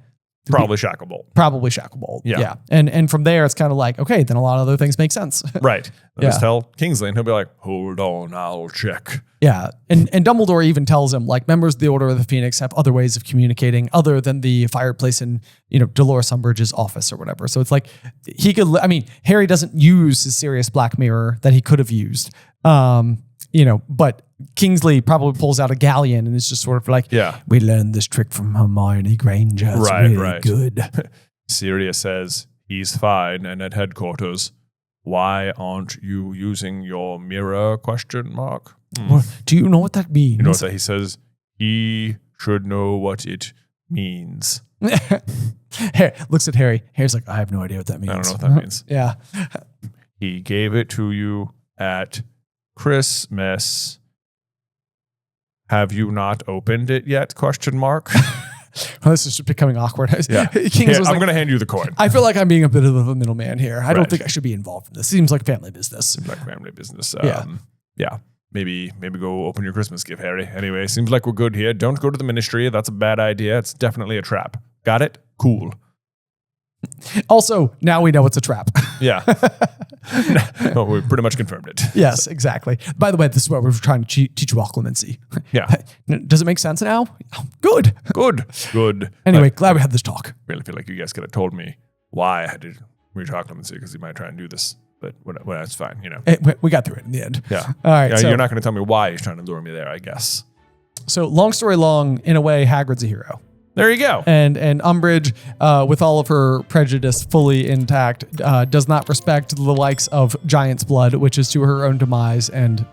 probably Shacklebolt. Probably Shacklebolt. Yeah. And from there, it's kind of like, okay, then a lot of other things make sense. Right. Just tell Kingsley and he'll be like, hold on, I'll check. Yeah. And Dumbledore even tells him like members of the Order of the Phoenix have other ways of communicating other than the fireplace in, you know, Dolores Umbridge's office or whatever. So it's like he could, I mean, Harry doesn't use his Sirius black mirror that he could have used. You know, but Kingsley probably pulls out a galleon and it's just sort of like, we learned this trick from Hermione Granger. It's really good. Sirius says he's fine, and at headquarters, why aren't you using your mirror? ? Do you know what that means? You know that he says he should know what it means. Looks at Harry. Harry's like, I have no idea what that means. I don't know what that means. Yeah. He gave it to you at Christmas. Have you not opened it yet? ? Well, this is just becoming awkward. Yeah. I'm going to hand you the coin. I feel like I'm being a bit of a middleman here. I don't think I should be involved in this. Seems like family business. Seems like family business. Yeah. maybe go open your Christmas gift, Harry. Anyway, seems like we're good here. Don't go to the ministry. That's a bad idea. It's definitely a trap. Got it? Cool. Also, now we know it's a trap. Yeah. No, we pretty much confirmed it. Yes, exactly. By the way, this is where we're trying to teach you all clemency. Yeah. Does it make sense now? Good. Anyway, glad we had this talk. Really feel like you guys could have told me why I had to retalk clemency, because he might try and do this. But well, that's fine, you know. We got through it in the end. Yeah. All right. Yeah, So, you're not going to tell me why he's trying to lure me there, I guess. so long story long, in a way, Hagrid's a hero. There you go. And Umbridge, with all of her prejudice fully intact, does not respect the likes of Giant's blood, which is to her own demise, and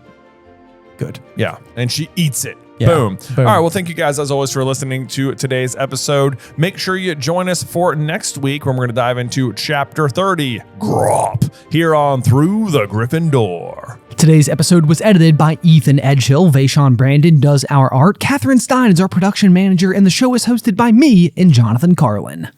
good. Yeah. And she eats it. Yeah. Boom. All right. Well, thank you guys, as always, for listening to today's episode. Make sure you join us for next week when we're going to dive into Chapter 30, Grop, here on Through the Griffin Door. Today's episode was edited by Ethan Edghill. Vaishon Brandon does our art. Catherine Stein is our production manager, and the show is hosted by me and Jonathan Carlin.